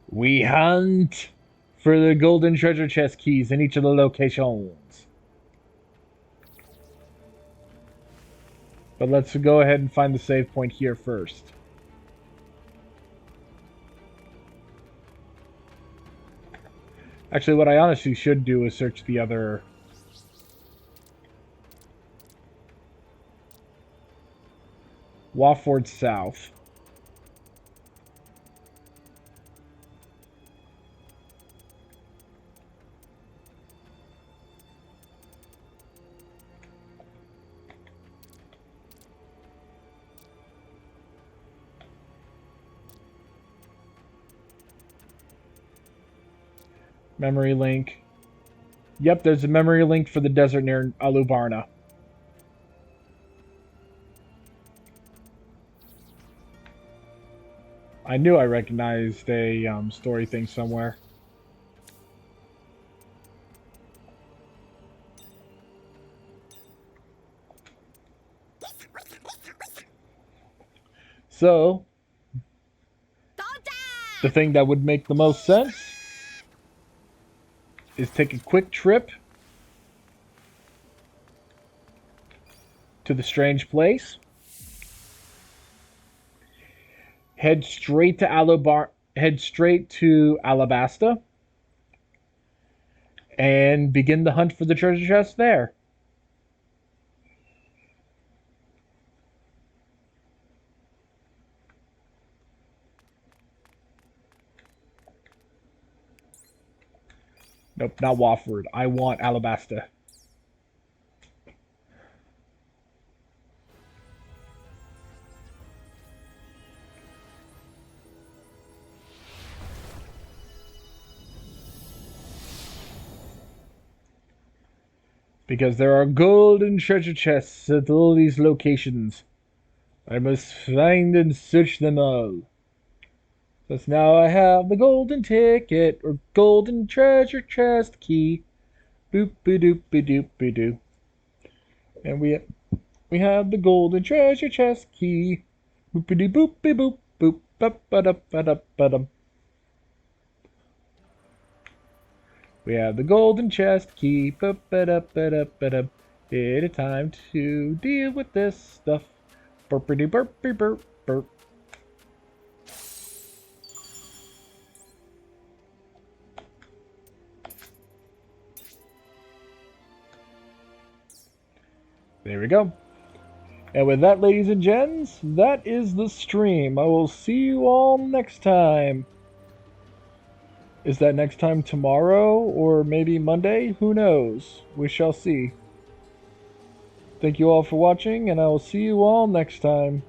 we hunt for the golden treasure chest keys in each of the locations. But let's go ahead and find the save point here first. Actually, what I honestly should do is search the other... Wofford South. Memory link. Yep, there's a memory link for the desert near Alubarna. I knew I recognized a story thing somewhere. So, the thing that would make the most sense is take a quick trip to the strange place, head straight to Alabasta, and begin the hunt for the treasure chest there. Nope, not Wofford. I want Alabasta. Because there are golden treasure chests at all these locations. I must find and search them all. Thus now I have the golden ticket, or golden treasure chest key. Boop-a-doop-a-doop-a-doo. And we have the golden treasure chest key. Boop-a-doo-boop-a-boop boop. Ba-ba-da-ba-da-ba-dum. We have the golden chest key. Ba-ba-da-ba-da-ba-dum. It is time to deal with this stuff. Burpity-burpy-burp-burp. There we go. And with that, ladies and gents, that is the stream. I will see you all next time. Is that next time tomorrow or maybe Monday? Who knows? We shall see. Thank you all for watching, and I will see you all next time.